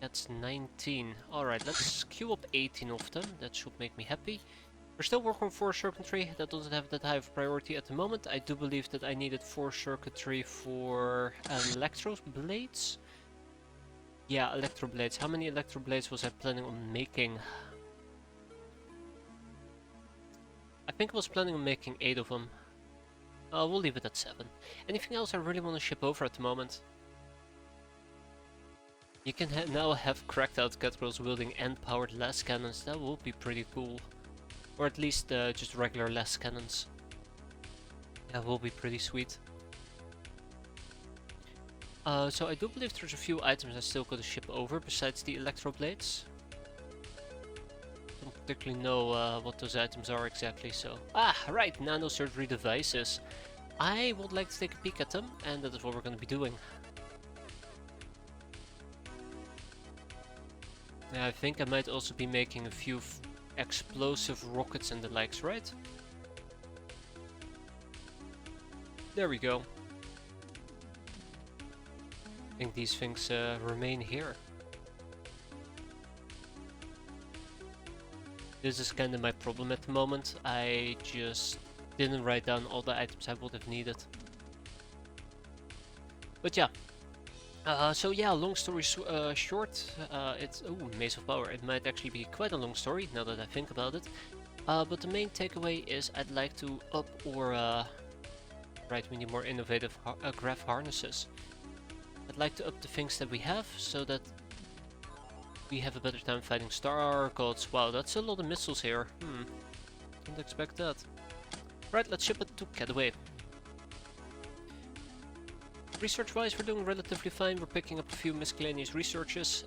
That's 19. Alright, let's queue up 18 of them. That should make me happy. We're still working on 4 circuitry. That doesn't have that high of priority at the moment. I do believe that I needed 4 circuitry for electro blades. Yeah, electro blades. How many electro blades was I planning on making? I think I was planning on making 8 of them. We'll leave it at 7. Anything else I really want to ship over at the moment? You can now have cracked out catapults wielding and powered las cannons. That will be pretty cool. Or at least just regular las cannons. That will be pretty sweet. So I do believe there's a few items I still gotta ship over besides the electro blades. Don't particularly know what those items are exactly, so... Ah, right, nanosurgery devices. I would like to take a peek at them, and that is what we're gonna be doing. Yeah, I think I might also be making a few explosive rockets and the likes, right? There we go. I think these things remain here. This is kind of my problem at the moment. I just didn't write down all the items I would have needed. But yeah. So yeah, long story short, it's... Oh, Maze of Power. It might actually be quite a long story, now that I think about it. But the main takeaway is I'd like to up or... Right, we need more innovative graph harnesses. I'd like to up the things that we have, so that we have a better time fighting star gods. Wow, that's a lot of missiles here. Didn't expect that. Right, let's ship it to Cataway. Research-wise, we're doing relatively fine. We're picking up a few miscellaneous researches.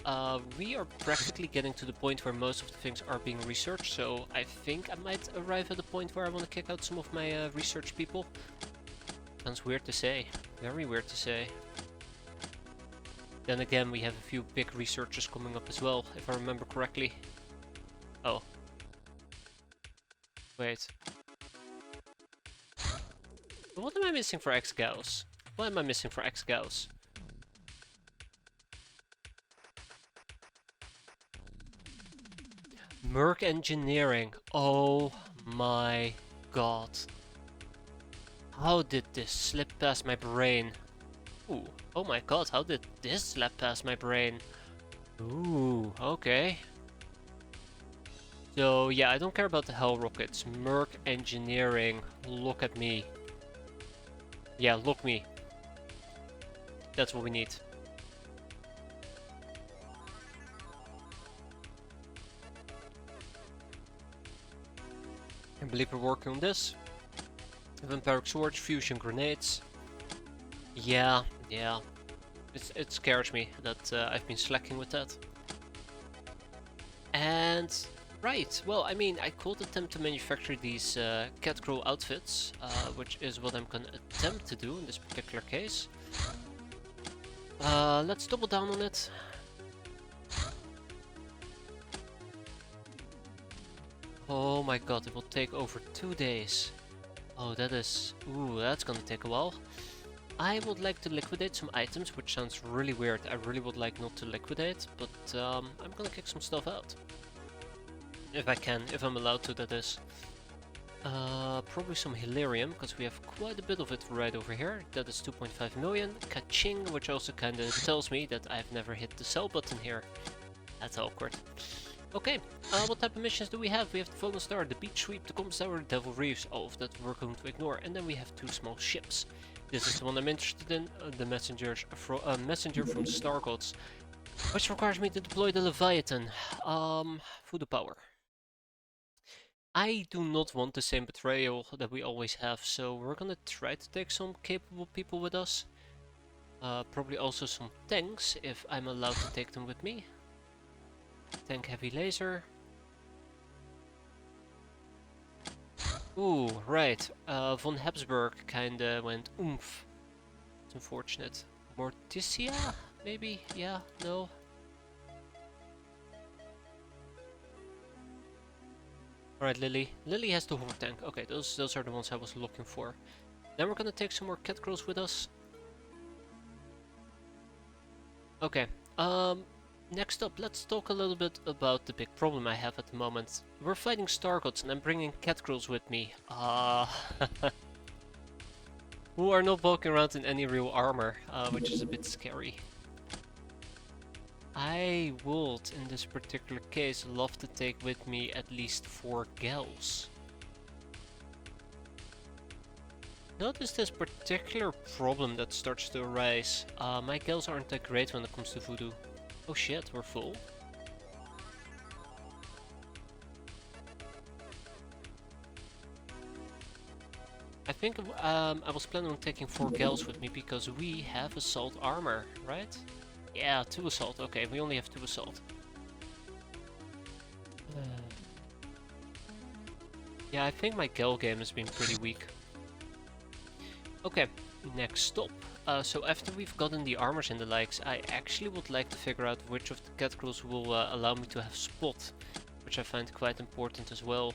We are practically getting to the point where most of the things are being researched, so I think I might arrive at the point where I want to kick out some of my research people. Sounds weird to say. Very weird to say. Then again, we have a few big researchers coming up as well, if I remember correctly. Oh. Wait. What am I missing for X-Gauss? What am I missing for X-Gauss? Merc Engineering. Oh my god. How did this slip past my brain? Ooh. Oh my god, how did this slip past my brain? Ooh, okay. So yeah, I don't care about the Hell Rockets. Merc Engineering. Look at me. Yeah, look me. That's what we need. I believe we're working on this. Vampiric swords, fusion grenades. Yeah. It scares me that I've been slacking with that. And right, well, I mean, I could attempt to manufacture these Catcrow outfits, which is what I'm gonna attempt to do in this particular case. Let's double down on it. Oh my god, it will take over 2 days. Oh, that is... Ooh, that's gonna take a while. I would like to liquidate some items, which sounds really weird. I really would like not to liquidate, but I'm gonna kick some stuff out. If I can, if I'm allowed to, that is. Probably some Hilarium, because we have quite a bit of it right over here. That is 2.5 million. Ka-ching, which also kind of tells me that I've never hit the sell button here. That's awkward. Okay, what type of missions do we have? We have the Fallen Star, the Beach Sweep, the Comms Tower, the Devil Reefs. All of that we're going to ignore. And then we have 2 small ships. This is the one I'm interested in, the messenger from Star Gods, which requires me to deploy the Leviathan for the power. I do not want the same betrayal that we always have, so we're gonna try to take some capable people with us. Probably also some tanks, if I'm allowed to take them with me. Tank heavy laser. Ooh, right. Von Habsburg kinda went oomph. It's unfortunate. Morticia? Maybe? Yeah? No? Alright, Lily. Lily has the Horde tank. Okay, those are the ones I was looking for. Then we're gonna take some more Catcrows with us. Okay. Next up, let's talk a little bit about the big problem I have at the moment. We're fighting Star Gods and I'm bringing cat girls with me. Who are not walking around in any real armor, which is a bit scary. I would, in this particular case, love to take with me at least 4 gals. Notice this particular problem that starts to arise. My gals aren't that great when it comes to voodoo. Oh shit, we're full. I think I was planning on taking 4 gals with me because we have assault armor, right? Yeah, 2 assault. Okay, we only have 2 assault. Yeah, I think my gal game has been pretty weak. Okay, next stop. So after we've gotten the armors and the likes, I actually would like to figure out which of the cat girls will allow me to have spot, which I find quite important as well.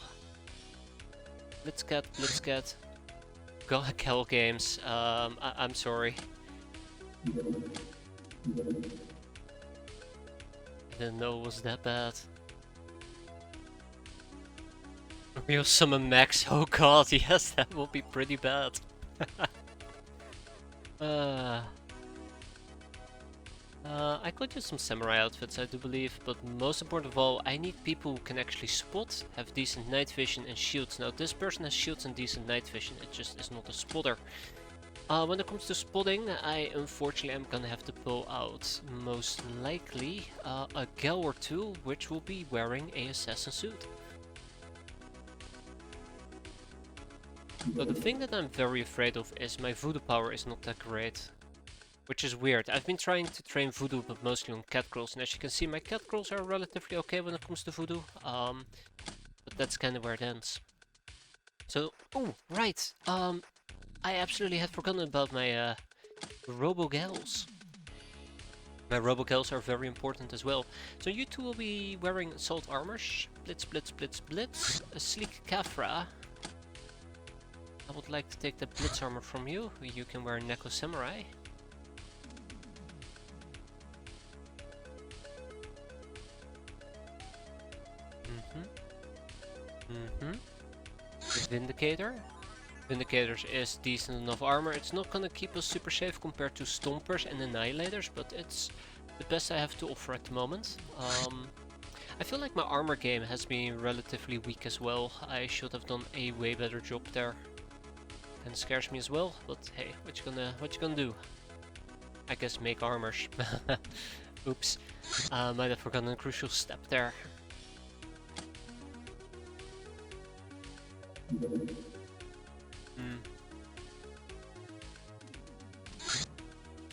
Blitzcat. Gal games. I'm sorry. I didn't know it was that bad. Real summon max. Oh god, yes, that will be pretty bad. I could use some samurai outfits, I do believe, but most important of all, I need people who can actually spot, have decent night vision and shields. Now this person has shields and decent night vision, it just is not a spotter. When it comes to spotting, I unfortunately am gonna have to pull out, most likely, a gal or two, which will be wearing a assassin suit. So the thing that I'm very afraid of is my voodoo power is not that great. Which is weird. I've been trying to train voodoo, but mostly on cat girls, and as you can see, my cat girls are relatively okay when it comes to voodoo. But that's kind of where it ends. So, oh, right. I absolutely had forgotten about my robo-gals. My robo-gals are very important as well. So you two will be wearing assault armors. Blitz, blitz, blitz, blitz. A sleek Kafra. I would like to take the blitz armor from you. You can wear Neko Samurai. Vindicator. Vindicator is decent enough armor. It's not gonna keep us super safe compared to Stompers and Annihilators, but it's the best I have to offer at the moment. I feel like my armor game has been relatively weak as well. I should have done a way better job there. Kind of scares me as well, but hey, what you gonna do? I guess make armors. Oops, might have forgotten a crucial step there.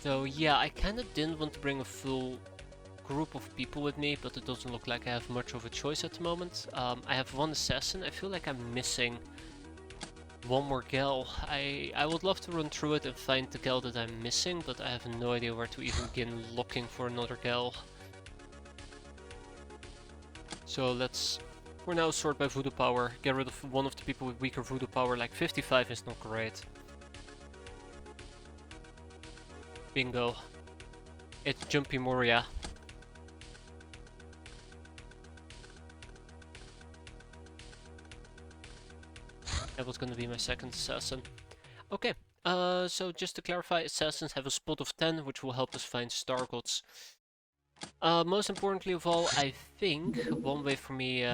So yeah, I kind of didn't want to bring a full group of people with me, but it doesn't look like I have much of a choice at the moment. I have 1 assassin. I feel like I'm missing 1 more gal. I would love to run through it and find the gal that I'm missing, but I have no idea where to even begin looking for another gal. So let's, for now, sort by voodoo power. Get rid of 1 of the people with weaker voodoo power, like 55 is not great. Bingo. It's Jumpy Moria. That was gonna be my second assassin. Okay, so just to clarify, assassins have a spot of 10, which will help us find Star Gods. Most importantly of all, I think one way for me,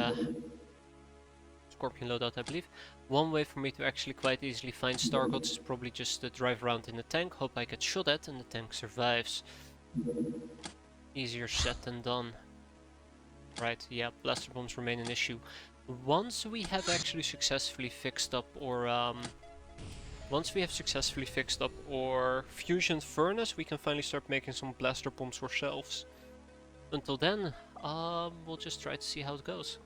Scorpion loadout I believe, one way for me to actually quite easily find Star Gods is probably just to drive around in the tank, hope I get shot at and the tank survives. Easier said than done. Right, yeah, blaster bombs remain an issue. Once we have actually successfully fixed up or fusion furnace, we can finally start making some blaster bombs ourselves. Until then, we'll just try to see how it goes.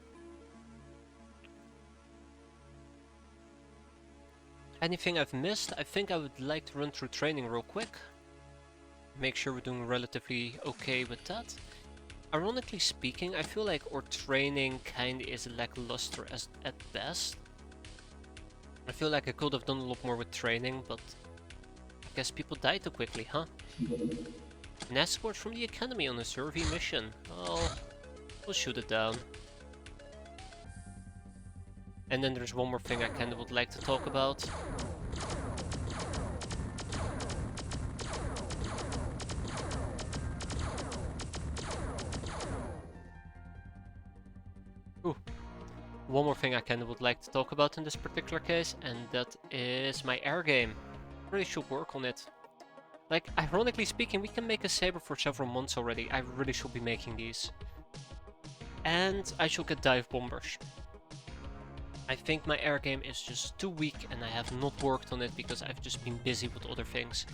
Anything I've missed? I think I would like to run through training real quick. Make sure we're doing relatively okay with that. Ironically speaking, I feel like our training kinda is lackluster at best. I feel like I could have done a lot more with training, but I guess people die too quickly, huh? An escort from the academy on a survey mission. Oh, we'll shoot it down. And then there's one more thing I kinda would like to talk about. Ooh. One more thing I kinda would like to talk about in this particular case, and that is my air game. Really should work on it. Like, ironically speaking, we can make a saber for several months already. I really should be making these. And I should get dive bombers. I think my air game is just too weak and I have not worked on it because I've just been busy with other things.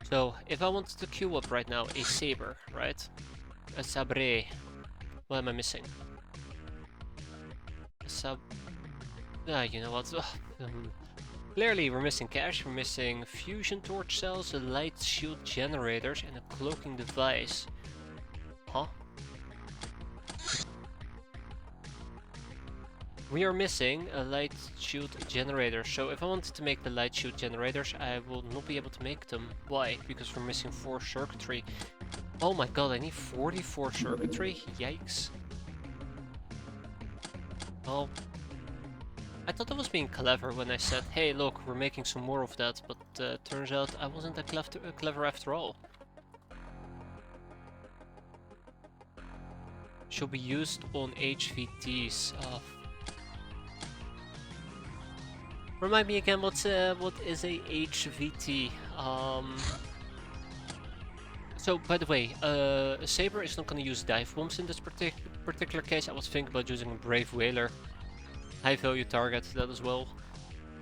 So, if I wanted to queue up right now a saber, right? A sabre. What am I missing? You know what? Clearly, we're missing cash, we're missing fusion torch cells, a light shield generators, and a cloaking device. Huh? We are missing a light shield generator, so if I wanted to make the light shield generators, I will not be able to make them. Why? Because we're missing 4 circuitry. Oh my god, I need 44 circuitry? Yikes. Well, I thought I was being clever when I said, hey look, we're making some more of that, but turns out I wasn't that clever after all. Should be used on HVTs. Remind me again, what is a HVT? So, by the way, a saber is not going to use dive bombs in this particular case. I was thinking about using a brave whaler. High value target, that as well.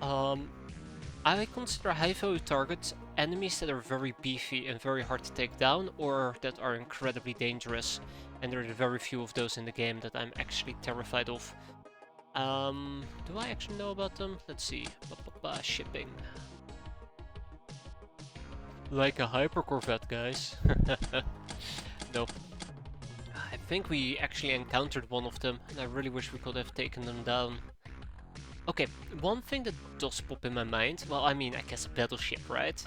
I consider high value targets enemies that are very beefy and very hard to take down, or that are incredibly dangerous. And there are very few of those in the game that I'm actually terrified of. Do I actually know about them? Let's see. Shipping. Like a hyper corvette, guys. Nope. I think we actually encountered one of them, and I really wish we could have taken them down. Okay, one thing that does pop in my mind, well, I mean, I guess a battleship, right?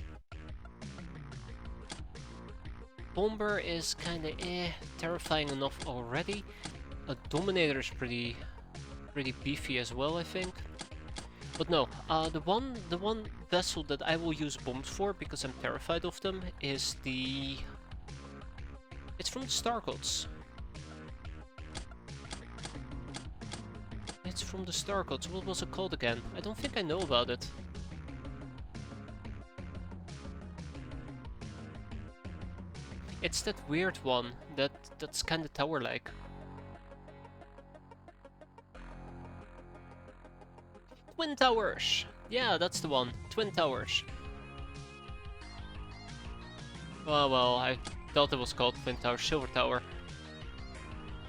Bomber is kinda terrifying enough already. A Dominator is pretty beefy as well, I think. But no, the one vessel that I will use bombs for, because I'm terrified of them, is the... It's from the Star Gods. It's from the Star Gods. What was it called again? I don't think I know about it. It's that weird one that's kinda tower-like. Twin Towers! Yeah, that's the one. Twin Towers. Well, I thought it was called Twin Towers. Silver Tower.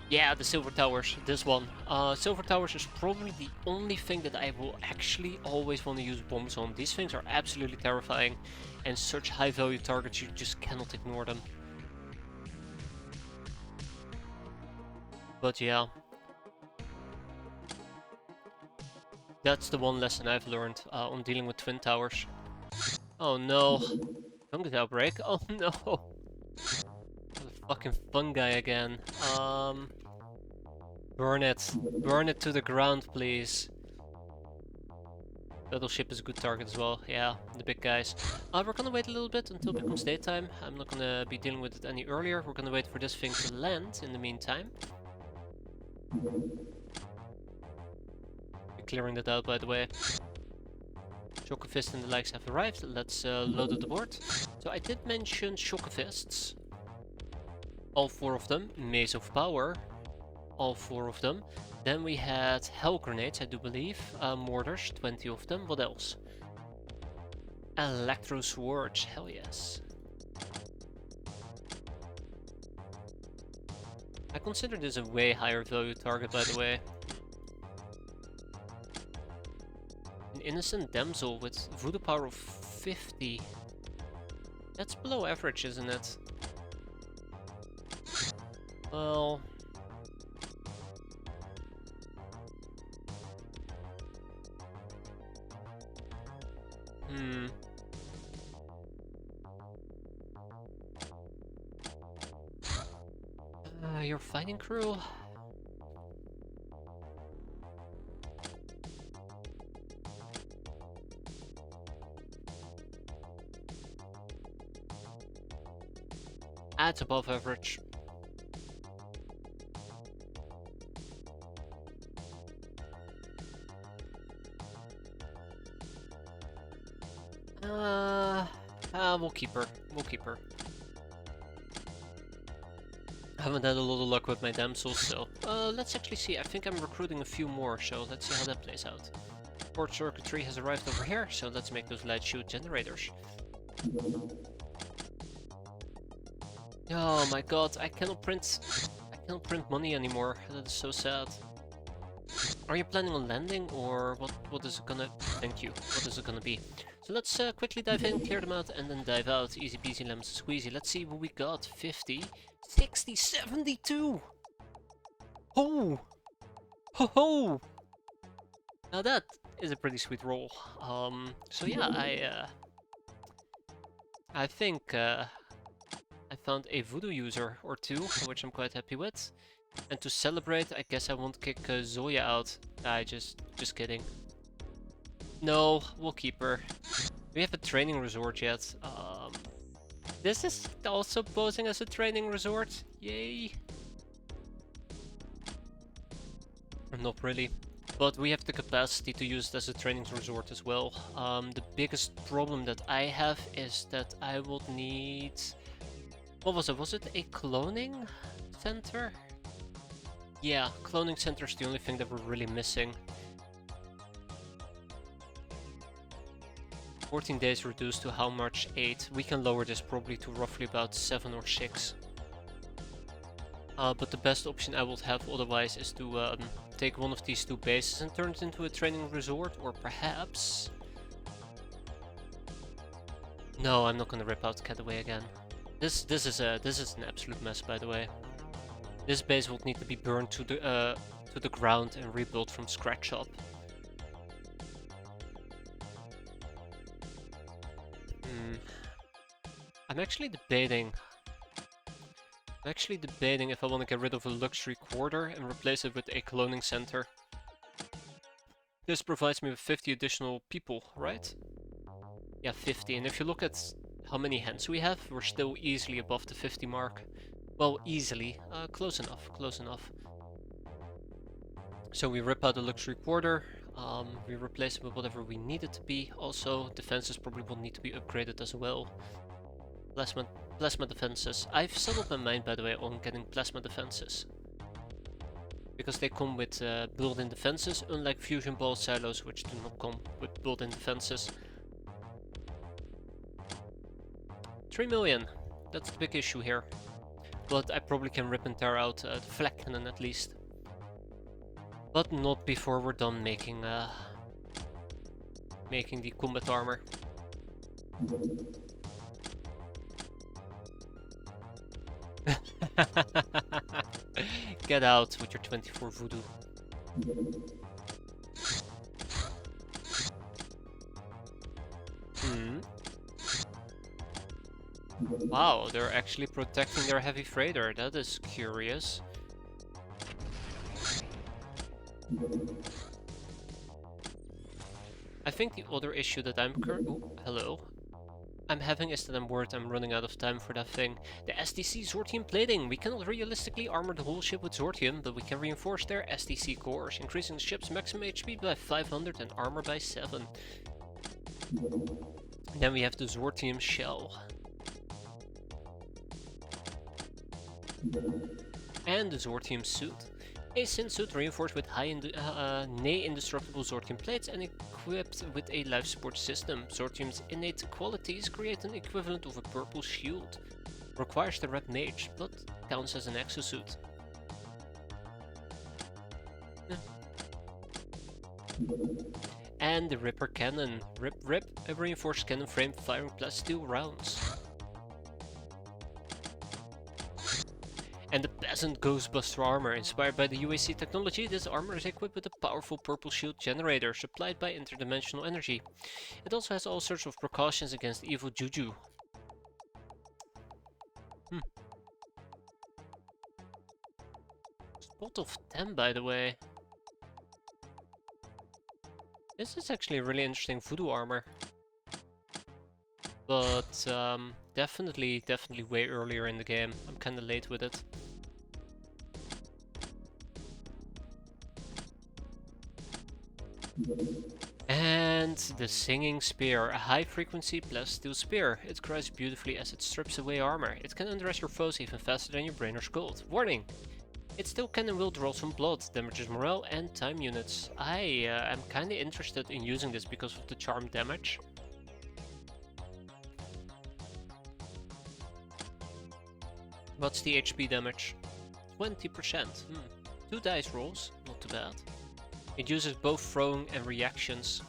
Yeah, the Silver Towers. This one. Silver Towers is probably the only thing that I will actually always want to use bombs on. These things are absolutely terrifying. And such high value targets, you just cannot ignore them. But yeah. That's the one lesson I've learned on dealing with Twin Towers. Oh no. Fungus outbreak? Oh no. The fucking fungi again. Burn it. Burn it to the ground, please. Battleship is a good target as well. Yeah, the big guys. We're gonna wait a little bit until it becomes daytime. I'm not gonna be dealing with it any earlier. We're gonna wait for this thing to land in the meantime. Clearing that out, by the way. Shockafist and the likes have arrived. Let's load up the board. So I did mention Shockafists. All 4 of them. Maze of Power. All 4 of them. Then we had Hell Grenades, I do believe. Mortars, 20 of them. What else? Electro Swords, hell yes. I consider this a way higher value target, by the way. An innocent damsel with voodoo power of 50. That's below average, isn't it? Well... your fighting crew. It's above average. We'll keep her. We'll keep her. I haven't had a lot of luck with my damsels, so let's actually see. I think I'm recruiting a few more, so let's see how that plays out. Port circuitry has arrived over here, so let's make those light shoot generators. Oh my god, I cannot print money anymore. That is so sad. Are you planning on landing, or what is it gonna... Thank you. What is it gonna be? So let's quickly dive in, clear them out, and then dive out. Easy peasy lemon squeezy. Let's see what we got. 50, 60, 72! Ho! Ho ho! Now that is a pretty sweet roll. So yeah, I think I found a voodoo user or two, which I'm quite happy with. And to celebrate, I guess I won't kick Zoya out. Just kidding. No, we'll keep her. We have a training resort yet. This is also posing as a training resort. Yay! Not really. But we have the capacity to use it as a training resort as well. The biggest problem that I have is that I would need... What was it? Was it a cloning center? Yeah, cloning center is the only thing that we're really missing. 14 days reduced to how much? 8. We can lower this probably to roughly about 7 or 6. But the best option I would have otherwise is to take one of these two bases and turn it into a training resort, or perhaps... No, I'm not gonna rip out Cataway again. This is an absolute mess, by the way. This base will need to be burned to the ground and rebuilt from scratch up. I'm actually debating if I want to get rid of a luxury quarter and replace it with a cloning center. This provides me with 50 additional people, right? Yeah, 50. And if you look at how many hens we have, we're still easily above the 50 mark. Well, easily. Close enough, close enough. So we rip out the luxury quarter, we replace it with whatever we need it to be. Also, defenses probably will need to be upgraded as well. Plasma defenses. I've settled my mind, by the way, on getting plasma defenses. Because they come with built-in defenses, unlike fusion ball silos, which do not come with built-in defenses. 3 million. That's the big issue here. But I probably can rip and tear out the flak cannon at least. But not before we're done making the combat armor. Get out with your 24 voodoo. Wow, they're actually protecting their heavy freighter. That is curious. I think the other issue that I'm having is that I'm worried I'm running out of time for that thing. The SDC Zortium plating. We cannot realistically armor the whole ship with Zortium, but we can reinforce their SDC cores, increasing the ship's maximum HP by 500 and armor by 7. Then we have the Zortium shell. And the Zortium suit. A Sin suit reinforced with nay indestructible Zortium plates and equipped with a life support system. Zortium's innate qualities create an equivalent of a purple shield. Requires the red mage, but counts as an exosuit. And the Ripper cannon. Rip, a reinforced cannon frame firing +2 rounds. And the Peasant Ghostbuster armor. Inspired by the UAC technology, this armor is equipped with a powerful purple shield generator supplied by interdimensional energy. It also has all sorts of precautions against evil juju. Spot of 10, by the way. This is actually a really interesting voodoo armor. But definitely way earlier in the game. I'm kinda late with it. And the Singing Spear, a high-frequency steel spear. It cries beautifully as it strips away armor. It can undress your foes even faster than your brain or skull. Warning! It still can and will draw some blood, damages morale and time units. I am kinda interested in using this because of the charm damage. What's the HP damage? 20%. 2 dice rolls, not too bad. It uses both throwing and reactions.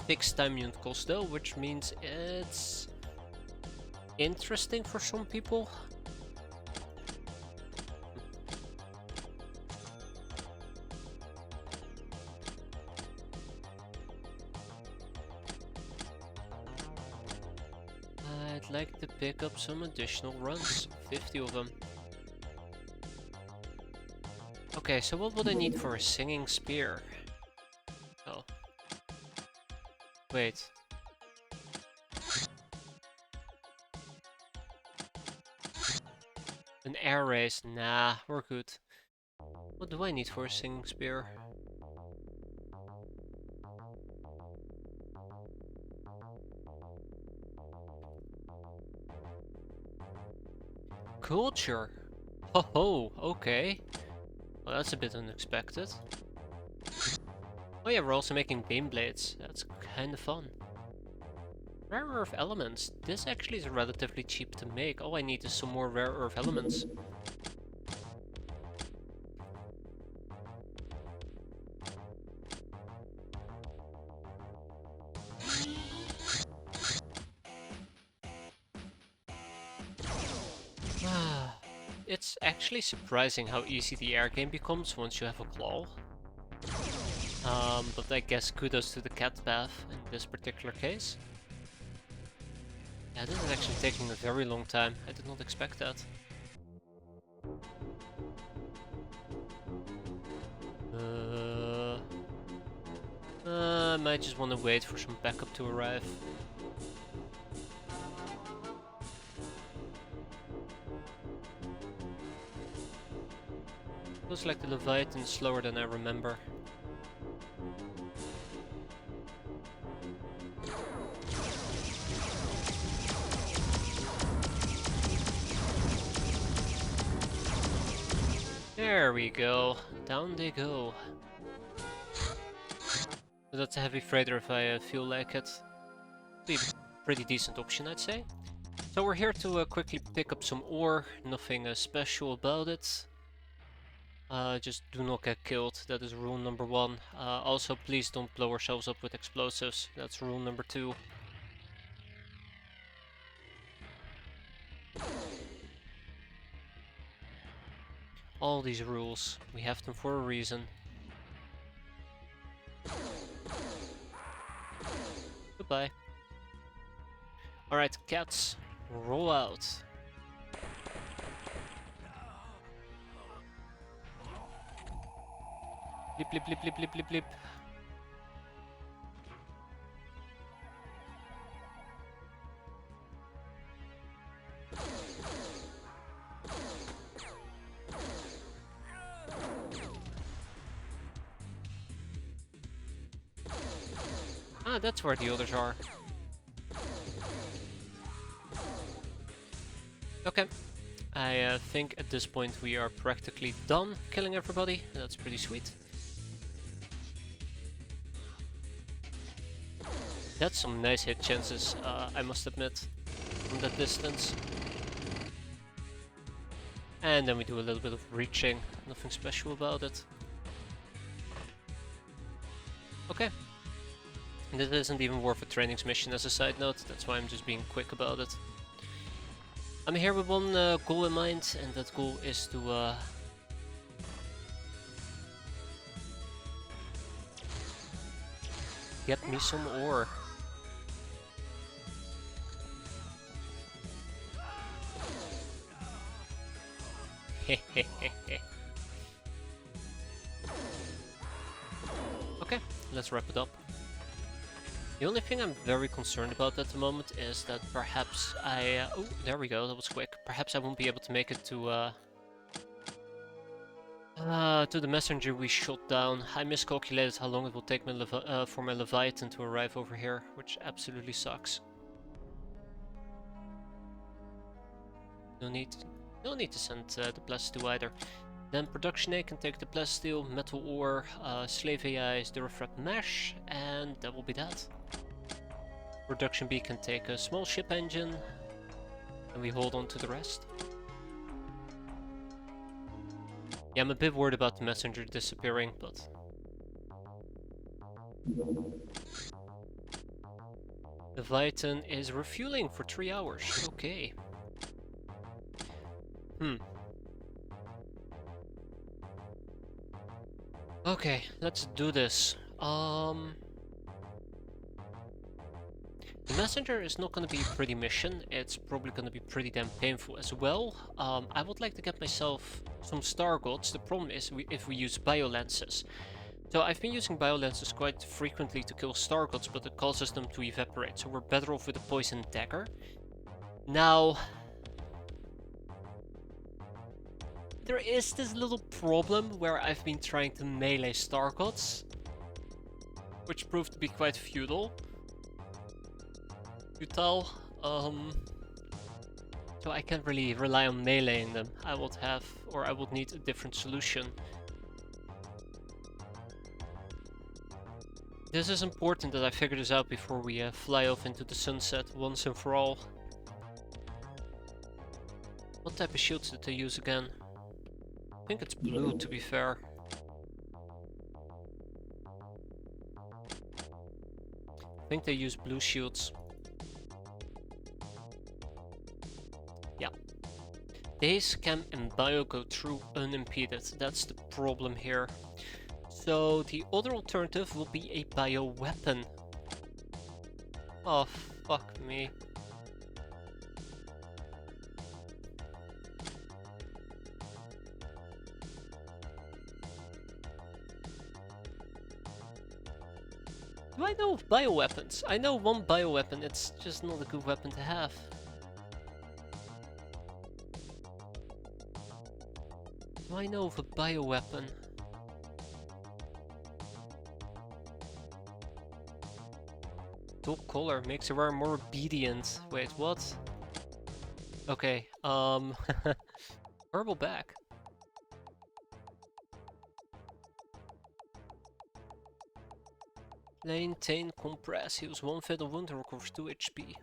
Fixed time unit cost though, which means it's interesting for some people. I'd like to pick up some additional runs, 50 of them. Okay, so what would I need for a Singing Spear? Oh. Wait. An air race? Nah, we're good. What do I need for a Singing Spear? Culture! Ho ho, okay. Well, that's a bit unexpected. Oh yeah, we're also making beam blades. That's kinda fun. Rare earth elements. This actually is relatively cheap to make. All I need is some more rare earth elements. It's actually surprising how easy the air game becomes once you have a claw. But I guess kudos to the cat path in this particular case. Yeah, this is actually taking a very long time. I did not expect that. I might just want to wait for some backup to arrive. Looks like the Leviathan is slower than I remember. There we go. Down they go. But that's a heavy freighter if I feel like it. Be a pretty decent option, I'd say. So we're here to quickly pick up some ore. Nothing special about it. Just do not get killed. That is rule number 1. Also, please don't blow ourselves up with explosives. That's rule number 2. All these rules, we have them for a reason. Goodbye. Alright, cats, roll out. Blip blip blip blip blip blip blip. Ah, that's where the others are. Okay. I think at this point we are practically done killing everybody. That's pretty sweet. That's some nice hit chances, I must admit, from that distance. And then we do a little bit of reaching, nothing special about it. Okay. And this isn't even worth a trainings mission as a side note, that's why I'm just being quick about it. I'm here with one goal in mind, and that goal is to get me some ore. Okay, let's wrap it up. The only thing I'm very concerned about at the moment is that perhaps oh, there we go, that was quick. Perhaps I won't be able to make it to the messenger we shot down. I miscalculated how long it will take for my Leviathan to arrive over here, which absolutely sucks. No need to send the Plasteel either. Then Production A can take the Plasteel, Metal Ore, Slave AI's Durafrag Mesh, and that will be that. Production B can take a small ship engine, and we hold on to the rest. Yeah, I'm a bit worried about the messenger disappearing, but... Leviathan is refueling for 3 hours. Okay. Okay, let's do this. The messenger is not going to be a pretty mission. It's probably going to be pretty damn painful as well. I would like to get myself some star gods. The problem is if we use biolenses. So I've been using biolenses quite frequently to kill star gods, but it causes them to evaporate. So we're better off with a poison dagger. Now, there is this little problem where I've been trying to melee star gods, which proved to be quite futile. So I can't really rely on meleeing them. I would need a different solution. This is important that I figure this out before we fly off into the sunset once and for all. What type of shields did they use again? I think it's blue, to be fair. I think they use blue shields. Yeah. Daze, Chem and Bio go through unimpeded. That's the problem here. So the other alternative will be a bio weapon. Oh, fuck me. Do I know of bioweapons? I know one bioweapon, it's just not a good weapon to have. Do I know of a bioweapon? Dog collar makes the wearer more obedient. Wait, what? Okay, herbal back. Maintain compress, heals 1 fatal wound and recovers 2 HP.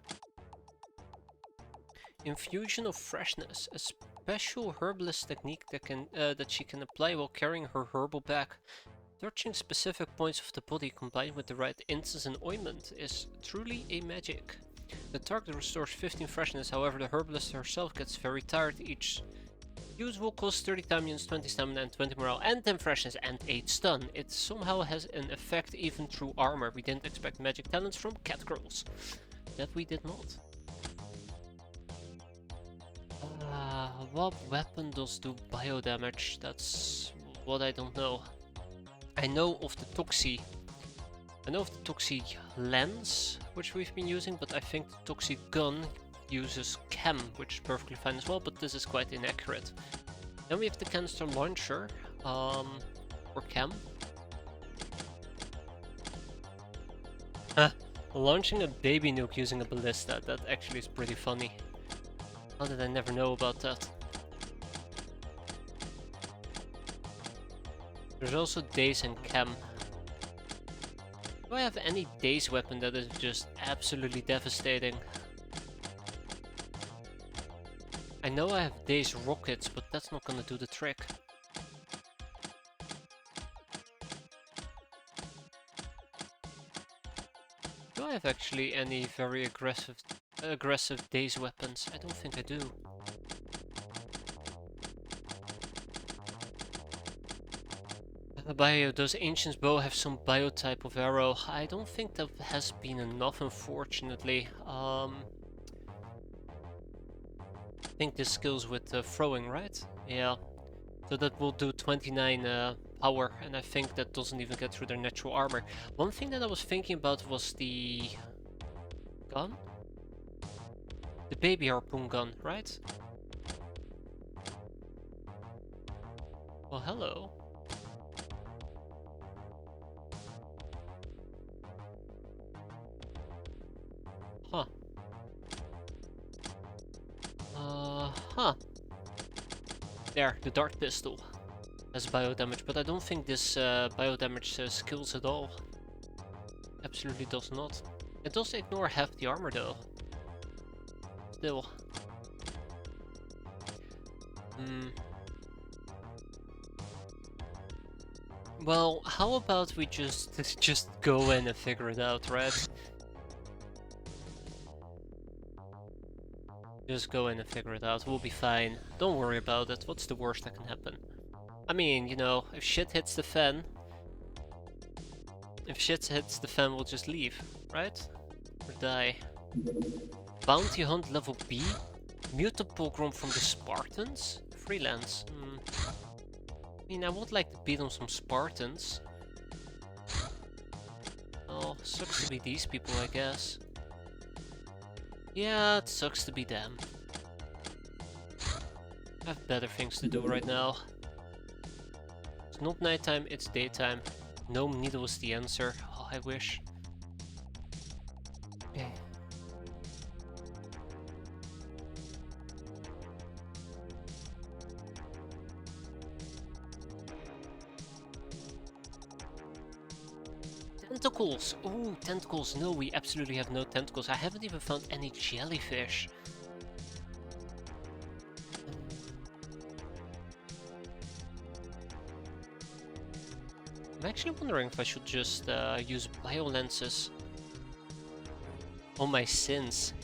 Infusion of freshness, a special herbalist technique that she can apply while carrying her herbal bag. Touching specific points of the body combined with the right incense and ointment is truly a magic. The target restores 15 freshness, however the herbalist herself gets very tired. Each use will cost 30 stamina, 20 stamina and 20 morale and 10 freshness and 8 stun. It somehow has an effect even through armor. We didn't expect magic talents from cat girls. That we did not. What weapon does do bio damage? That's what I don't know. I know of the Toxie lens, which we've been using, but I think the Toxie gun uses chem, which is perfectly fine as well, but this is quite inaccurate. Then we have the canister launcher, or chem. Launching a baby nuke using a ballista, that actually is pretty funny. How did I never know about that? There's also Daze and Chem. Do I have any Daze weapon that is just absolutely devastating? I know I have Daze rockets, but that's not gonna do the trick. Do I have actually any very aggressive Daze weapons? I don't think I do. Does Ancient's Bow have some bio type of arrow? I don't think that has been enough, unfortunately. I think this skills with throwing, right? Yeah, So that will do 29 power, and I think that doesn't even get through their natural armor. One thing that I was thinking about was the gun? The baby harpoon gun, right? Well, hello. Huh. Huh. There, the dart pistol has bio damage, but I don't think this bio damage skills at all. Absolutely does not. It does ignore half the armor though. Still. Well, how about we just go in and figure it out, right? Just go in and figure it out. We'll be fine. Don't worry about it. What's the worst that can happen? I mean, you know, if shit hits the fan, we'll just leave, right? Or die. Bounty hunt level B? Mutant pogrom from the Spartans? Freelance. I mean, I would like to beat on some Spartans. Oh, sucks to be these people, I guess. Yeah, it sucks to be them. I have better things to do right now. It's not nighttime, it's daytime. Gnome needle is the answer. Oh, I wish. Okay. Tentacles! Ooh, tentacles. No, we absolutely have no tentacles. I haven't even found any jellyfish. I'm actually wondering if I should just use biolenses on my sins.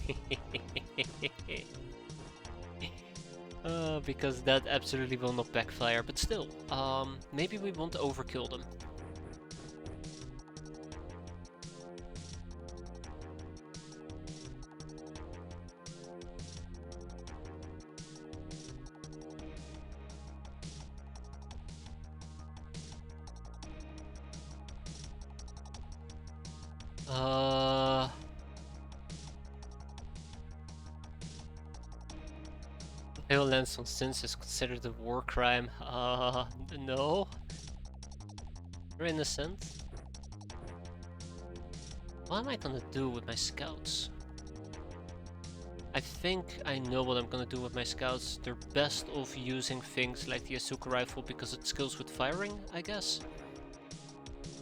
Because that absolutely will not backfire, but still, maybe we won't overkill them. Violence on sins is considered a war crime. No. You're innocent. What am I gonna do with my scouts? I think I know what I'm gonna do with my scouts. They're best off using things like the Asuka rifle because it skills with firing, I guess.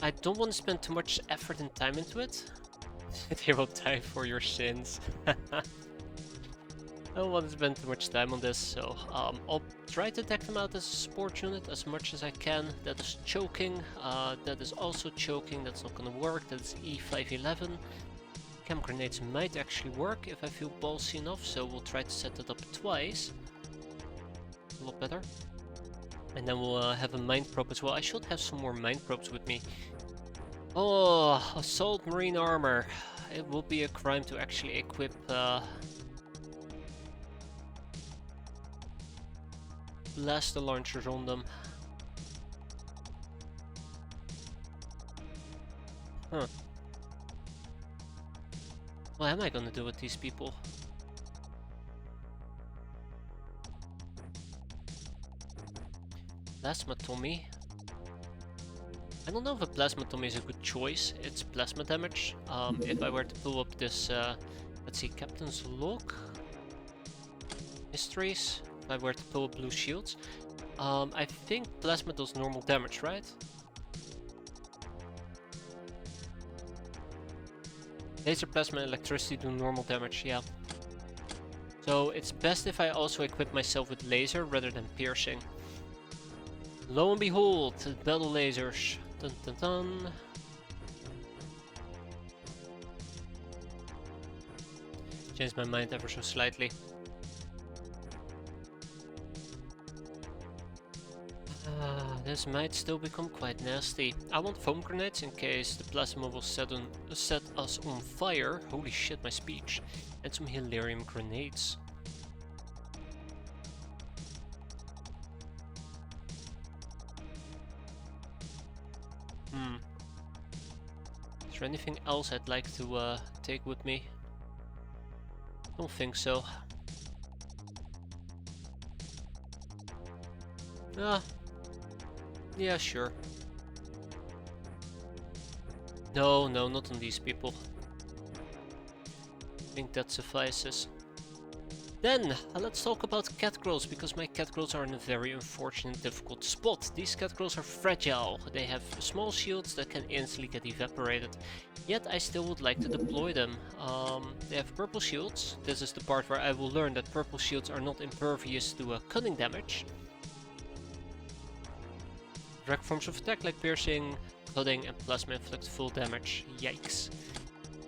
I don't want to spend too much effort and time into it. They will die for your sins. I don't want to spend too much time on this, so I'll try to deck them out as a support unit as much as I can. That is choking, that is also choking, that's not gonna work, that's E511. Chem grenades might actually work if I feel ballsy enough, so we'll try to set that up twice. A lot better. And then we'll have a mind probe as well. I should have some more mind probes with me. Oh, assault marine armor. It will be a crime to actually equip blaster launchers on them. Huh. What am I gonna do with these people? Plasma Tommy. I don't know if a Plasma Tommy is a good choice. It's plasma damage. If I were to pull up this, let's see, Captain's Log? Histories? If I were to pull up blue shields. I think plasma does normal damage, right? Laser, plasma, and electricity do normal damage, yeah. So it's best if I also equip myself with laser rather than piercing. Lo and behold, battle lasers. Dun dun dun. Changed my mind ever so slightly. This might still become quite nasty. I want foam grenades in case the plasma will set us on fire. Holy shit, my speech. And some helium grenades. Is there anything else I'd like to take with me? Don't think so. Ah, yeah, sure. No, not on these people. I think that suffices. Then, let's talk about cat girls, because my cat girls are in a very unfortunate, difficult spot. These cat girls are fragile. They have small shields that can instantly get evaporated. Yet, I still would like to deploy them. They have purple shields. This is the part where I will learn that purple shields are not impervious to cutting damage. Direct forms of attack like piercing, cutting, and plasma inflict full damage. Yikes.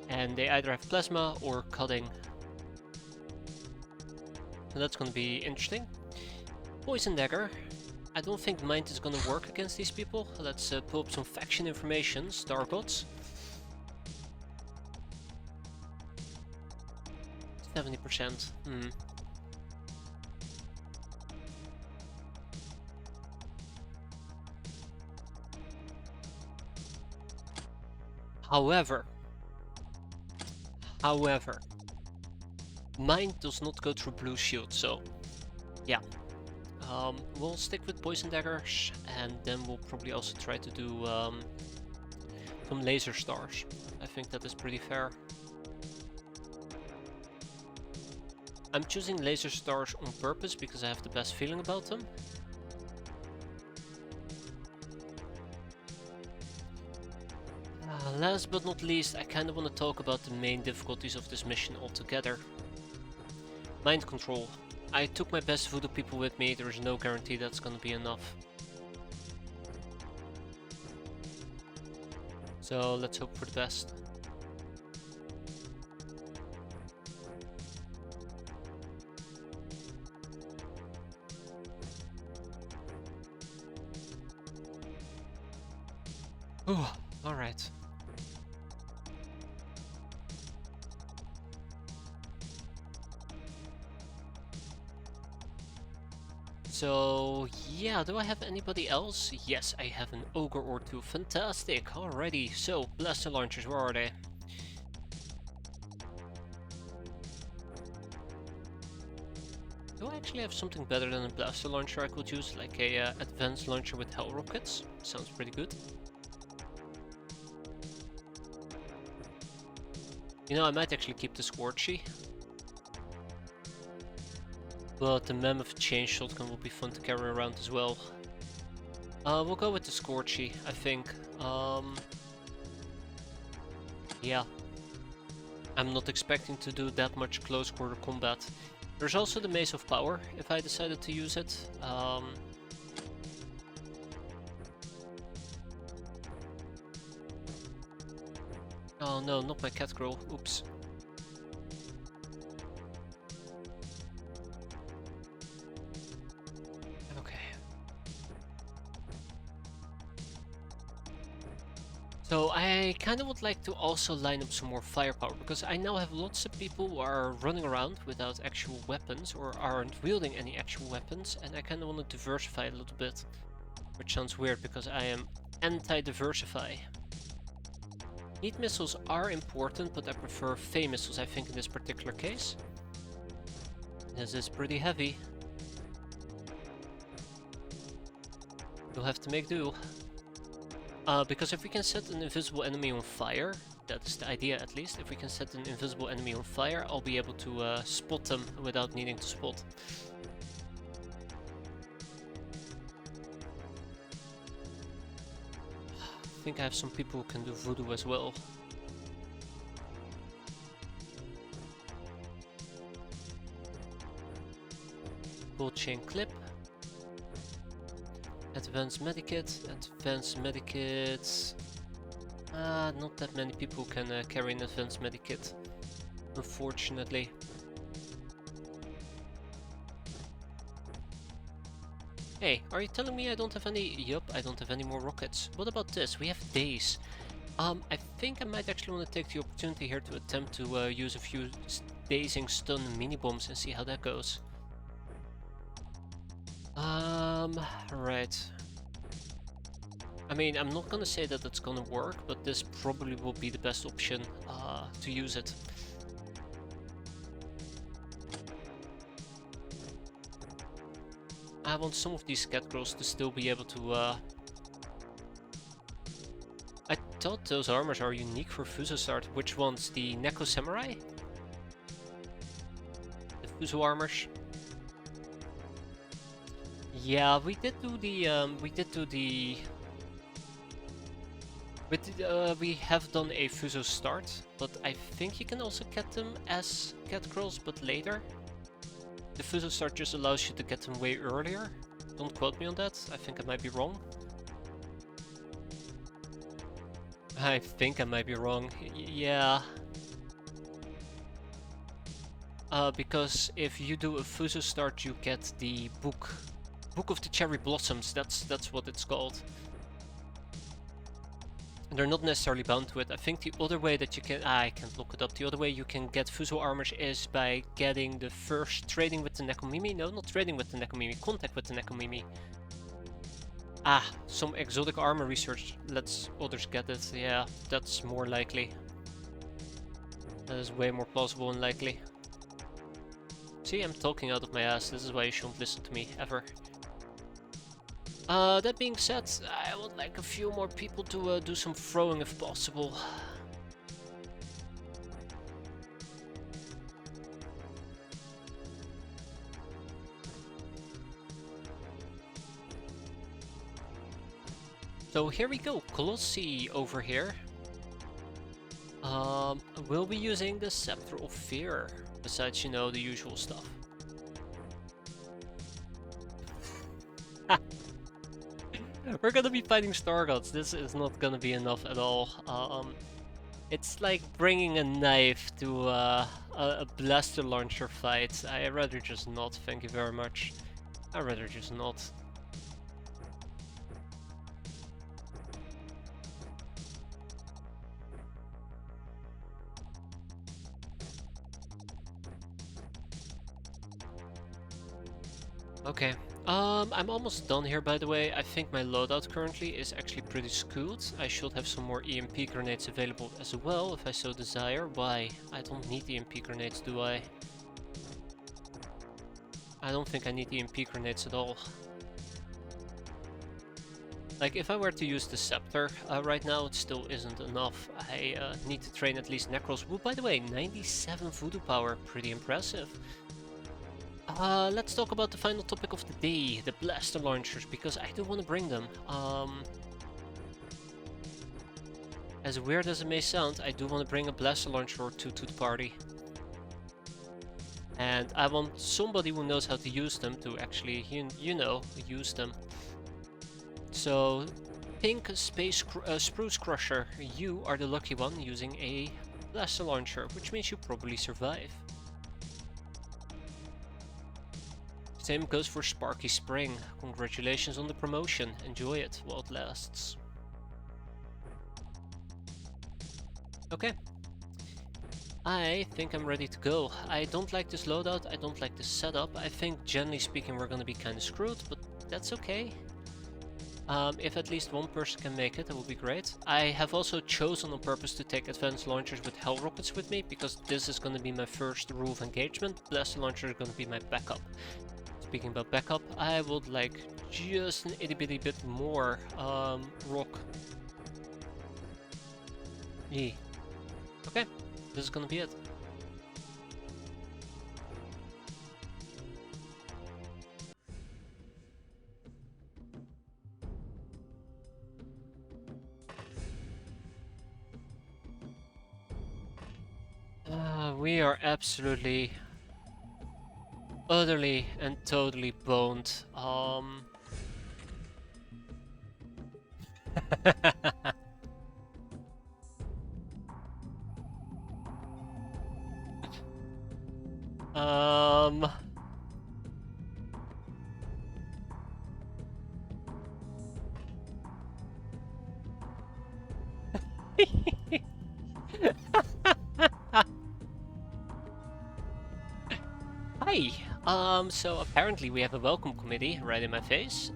And they either have plasma or cutting. So that's gonna be interesting. Poison dagger. I don't think mind is gonna work against these people. Let's pull up some faction information. Star Gods. 70%. However, mine does not go through blue shield, so yeah. We'll stick with poison daggers, and then we'll probably also try to do some laser stars. I think that is pretty fair. I'm choosing laser stars on purpose because I have the best feeling about them. Last but not least, I kind of want to talk about the main difficulties of this mission altogether. Mind control. I took my best voodoo people with me, there is no guarantee that's gonna be enough. So let's hope for the best. Oh, alright. So, yeah, do I have anybody else? Yes, I have an ogre or two. Fantastic. Alrighty, so, blaster launchers, where are they? Do I actually have something better than a blaster launcher I could use? Like a advanced launcher with hell rockets? Sounds pretty good. You know, I might actually keep the Scorchy. But the Mammoth Chain Shotgun will be fun to carry around as well. We'll go with the Scorchy, I think. Yeah. I'm not expecting to do that much close quarter combat. There's also the Mace of Power, if I decided to use it. Oh no, not my cat girl. Oops. So I kind of would like to also line up some more firepower, because I now have lots of people who are running around without actual weapons or aren't wielding any actual weapons, and I kind of want to diversify a little bit, which sounds weird because I am anti-diversify. Heat missiles are important, but I prefer Fey missiles, I think, in this particular case. This is pretty heavy. You'll have to make do. Because if we can set an invisible enemy on fire, that's the idea at least, if we can set an invisible enemy on fire, I'll be able to spot them without needing to spot. I think I have some people who can do voodoo as well. Gold chain clip. Advanced medikit. Not that many people can carry an advanced medikit, unfortunately. Hey, are you telling me I don't have any? Yup, I don't have any more rockets. What about this? We have days. I think I might actually want to take the opportunity here to attempt to use a few dazing stun mini bombs and see how that goes. Right. I mean, I'm not gonna say that it's gonna work, but this probably will be the best option to use it. I want some of these Catgirls to still be able to... I thought those armors are unique for Fusosart. Which ones? The Neko Samurai? The Fuso armors? Yeah, we did do the... we have done a Fuso start, but I think you can also get them as Catgirls, but later. The Fuso start just allows you to get them way earlier. Don't quote me on that, I think I might be wrong. I think I might be wrong, yeah. Because if you do a Fuso start, you get the Book of the Cherry Blossoms, that's what it's called. They're not necessarily bound to it. I think the other way that you can... I can't look it up. The other way you can get Fuso armors is by getting the first trading with the Nekomimi. No, not trading with the Nekomimi. Contact with the Nekomimi. Some exotic armor research. Let's others get it. Yeah, that's more likely. That is way more plausible and likely. See, I'm talking out of my ass. This is why you shouldn't listen to me, ever. That being said, I would like a few more people to do some throwing if possible. So here we go, Colossi over here. We'll be using the Scepter of Fear, besides, you know, the usual stuff. We're gonna be fighting Star Gods. This is not gonna be enough at all. It's like bringing a knife to a blaster launcher fight. I'd rather just not, thank you very much. I'd rather just not. Okay. I'm almost done here, by the way. I think my loadout currently is actually pretty skewed. I should have some more EMP grenades available as well, if I so desire. Why? I don't need EMP grenades, do I? I don't think I need EMP grenades at all. Like, if I were to use the Scepter right now, it still isn't enough. I need to train at least Necros. Well, by the way, 97 voodoo power, pretty impressive. Let's talk about the final topic of the day, the blaster launchers, because I do want to bring them. As weird as it may sound, I do want to bring a blaster launcher or two to the party. And I want somebody who knows how to use them to actually, you know, use them. So, Pink Spruce Crusher, you are the lucky one using a blaster launcher, which means you probably survive. Same goes for Sparky Spring. Congratulations on the promotion. Enjoy it while it lasts. Okay. I think I'm ready to go. I don't like this loadout. I don't like this setup. I think generally speaking we're gonna be kinda screwed, but that's okay. If at least one person can make it, that would be great. I have also chosen on purpose to take advanced launchers with Hell Rockets with me, because this is gonna be my first rule of engagement. Blaster launcher is gonna be my backup. Speaking about backup, I would like just an itty bitty bit more rock. Yeah. Okay, this is gonna be it. We are absolutely, utterly and totally boned. Hi! So apparently we have a welcome committee right in my face.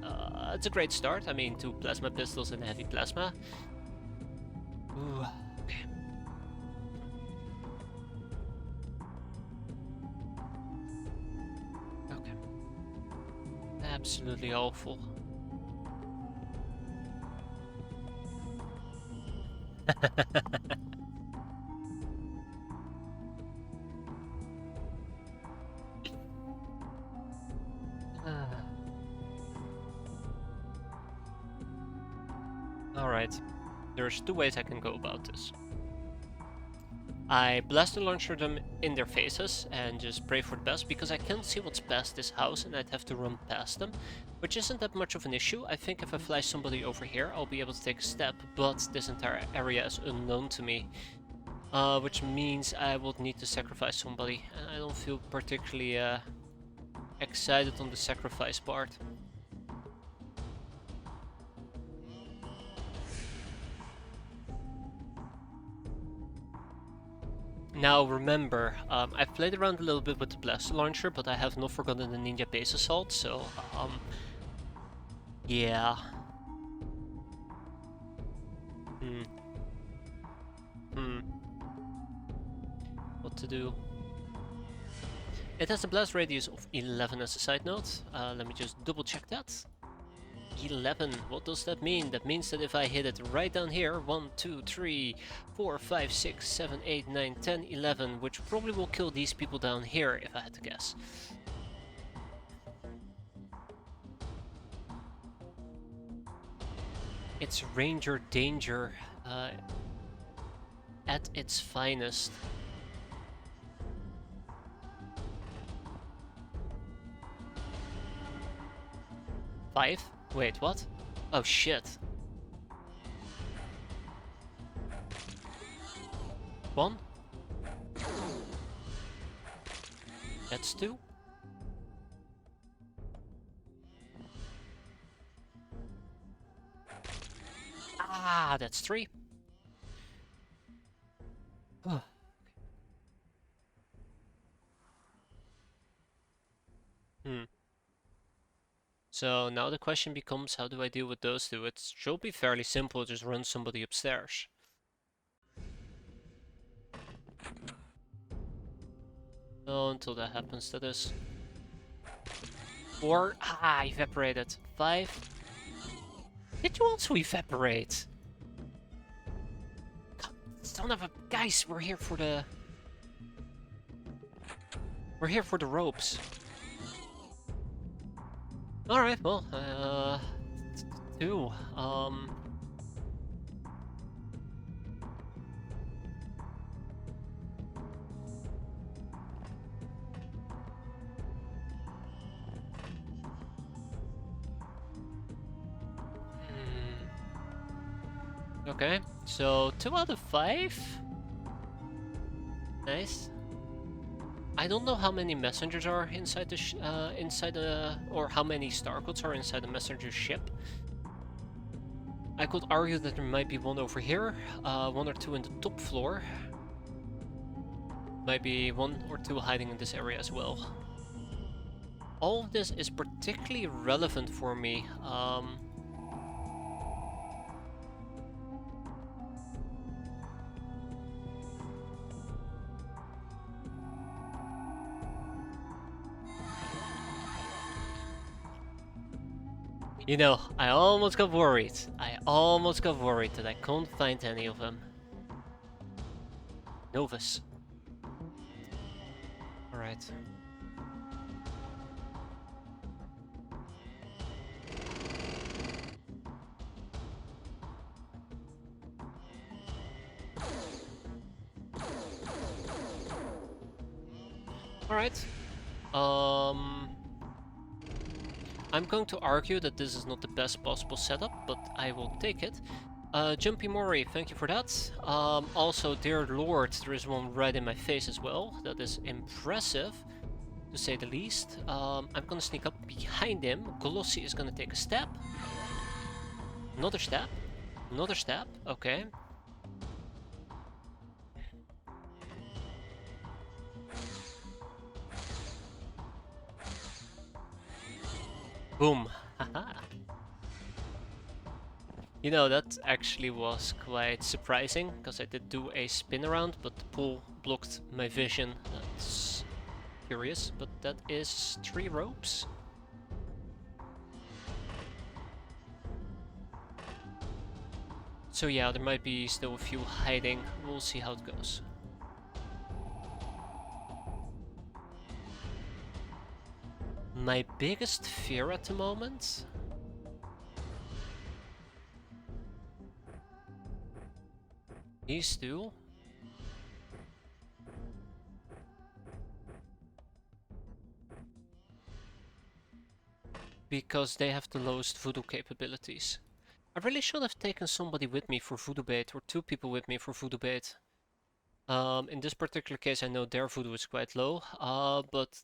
it's a great start. I mean, 2 plasma pistols and heavy plasma. Ooh, okay. Okay. Absolutely awful. Alright, there's 2 ways I can go about this. I blast the launcher them in their faces and just pray for the best, because I can't see what's past this house and I'd have to run past them, which isn't that much of an issue. I think if I fly somebody over here, I'll be able to take a step, but this entire area is unknown to me, which means I would need to sacrifice somebody, and I don't feel particularly excited on the sacrifice part. Now remember, I've played around a little bit with the blaster launcher, but I have not forgotten the ninja base assault, so yeah. What to do? It has a blast radius of 11 as a side note. Let me just double check that. 11, what does that mean? That means that if I hit it right down here, 1, 2, 3, 4, 5, 6, 7, 8, 9, 10, 11, which probably will kill these people down here if I had to guess. It's Ranger Danger at its finest. Five? Wait, what? Oh shit. 1? That's 2? Ah, that's 3. Oh. So now the question becomes, how do I deal with those 2? It should be fairly simple, just run somebody upstairs. Oh, until that happens, that is. 4. Ah, evaporated. 5. Did you also evaporate? God, son of a... Guys, we're here for the... We're here for the ropes. Alright, well, 2. Okay, so 2 out of 5? Nice. I don't know how many messengers are inside the or how many star codes are inside the messenger ship. I could argue that there might be 1 over here, 1 or 2 in the top floor. Might be 1 or 2 hiding in this area as well. All of this is particularly relevant for me. You know, I almost got worried. I almost got worried that I couldn't find any of them. Novus. Alright. Alright. I'm going to argue that this is not the best possible setup, but I will take it. Jumpy Mori, thank you for that. Also, dear lord, there is 1 right in my face as well. That is impressive, to say the least. I'm gonna sneak up behind him. Colossi is gonna take a stab. Another stab. Another stab. Okay. Boom. Haha. You know, that actually was quite surprising, because I did do a spin around, but the pool blocked my vision. That's curious, but that is 3 ropes. So yeah, there might be still a few hiding. We'll see how it goes. My biggest fear at the moment? These two. Because they have the lowest voodoo capabilities. I really should have taken somebody with me for voodoo bait, or 2 people with me for voodoo bait. In this particular case I know their voodoo is quite low, but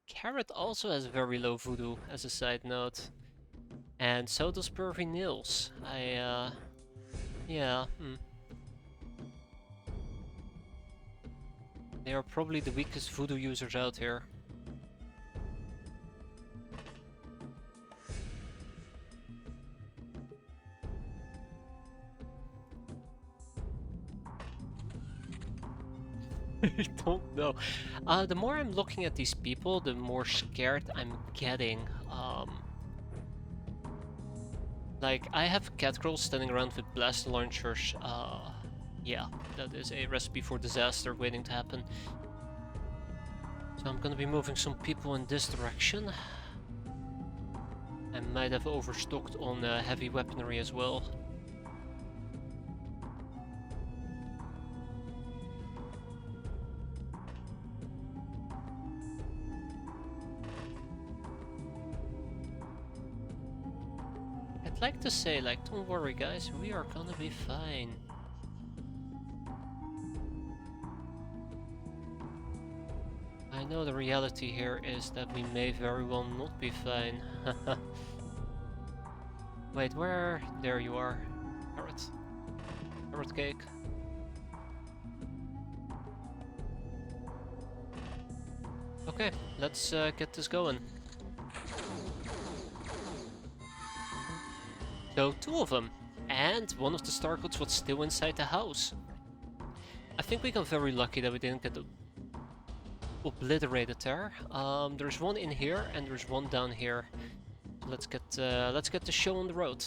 Carrot also has very low voodoo, as a side note. And so does Pervy Nils. Yeah, They are probably the weakest voodoo users out here. I don't know. The more I'm looking at these people, the more scared I'm getting. Like, I have catgirls standing around with blast launchers. Yeah, that is a recipe for disaster waiting to happen. So I'm gonna be moving some people in this direction. I might have overstocked on heavy weaponry as well. I'd like to say, like, don't worry guys, we are gonna be fine. I know the reality here is that we may very well not be fine. Wait, where? There you are. Carrot. Carrot cake. Okay, let's get this going. So, 2 of them. And one of the Starcoats was still inside the house. I think we got very lucky that we didn't get obliterated there. There's one in here and there's one down here. Let's get the show on the road.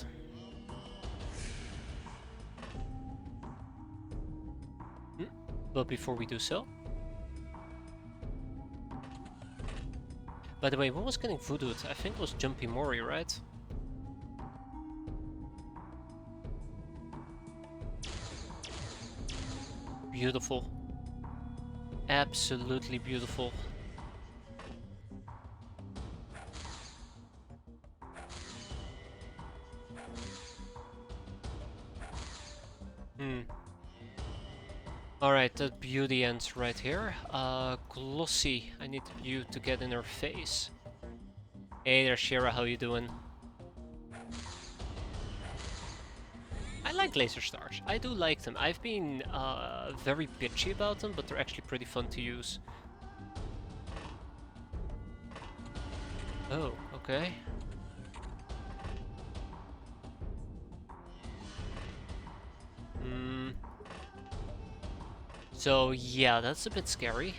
But before we do so, by the way, what was getting voodooed? I think it was Jumpy Mori, right? Beautiful. Absolutely beautiful. Alright, that beauty ends right here. Glossy, I need you to get in her face. Hey there, Shira, how you doing? I like laser stars. I do like them. I've been very bitchy about them, but they're actually pretty fun to use. Oh, okay. So yeah, that's a bit scary.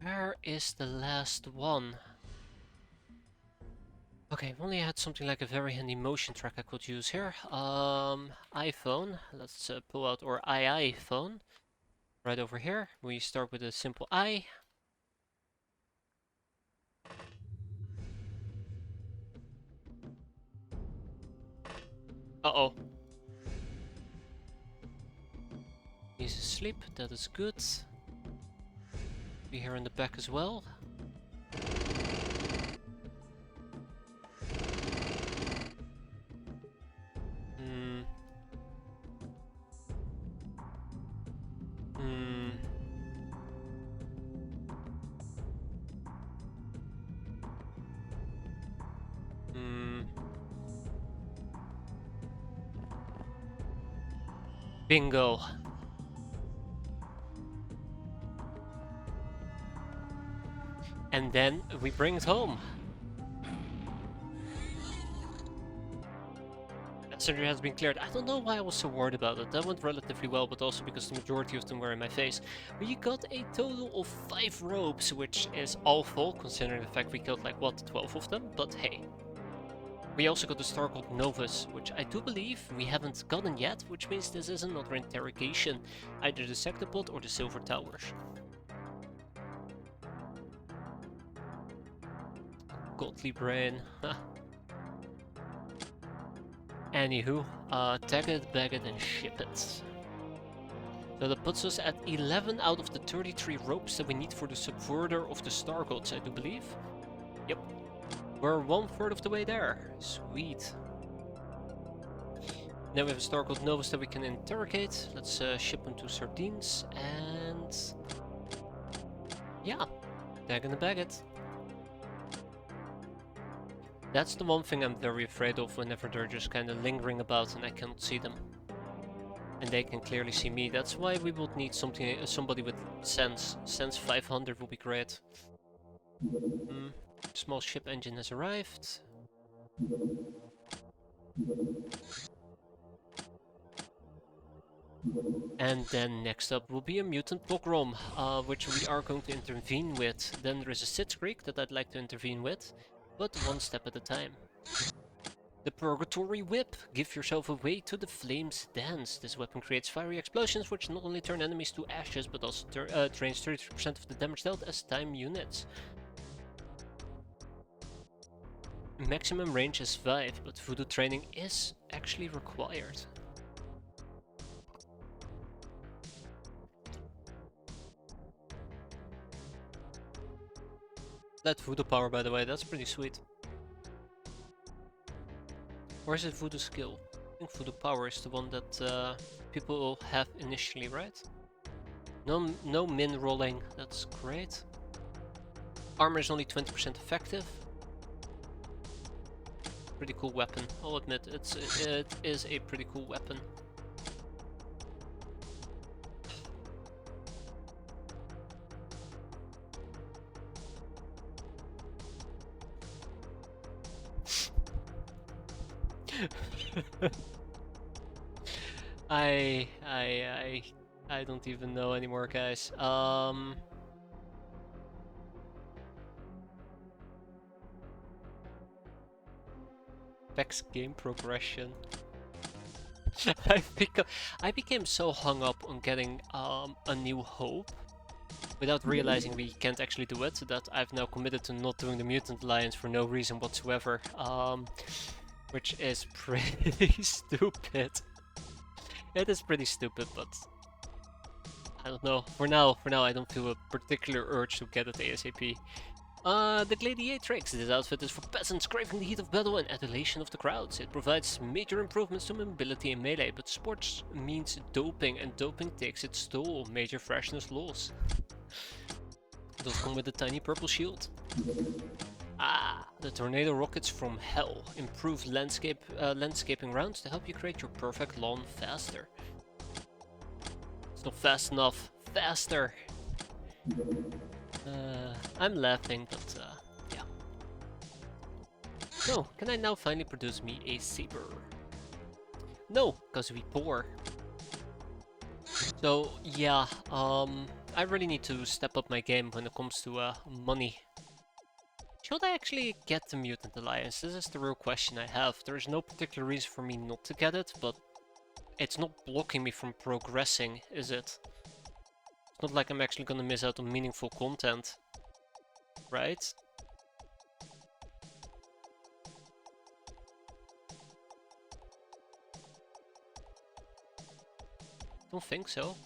Where is the last one? Okay, if only I had something like a very handy motion track I could use here. iPhone. Let's pull out our II phone. Right over here. We start with a simple I. Uh-oh. He's asleep, that is good. Be here in the back as well. Bingo. And then we bring it home. Messenger has been cleared. I don't know why I was so worried about it. That went relatively well, but also because the majority of them were in my face. We got a total of 5 ropes, which is awful, considering the fact we killed like, what, 12 of them? But hey. We also got the star called Novus, which I do believe we haven't gotten yet, which means this is another interrogation. Either the Sectopod or the Silver Towers. Godly brain. Anywho, tag it, bag it, and ship it. So that puts us at 11 out of the 33 ropes that we need for the Subverter of the Star Gods, I do believe. Yep. We're 1/3 of the way there. Sweet. Then we have a Star God Novus that we can interrogate. Let's ship them to Sardines, and... yeah, tag and bag it. That's the one thing I'm very afraid of whenever they're just kind of lingering about and I cannot see them. And they can clearly see me. That's why we would need somebody with sense. Sense 500 would be great. Small ship engine has arrived. And then next up will be a mutant pogrom, which we are going to intervene with. Then there is a Sith Creek that I'd like to intervene with, but one step at a time. The Purgatory Whip. Give yourself away to the flames dance. This weapon creates fiery explosions which not only turn enemies to ashes, but also drains 33% of the damage dealt as time units. Maximum range is 5, but voodoo training is actually required. That voodoo power, by the way, that's pretty sweet. Or is it voodoo skill? I think voodoo power is the one that people have initially, right? No min rolling, that's great. Armor is only 20% effective. Pretty cool weapon, I'll admit, it is a pretty cool weapon. I don't even know anymore, guys. Vex game progression. I became so hung up on getting a new hope without realizing we can't actually do it, that I've now committed to not doing the Mutant Alliance for no reason whatsoever. Which is pretty stupid. It is pretty stupid, but I don't know. For now, I don't feel a particular urge to get it ASAP. The Gladiatrix. This outfit is for peasants craving the heat of battle and adulation of the crowds. It provides major improvements to mobility and melee, but sports means doping, and doping takes its toll. Major freshness loss. It does come with a tiny purple shield. The tornado rockets from hell. Improve landscaping rounds to help you create your perfect lawn faster. It's not fast enough. Faster! I'm laughing, but yeah. So, can I now finally produce me a saber? No, because we poor. So, yeah, I really need to step up my game when it comes to money. Should I actually get the Mutant Alliance? This is the real question I have. There is no particular reason for me not to get it, but it's not blocking me from progressing, is it? It's not like I'm actually gonna miss out on meaningful content, right? Don't think so.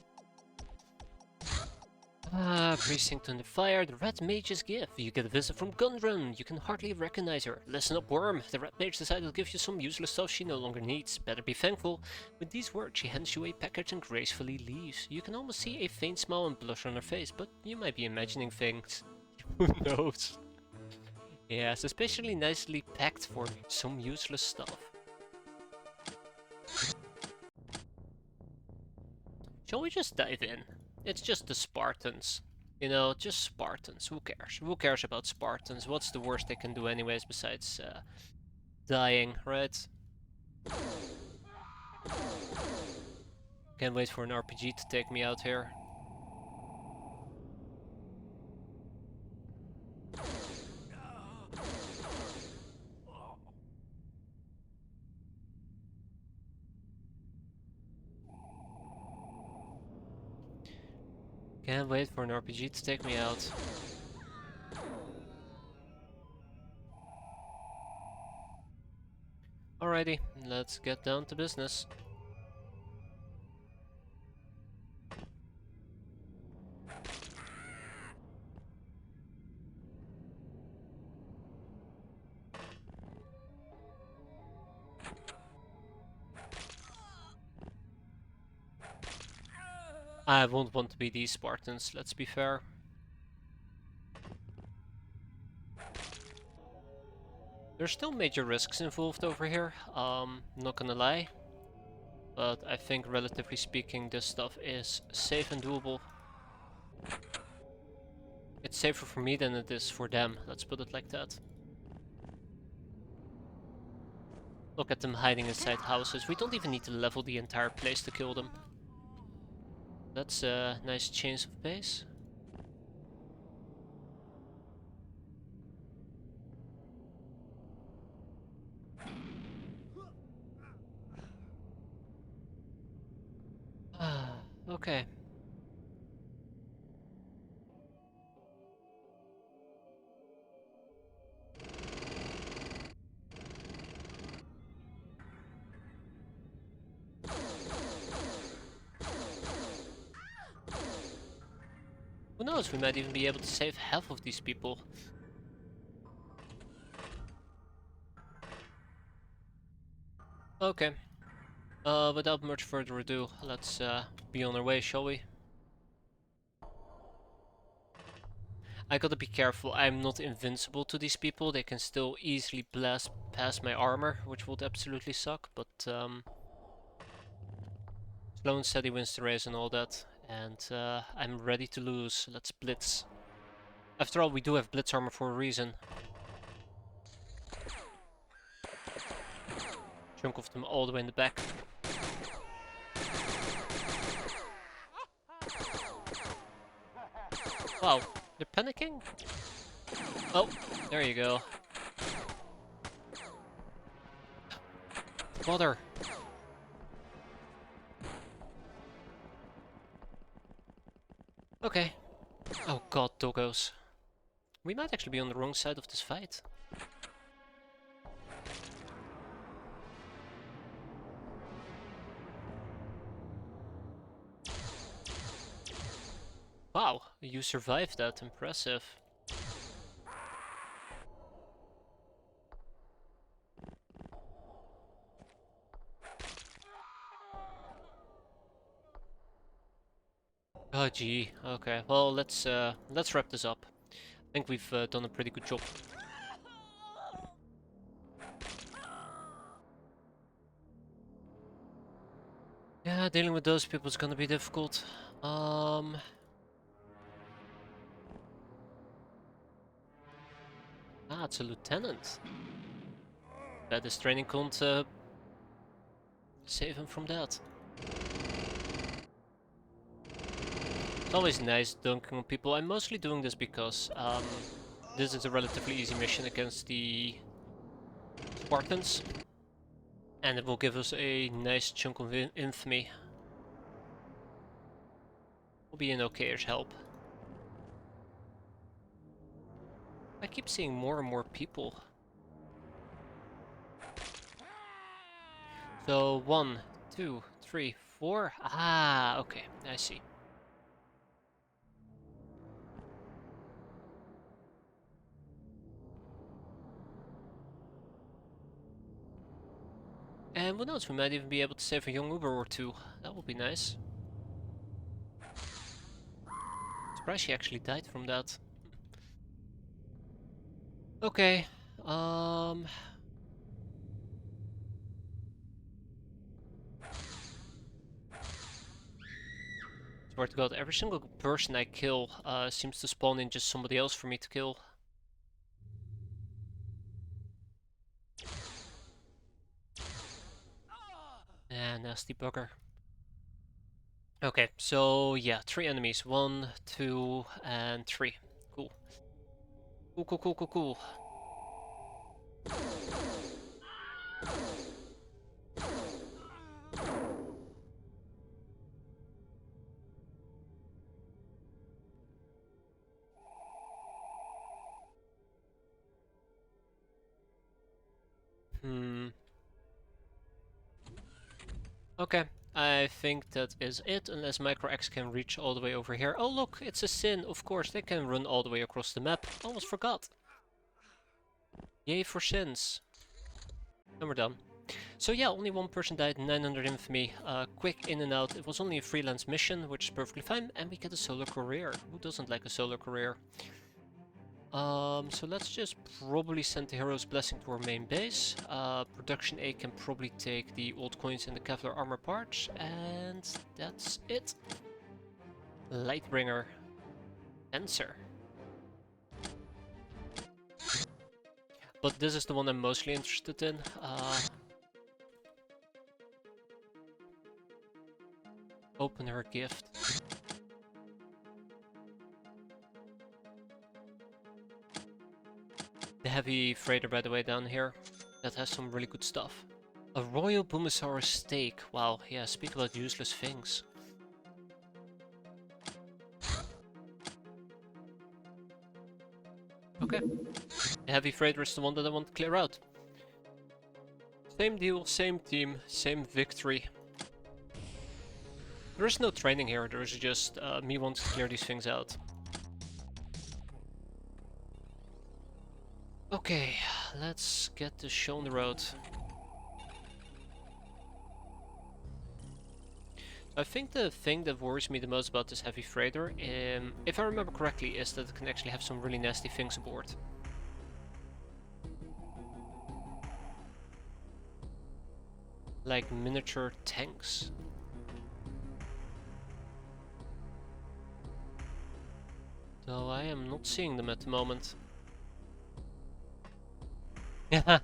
Precinct under fire, the Red Mage's gift. You get a visit from Gundrun. You can hardly recognize her. Listen up, Worm. The Red Mage decided to give you some useless stuff she no longer needs. Better be thankful. With these words, she hands you a package and gracefully leaves. You can almost see a faint smile and blush on her face, but you might be imagining things. Who knows? Yeah, suspiciously nicely packed for some useless stuff. Shall we just dive in? It's just the Spartans. You know, just Spartans. Who cares? Who cares about Spartans? What's the worst they can do anyways besides dying, right? Can't wait for an RPG to take me out here. Can't wait for an RPG to take me out. Alrighty, let's get down to business. I won't want to be these Spartans, let's be fair. There's still major risks involved over here, not gonna lie. But I think relatively speaking this stuff is safe and doable. It's safer for me than it is for them, let's put it like that. Look at them hiding inside houses. We don't even need to level the entire place to kill them. That's a nice change of pace. Okay. Who knows, we might even be able to save half of these people. Okay. Without much further ado, let's be on our way, shall we? I gotta be careful, I'm not invincible to these people, they can still easily blast past my armor, which would absolutely suck, but slow and steady wins the race and all that, and I'm ready to lose, let's blitz. After all, we do have blitz armor for a reason. Chunk of them all the way in the back. Wow, they're panicking? Oh, there you go. Bother. Okay. Oh god, doggos. We might actually be on the wrong side of this fight. Wow, you survived that. Impressive. Oh gee. Okay. Well, let's wrap this up. I think we've done a pretty good job. Yeah, dealing with those people is gonna be difficult. It's a lieutenant. Bet his training can't save him from that. It's always nice dunking on people. I'm mostly doing this because this is a relatively easy mission against the Spartans. And it will give us a nice chunk of infamy. Will be an okay's help. I keep seeing more and more people. So 1, 2, 3, 4. Ah, okay, I see. And who knows, we might even be able to save a young Uber or two. That would be nice. Surprised she actually died from that. Okay, Swear to God, every single person I kill seems to spawn in just somebody else for me to kill. Ah, nasty bugger. Okay, so yeah, 3 enemies. 1, 2, and 3. Cool. Cool, cool, cool, cool, cool. Okay, I think that is it, unless Micro X can reach all the way over here. Oh look, it's a Sin, of course, they can run all the way across the map. Almost forgot. Yay for Sins. And we're done. So yeah, only one person died, 900 infamy, quick in and out. It was only a freelance mission, which is perfectly fine, and we get a solo career. Who doesn't like a solo career? So let's just probably send the Hero's Blessing to our main base. Production A can probably take the old coins and the Kevlar armor parts, and that's it. Lightbringer. Answer. But this is the one I'm mostly interested in. Open her gift. The heavy freighter, by the way, down here. That has some really good stuff. A Royal Boomosaurus steak. Wow, yeah, speak about useless things. Okay. The heavy freighter is the one that I want to clear out. Same deal, same team, same victory. There is no training here, there is just me wanting to clear these things out. Okay, let's get this show on the road. I think the thing that worries me the most about this heavy freighter, if I remember correctly, is that it can actually have some really nasty things aboard. Like miniature tanks. Though I am not seeing them at the moment. Yeah.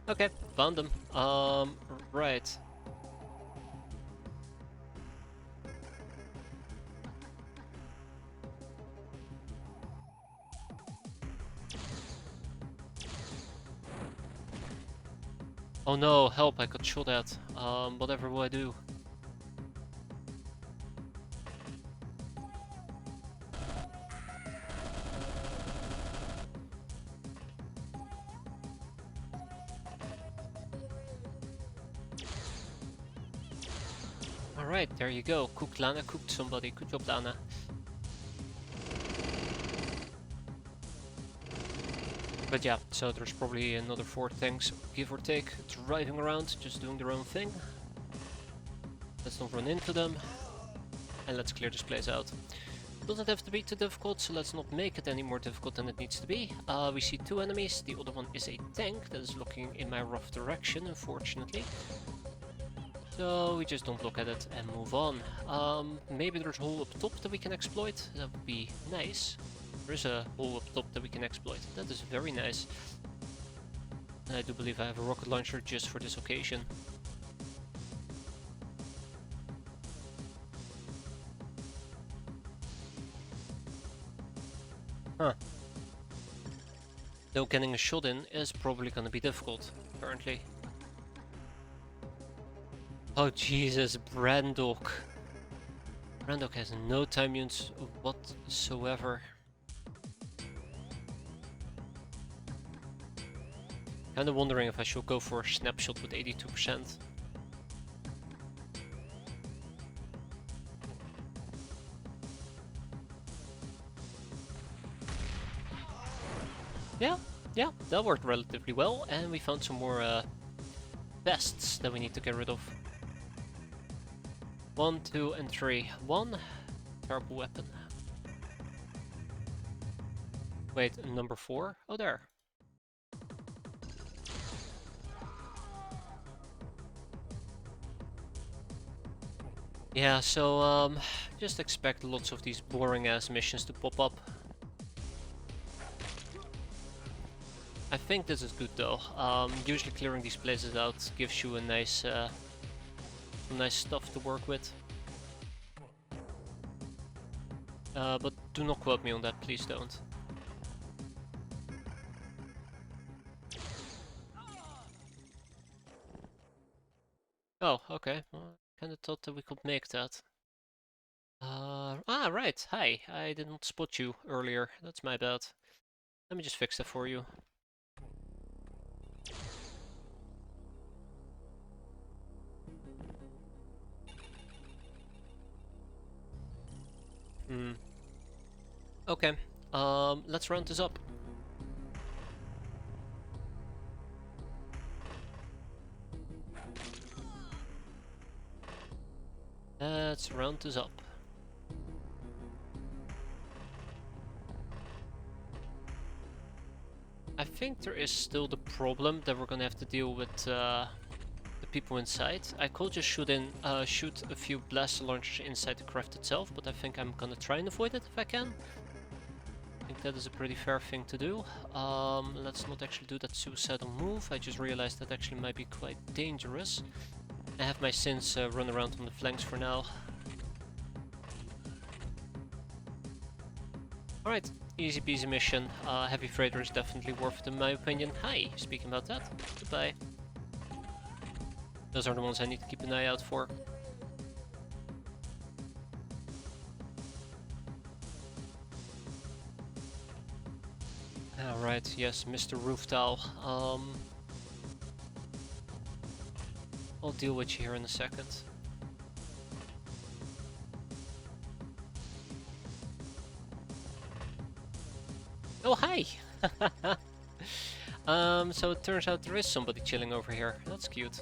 Okay, found them. Right. Oh no, help, I got shot at. Whatever will I do? Alright, there you go. Cooked Lana, cooked somebody. Good job, Lana. But yeah, so there's probably another 4 tanks, give or take, driving around, just doing their own thing. Let's not run into them. And let's clear this place out. Doesn't have to be too difficult, so let's not make it any more difficult than it needs to be. We see 2 enemies, the other one is a tank that is looking in my rough direction, unfortunately. So we just don't look at it and move on. Maybe there's a hole up top that we can exploit, that would be nice. There is a hole up top that we can exploit, that is very nice. I do believe I have a rocket launcher just for this occasion. Huh. Though getting a shot in is probably gonna be difficult, currently. Oh Jesus, Brandok. Brandok has no time units whatsoever. Kinda wondering if I should go for a snapshot with 82%. Yeah, that worked relatively well, and we found some more vests that we need to get rid of. 1, 2, and 3. 1, terrible weapon. Wait, number 4? Oh, there. Yeah, so just expect lots of these boring ass missions to pop up. I think this is good though. Usually clearing these places out gives you a nice stuff to work with. But do not quote me on that, please don't. Oh, okay. Well, I kinda thought that we could make that. Right. Hi. I did not spot you earlier. That's my bad. Let me just fix that for you. Hmm. Okay. Let's round this up. Let's round this up. I think there is still the problem that we're gonna have to deal with the people inside. I could just shoot a few blaster launchers inside the craft itself, but I think I'm gonna try and avoid it if I can. I think that is a pretty fair thing to do. Let's not actually do that suicidal move. I just realized that actually might be quite dangerous. I have my sins run around on the flanks for now. Alright, easy peasy mission. Heavy freighter is definitely worth it in my opinion. Hi, speaking about that, goodbye. Those are the ones I need to keep an eye out for. Alright, yes, Mr. Rooftile. I'll deal with you here in a second. Oh, hi! So it turns out there is somebody chilling over here. That's cute.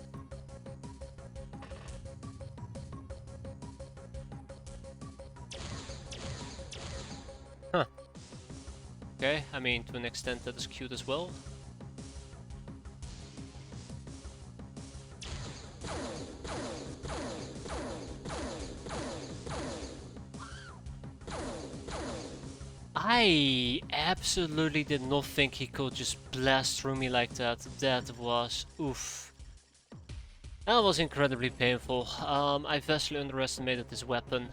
Huh. Okay, I mean, to an extent that is cute as well. I absolutely did not think he could just blast through me like that. That was oof. That was incredibly painful. I vastly underestimated this weapon.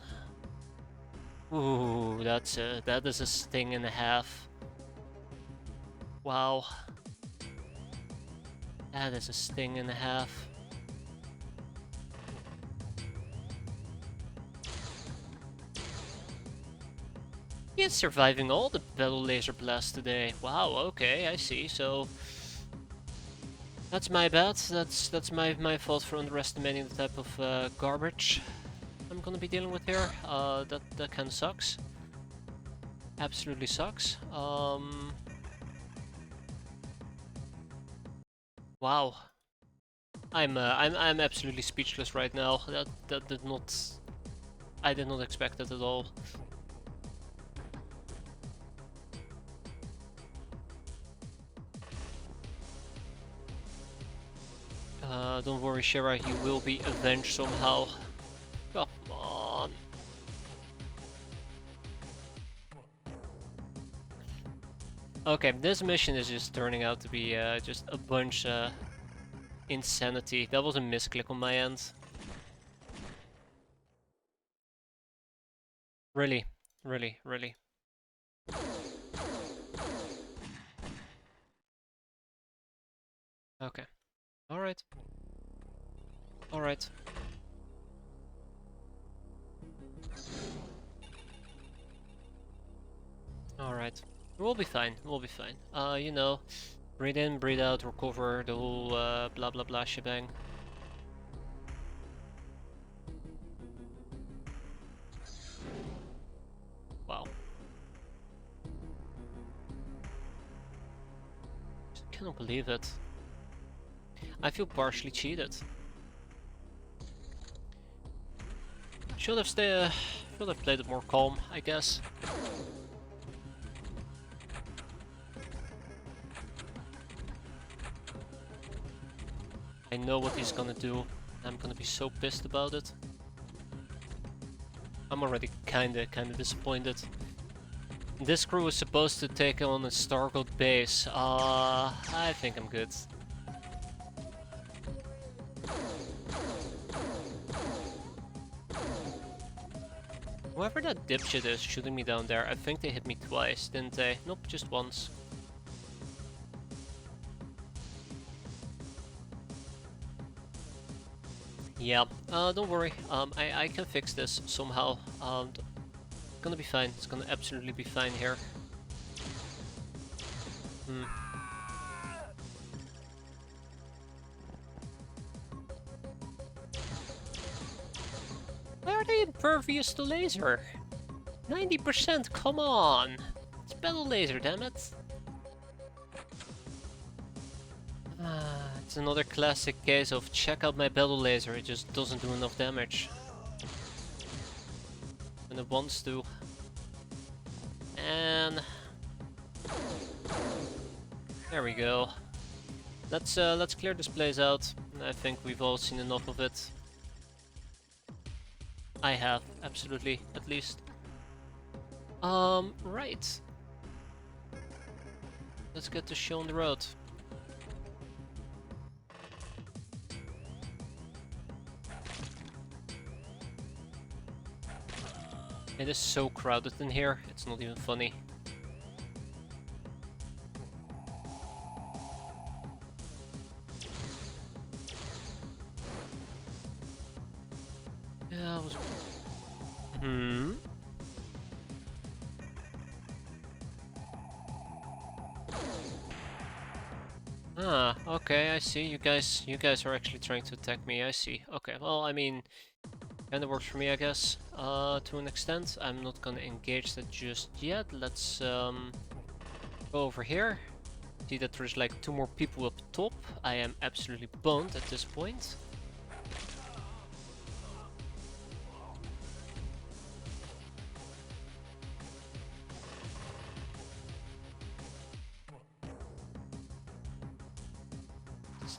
Ooh, that is a sting and a half. Wow. That is a sting and a half. He is surviving all the battle laser blasts today. Wow, okay, I see. So that's my bad. That's my fault for underestimating the type of garbage I'm gonna be dealing with here. That kind of sucks. Absolutely sucks. Wow. I'm absolutely speechless right now. That did not. I did not expect that at all. Don't worry, Shira, you will be avenged somehow. Come on. Okay, this mission is just turning out to be just a bunch insanity. That was a misclick on my end. Really, really, really. Okay. Alright. Alright. Alright. We'll be fine. We'll be fine. You know, breathe in, breathe out, recover, the whole blah blah blah shebang. Wow. Just cannot believe it. I feel partially cheated. Should have played it more calm, I guess. I know what he's gonna do. I'm gonna be so pissed about it. I'm already kinda disappointed. This crew is supposed to take on a Stargold base. I think I'm good. Whoever that dipshit is shooting me down there, I think they hit me twice, didn't they? Nope, just once. Yeah, don't worry. I can fix this somehow. It's gonna be fine. It's gonna absolutely be fine here. Hmm. Why are they impervious to laser? 90%, come on! It's battle laser, damn it! It's another classic case of check out my battle laser, it just doesn't do enough damage. And it wants to. And there we go. Let's clear this place out. I think we've all seen enough of it. I have, absolutely, at least. Right. Let's get this show on the road. It is so crowded in here, it's not even funny. Yeah, I was... Ah, okay, I see. You guys are actually trying to attack me, I see. Okay, well, I mean, kinda works for me, I guess, to an extent. I'm not gonna engage that just yet. Let's, go over here. See that there's like 2 more people up top. I am absolutely boned at this point.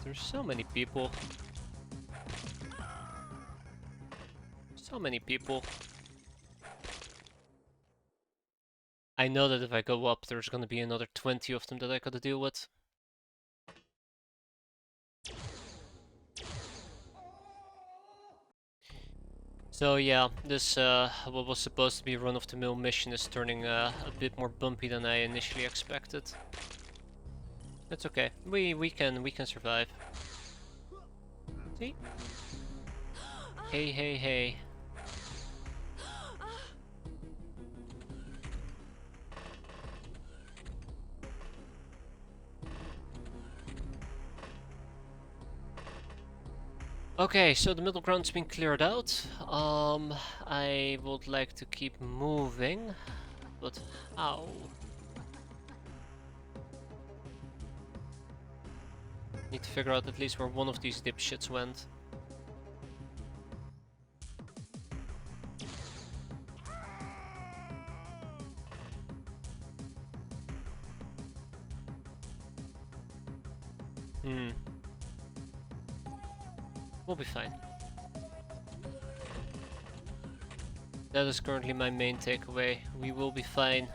There's so many people. So many people. I know that if I go up, there's gonna be another 20 of them that I gotta deal with. So yeah, this what was supposed to be a run-of-the-mill mission is turning a bit more bumpy than I initially expected. That's okay. We can survive. See? Hey, hey, hey. Okay, so the middle ground's been cleared out. I would like to keep moving, but how? Need to figure out at least where one of these dipshits went. We'll be fine. That is currently my main takeaway. We will be fine.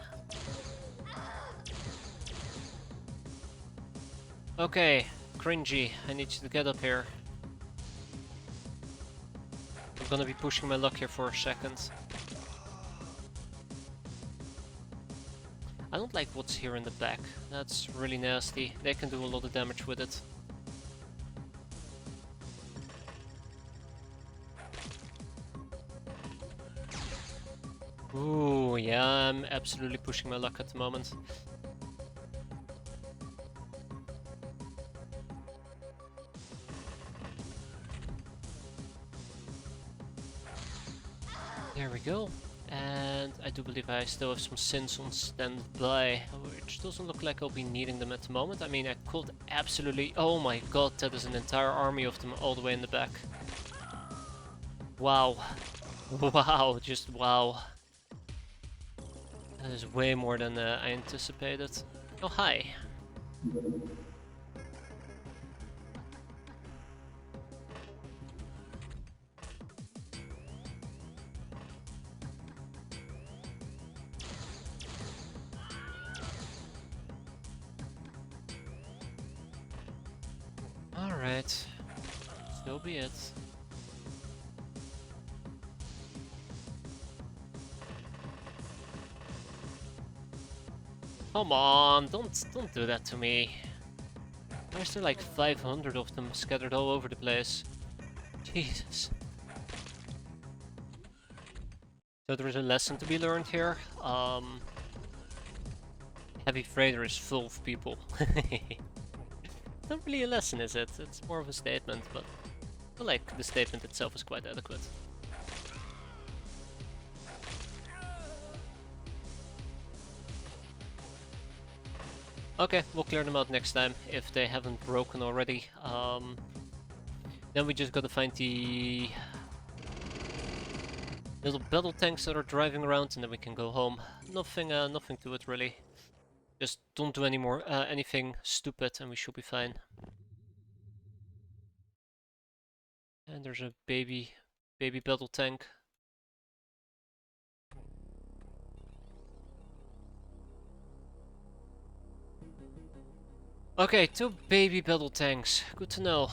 Okay, cringy, I need you to get up here. I'm gonna be pushing my luck here for a second. I don't like what's here in the back. That's really nasty. They can do a lot of damage with it. Ooh, yeah, I'm absolutely pushing my luck at the moment. There we go. And I do believe I still have some sins on standby, which doesn't look like I'll be needing them at the moment. I mean, I could absolutely... Oh my god, that is an entire army of them all the way in the back. Wow. Wow, just wow. That is way more than I anticipated. Oh, hi. Alright. So be it. Come on, don't do that to me. There's still like 500 of them scattered all over the place. Jesus. So there is a lesson to be learned here. Heavy freighter is full of people. Not really a lesson, is it? It's more of a statement, but I feel like the statement itself is quite adequate. Okay, we'll clear them out next time, if they haven't broken already. Then we just gotta find the little battle tanks that are driving around, and then we can go home. Nothing to it really. Just don't do any more anything stupid, and we should be fine. And there's a baby battle tank. Okay, 2 baby battle tanks. Good to know.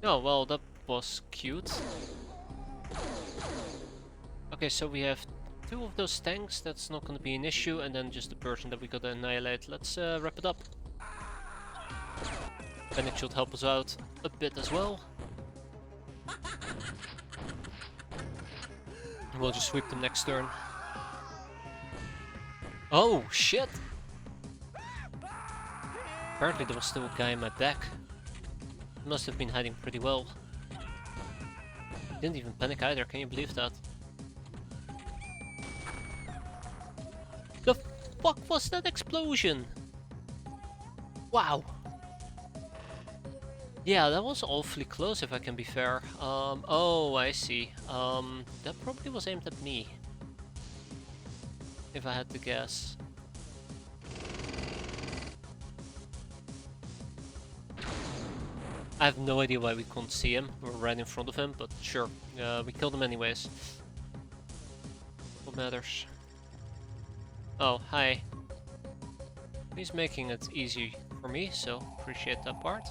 Oh, well, that was cute. Okay, so we have 2 of those tanks. That's not gonna be an issue, and then just the person that we gotta annihilate. Let's wrap it up. Panic should help us out a bit as well. We'll just sweep them next turn. Oh, shit! Apparently there was still a guy in my back. He must have been hiding pretty well. Didn't even panic either, can you believe that? The fuck was that explosion? Wow! Yeah, that was awfully close if I can be fair. Oh, I see. That probably was aimed at me. If I had to guess. I have no idea why we couldn't see him. We're right in front of him, but sure. We killed him anyways. What matters? Oh, hi. He's making it easy for me, so appreciate that part.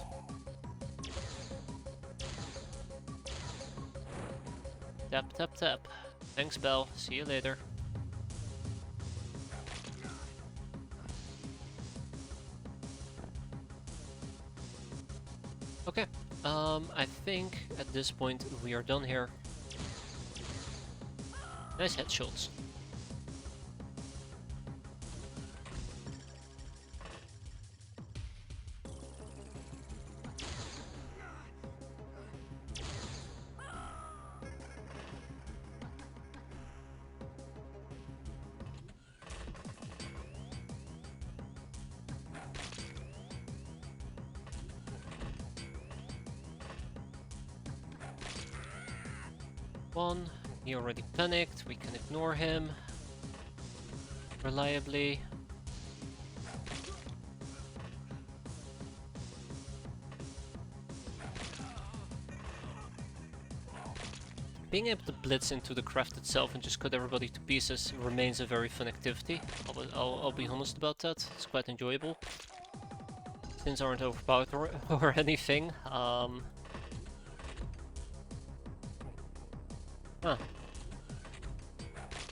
Tap, tap, tap. Thanks, Belle. See you later. Okay, I think at this point we are done here. Nice headshots. One, he already panicked, we can ignore him reliably. Being able to blitz into the craft itself and just cut everybody to pieces remains a very fun activity. I'll be honest about that, it's quite enjoyable. Things aren't overpowered or anything. Huh.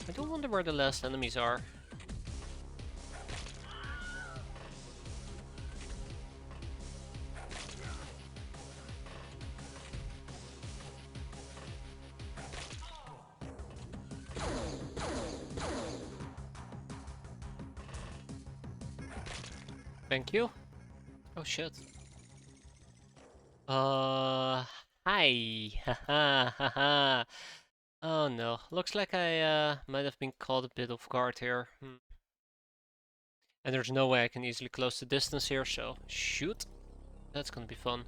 I do wonder where the last enemies are. Thank you. Oh shit. Hi. Haha, haha. Oh no, looks like I might have been caught a bit off guard here. And there's no way I can easily close the distance here, so shoot. That's gonna be fun.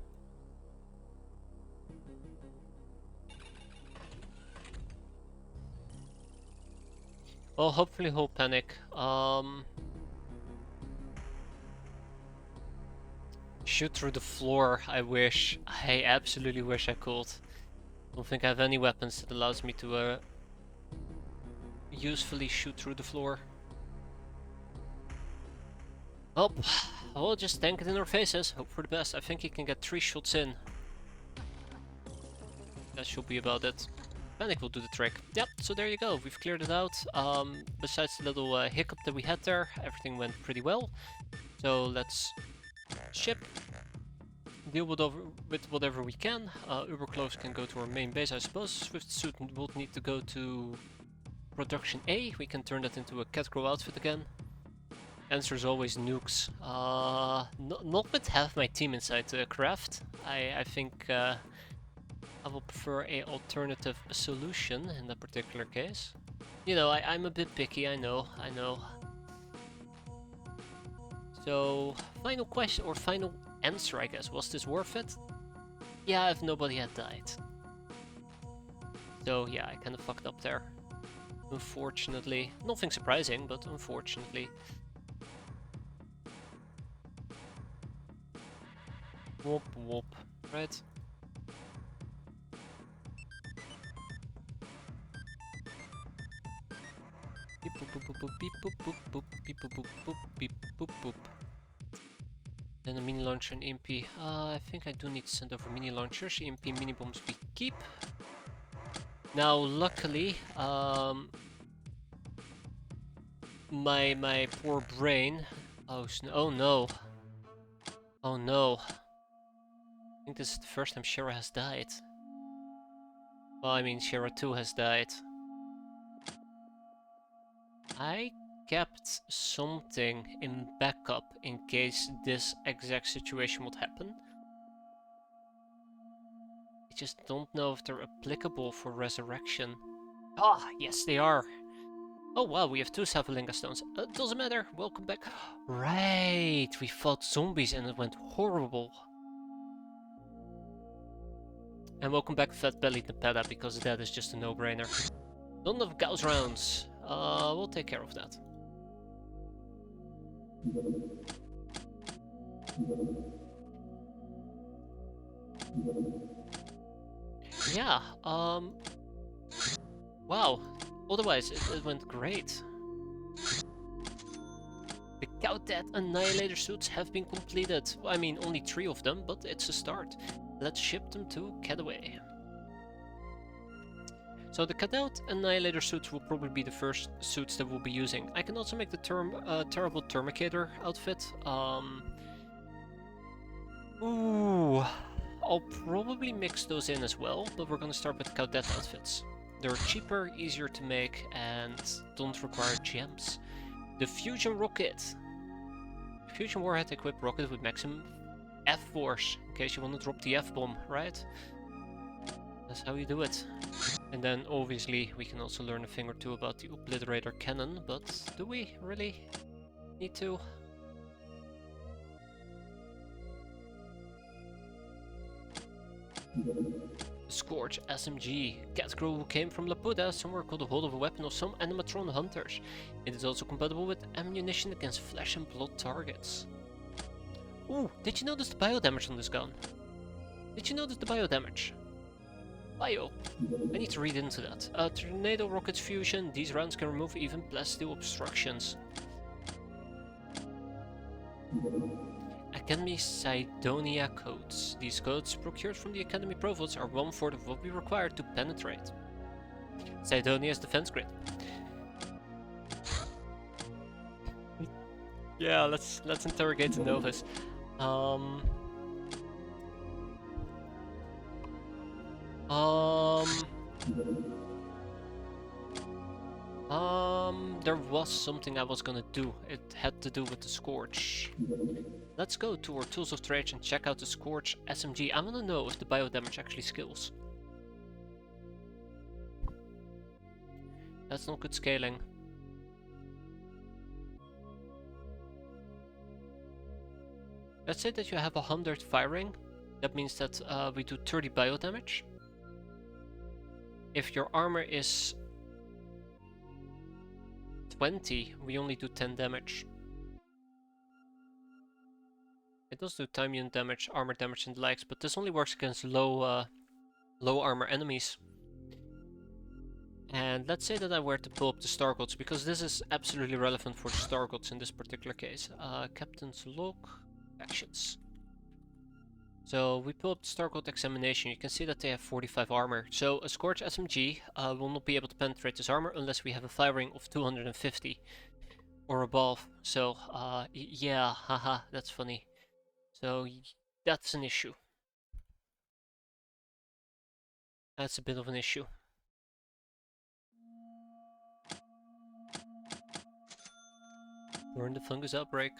Well, hopefully he'll panic. Shoot through the floor, I wish. I absolutely wish I could. Don't think I have any weapons that allows me to usefully shoot through the floor. Oh, I'll just tank it in our faces. Hope for the best. I think he can get 3 shots in. That should be about it. Panic will do the trick. Yep, so there you go. We've cleared it out. Besides the little hiccup that we had there, everything went pretty well. So let's ship. Deal with whatever we can. Uberclose can go to our main base, I suppose. Swift suit will need to go to production A. We can turn that into a Catcrow outfit again. Answer is always nukes. Not with half my team inside craft. I think I will prefer a alternative solution in that particular case. You know, I'm a bit picky, I know. So, final question, or final answer, I guess. Was this worth it? Yeah, if nobody had died. So, yeah, I kind of fucked up there. Unfortunately. Nothing surprising, but unfortunately. Whoop whoop. Right. Beep boop boop boop boop beep boop boop boop beep boop boop boop beep boop boop. Then a mini launcher and EMP. I think I do need to send over mini launchers. EMP mini bombs we keep. Now, luckily, my poor brain. Oh no! Oh no! I think this is the first time Shara has died. Well, I mean, Shara 2 has died. I kept something in backup in case this exact situation would happen. I just don't know if they're applicable for resurrection. Ah, yes they are! Oh wow, we have 2 Savalinga stones. Doesn't matter, welcome back. Right, we fought zombies and it went horrible. And welcome back Fat Belly Nepeta, because that is just a no-brainer. None of Gauss rounds. We'll take care of that. Yeah, wow. Otherwise, it went great. The Cowdead Annihilator suits have been completed. I mean, only 3 of them, but it's a start. Let's ship them to Cataway. So the Cadet Annihilator suits will probably be the first suits that we'll be using. I can also make the Terrible Termicator outfit. Ooh, I'll probably mix those in as well, but we're gonna start with Cadet outfits. They're cheaper, easier to make, and don't require gems. The Fusion Rocket. Fusion Warhead equipped rocket with maximum F-force, in case you want to drop the F-bomb, right? That's how you do it. And then obviously we can also learn a thing or two about the Obliterator cannon, but do we really need to? Scorch SMG. Catcrow who came from Laputa, somewhere called the hold of a weapon of some animatron hunters. It is also compatible with ammunition against flesh and blood targets. Ooh, did you notice the bio damage on this gun? Did you notice the bio damage? Bio. I need to read into that. Tornado rocket fusion. These rounds can remove even plasteel obstructions. Academy Cydonia codes. These codes, procured from the Academy Provosts, are 1/4 of what we require to penetrate Cydonia's defense grid. Yeah, let's interrogate the Novus. There was something I was gonna do. It had to do with the Scorch. Let's go to our Tools of Trade and check out the Scorch SMG. I wanna know if the bio damage actually skills. That's not good scaling. Let's say that you have 100 firing. That means that we do 30 bio damage. If your armor is 20, we only do 10 damage. It does do time unit damage, armor damage and the likes, but this only works against low low armor enemies. And let's say that I were to pull up the Star Gods, because this is absolutely relevant for the Star Gods in this particular case. Captain's Log, Actions. So we pull up the Star God Examination. You can see that they have 45 armor. So a Scorch SMG will not be able to penetrate this armor unless we have a firing of 250 or above. So yeah, haha, that's funny. So that's an issue. That's a bit of an issue. Burn the fungus outbreak.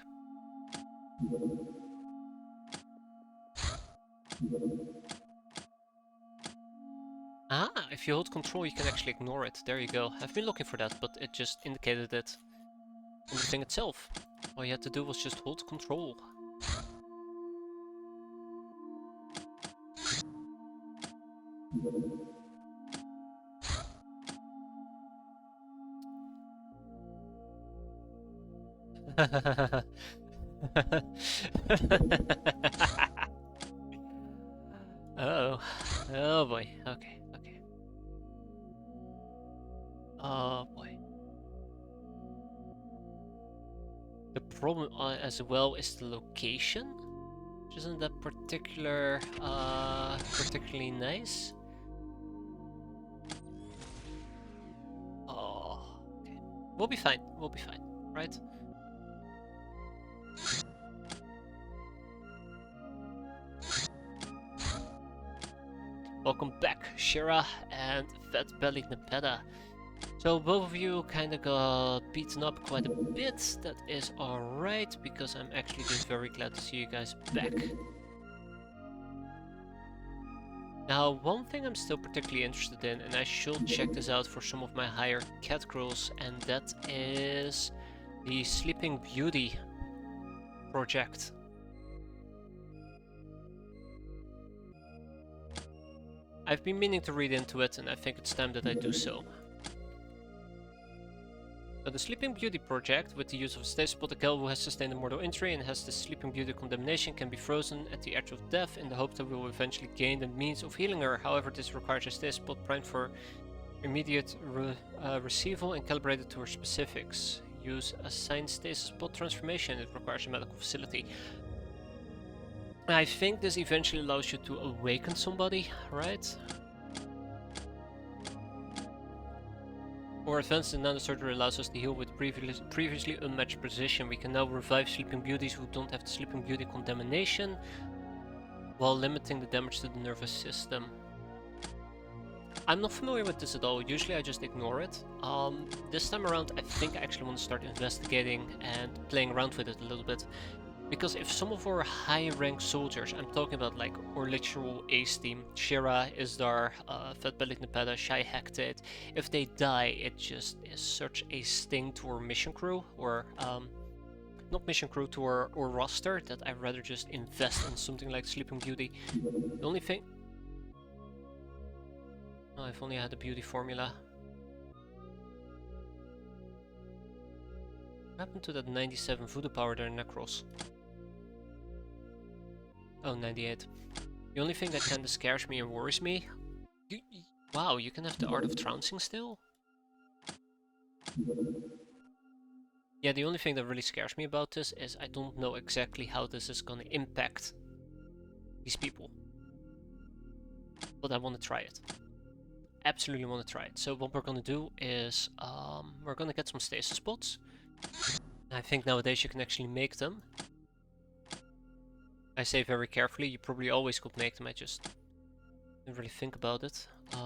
Ah, if you hold control you can actually ignore it. There you go. I've been looking for that, but it just indicated it on the thing itself. All you had to do was just hold control. Oh, oh boy. Okay, okay. Oh boy. The problem as well is the location, which isn't that particularly nice. Oh, okay. We'll be fine. We'll be fine, right? Welcome back, Shira and Fat-Bellied Nepeta. So both of you kind of got beaten up quite a bit. That is alright, because I'm actually just very glad to see you guys back. Now, one thing I'm still particularly interested in, and I should check this out for some of my higher cat crews, and that is the Sleeping Beauty project. I've been meaning to read into it, and I think it's time that I do so. So the Sleeping Beauty project, with the use of a stasis pod, a girl who has sustained a mortal injury and has the Sleeping Beauty condemnation can be frozen at the edge of death in the hope that we will eventually gain the means of healing her. However, this requires a stasis pod primed for immediate receival and calibrated to her specifics. Use assigned stasis pod transformation. It requires a medical facility. I think this eventually allows you to awaken somebody, right? More advanced than nanosurgery allows us to heal with previously unmatched precision. We can now revive Sleeping Beauties who don't have the Sleeping Beauty condemnation, while limiting the damage to the nervous system. I'm not familiar with this at all. Usually I just ignore it. This time around I think I actually want to start investigating and playing around with it a little bit. Because if some of our high-ranked soldiers, I'm talking about like our literal ace team, Shira, Isdar, Fat-Bellied Nepeta, Shy Hectate, if they die, it just is such a sting to our mission crew, or not mission crew, to our roster, that I'd rather just invest in something like Sleeping Beauty. The only thing... Oh, if only I had a beauty formula. What happened to that 97 voodoo power there in Necros? Oh, 98. The only thing that kinda scares me and worries me... Wow, you can have the Art of Trouncing still? Yeah, the only thing that really scares me about this is I don't know exactly how this is gonna impact these people. But I want to try it. Absolutely want to try it. So what we're gonna do is... we're gonna get some stasis pods. I think nowadays you can actually make them. I say very carefully, you probably always could make them, I just didn't really think about it. Do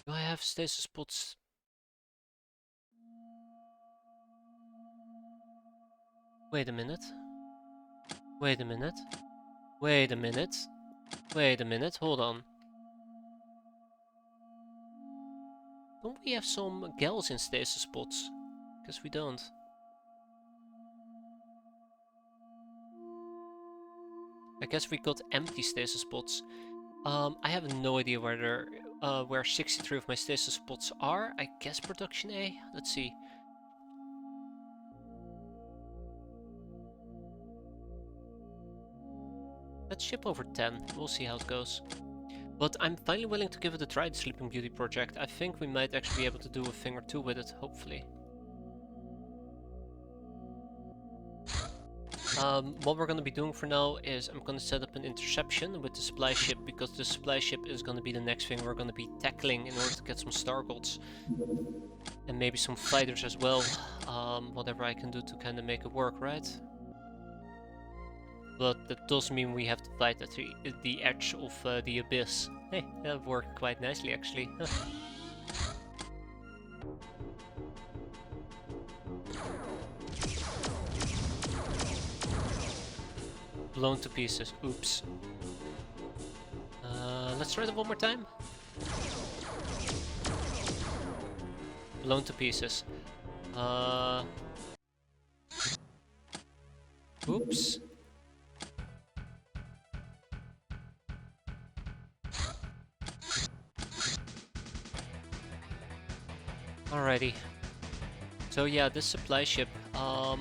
I have stasis pods? Wait a minute. Wait a minute. Wait a minute. Wait a minute, hold on. Don't we have some gals in stasis pods? Because we don't. I guess we got empty stasis pods. I have no idea where 63 of my stasis pods are. I guess production A. Let's see. Let's ship over 10. We'll see how it goes. But I'm finally willing to give it a try, the Sleeping Beauty project. I think we might actually be able to do a thing or two with it, hopefully. What we're going to be doing for now is I'm going to set up an interception with the supply ship, because the supply ship is going to be the next thing we're going to be tackling in order to get some star golds. And maybe some fighters as well. Whatever I can do to kind of make it work, right? But that does mean we have to fight at the edge of the abyss. Hey, that worked quite nicely actually. Blown to pieces. Oops. Let's try that one more time. Blown to pieces. Oops. Alrighty. So yeah, this supply ship, I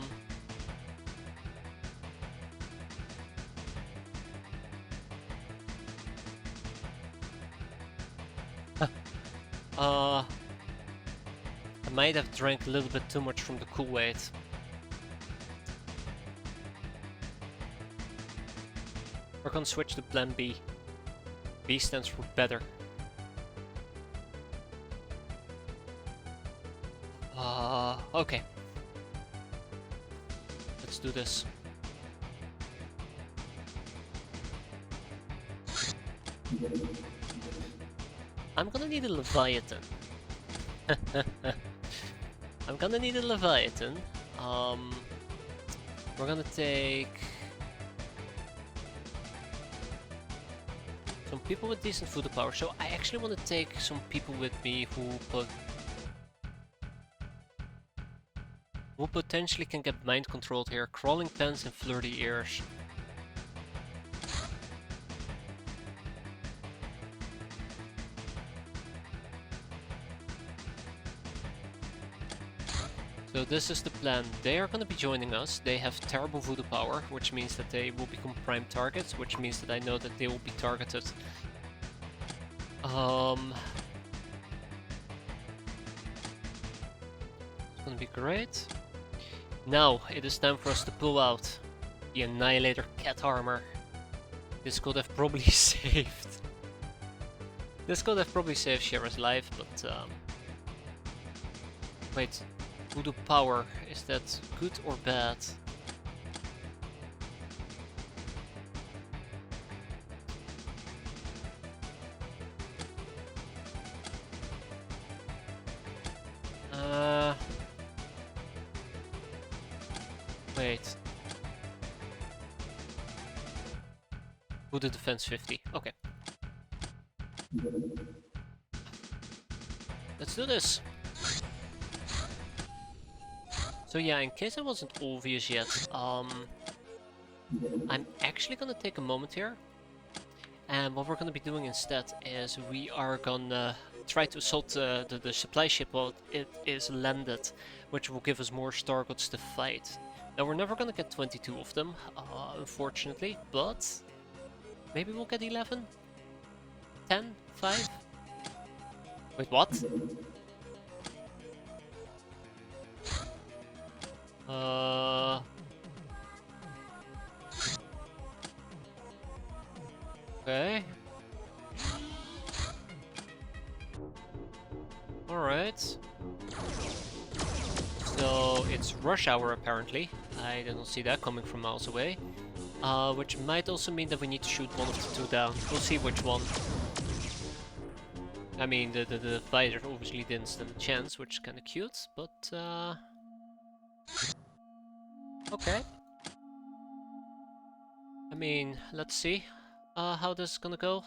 might have drank a little bit too much from the Kool-Aid. We're gonna switch to plan B. B stands for better. Okay. Let's do this. I'm gonna need a Leviathan. I'm gonna need a Leviathan. We're gonna take some people with decent voodoo power. So I actually want to take some people with me who potentially can get mind controlled here. Crawling Pants and Flirty Ears. So this is the plan. They are going to be joining us. They have terrible voodoo power, which means that they will become prime targets, which means that I know that they will be targeted. It's going to be great. Now it is time for us to pull out the Annihilator cat armor. This could have probably saved. This could have probably saved Shira's life, but wait. Voodoo power, is that good or bad? Wait. Voodoo defense 50, okay. Let's do this! So yeah, in case it wasn't obvious yet, I'm actually gonna take a moment here. And what we're gonna be doing instead is we are gonna try to assault the supply ship while it is landed, which will give us more star gods to fight. Now we're never gonna get 22 of them, unfortunately, but maybe we'll get 11? 10? 5? Wait, what? Okay. Alright. So it's rush hour apparently. I didn't see that coming from miles away. Which might also mean that we need to shoot one of the two down. We'll see which one. I mean, the fighter obviously didn't stand a chance, which is kinda cute, but okay. I mean, let's see how this is gonna go.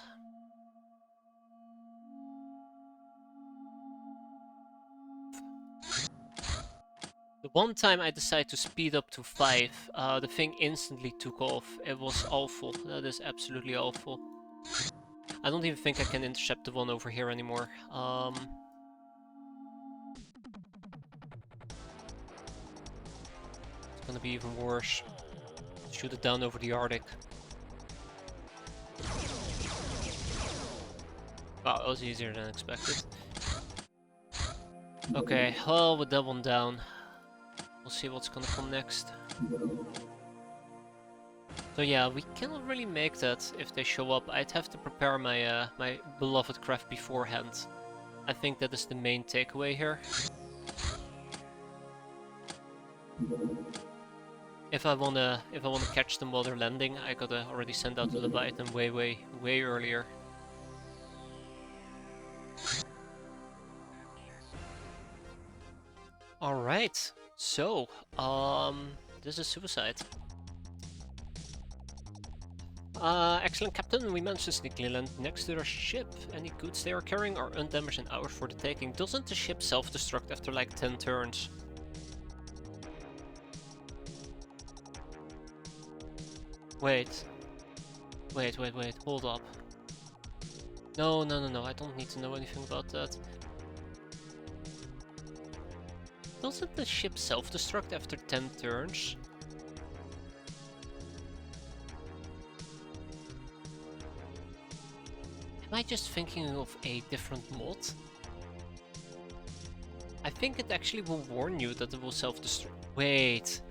The one time I decided to speed up to 5, the thing instantly took off. It was awful. That is absolutely awful. I don't even think I can intercept the one over here anymore. It's gonna be even worse. Shoot it down over the Arctic. Wow, that was easier than expected. Okay, well, with that one down, we'll see what's gonna come next. So yeah, we cannot really make that if they show up. I'd have to prepare my my beloved craft beforehand. I think that is the main takeaway here. If I wanna catch them while they're landing, I gotta already send out the Leviathan way earlier. Alright, so this is suicide. Excellent, Captain. We managed to sneakily land next to their ship. Any goods they are carrying are undamaged and ours for the taking. Doesn't the ship self-destruct after like 10 turns? Wait, hold up. No, I don't need to know anything about that. Doesn't the ship self-destruct after 10 turns? Am I just thinking of a different mod? I think it actually will warn you that it will self-destruct. Wait.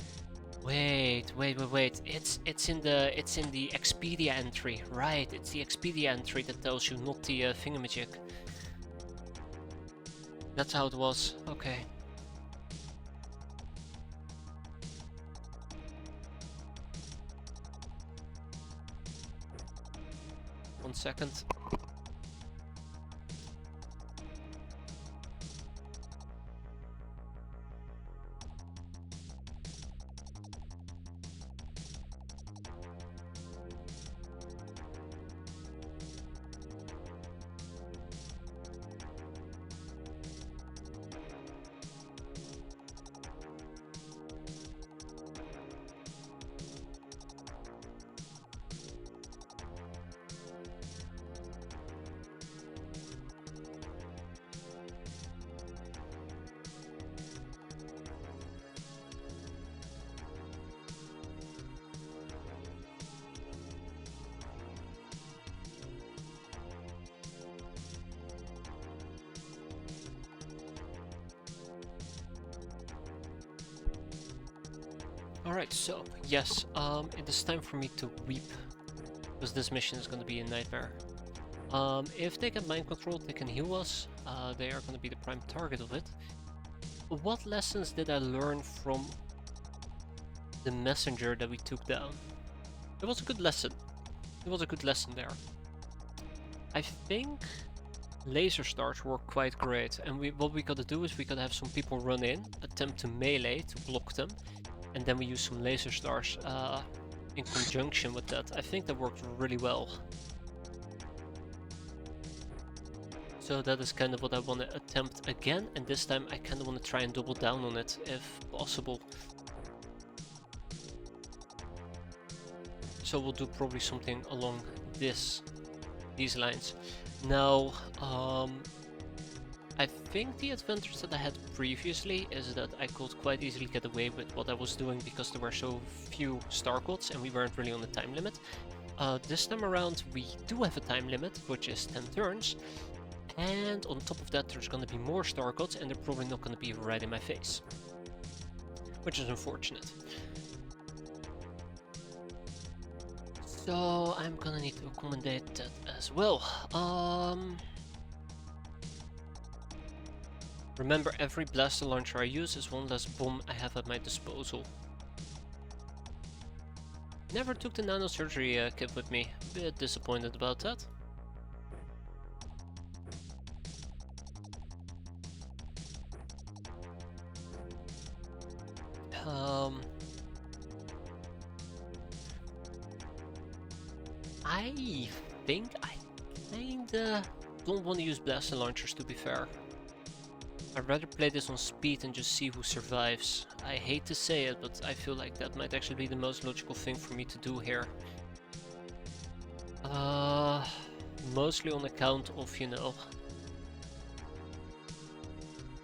It's in the Expedia entry, right? It's the Expedia entry that tells you, not the thingamajig. That's how it was. Okay. One second. Alright, so, yes, it is time for me to weep, because this mission is gonna be a nightmare. If they get mind control, they can heal us, they are gonna be the prime target of it. What lessons did I learn from the messenger that we took down? It was a good lesson. It was a good lesson there. I think laser stars work quite great, and what we gotta do is we gotta have some people run in, attempt to melee to block them, and then we use some laser stars in conjunction with that. I think that worked really well. So that is kind of what I want to attempt again, and this time I kind of want to try and double down on it if possible. So we'll do probably something along these lines. Now, I think the advantage that I had previously is that I could quite easily get away with what I was doing because there were so few star gods and we weren't really on the time limit. This time around we do have a time limit, which is 10 turns, and on top of that there's gonna be more star gods and they're probably not gonna be right in my face, which is unfortunate. So I'm gonna need to accommodate that as well. Remember, every blaster launcher I use is one less bomb I have at my disposal. Never took the nanosurgery kit with me. Bit disappointed about that. I think I kinda don't want to use blaster launchers, to be fair. I'd rather play this on speed and just see who survives. I hate to say it, but I feel like that might actually be the most logical thing for me to do here. Mostly on account of, you know...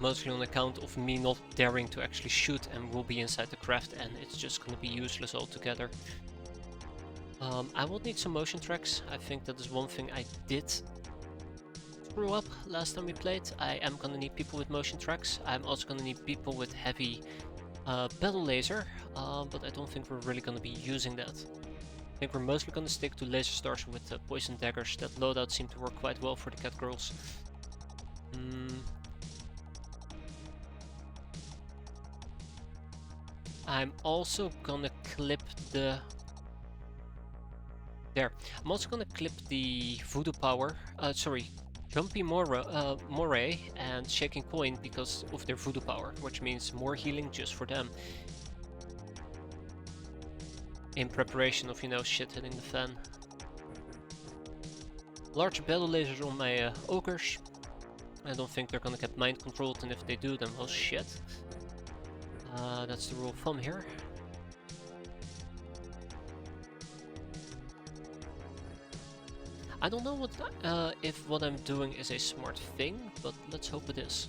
Mostly on account of me not daring to actually shoot and will be inside the craft and it's just gonna be useless altogether. I will need some motion tracks. I think that is one thing I did screw up last time we played. I am gonna need people with motion tracks. I'm also gonna need people with heavy battle laser, but I don't think we're really gonna be using that. I think we're mostly gonna stick to laser stars with poison daggers. That loadout seemed to work quite well for the cat girls. I'm also gonna clip the... There. I'm also gonna clip the voodoo power, Jumpy Moray and Shaking Coin because of their voodoo power, which means more healing just for them. In preparation of, you know, shit hitting the fan. Large battle lasers on my ogres. I don't think they're gonna get mind controlled, and if they do, then well shit. That's the rule of thumb here. I don't know what if what I'm doing is a smart thing, but let's hope it is.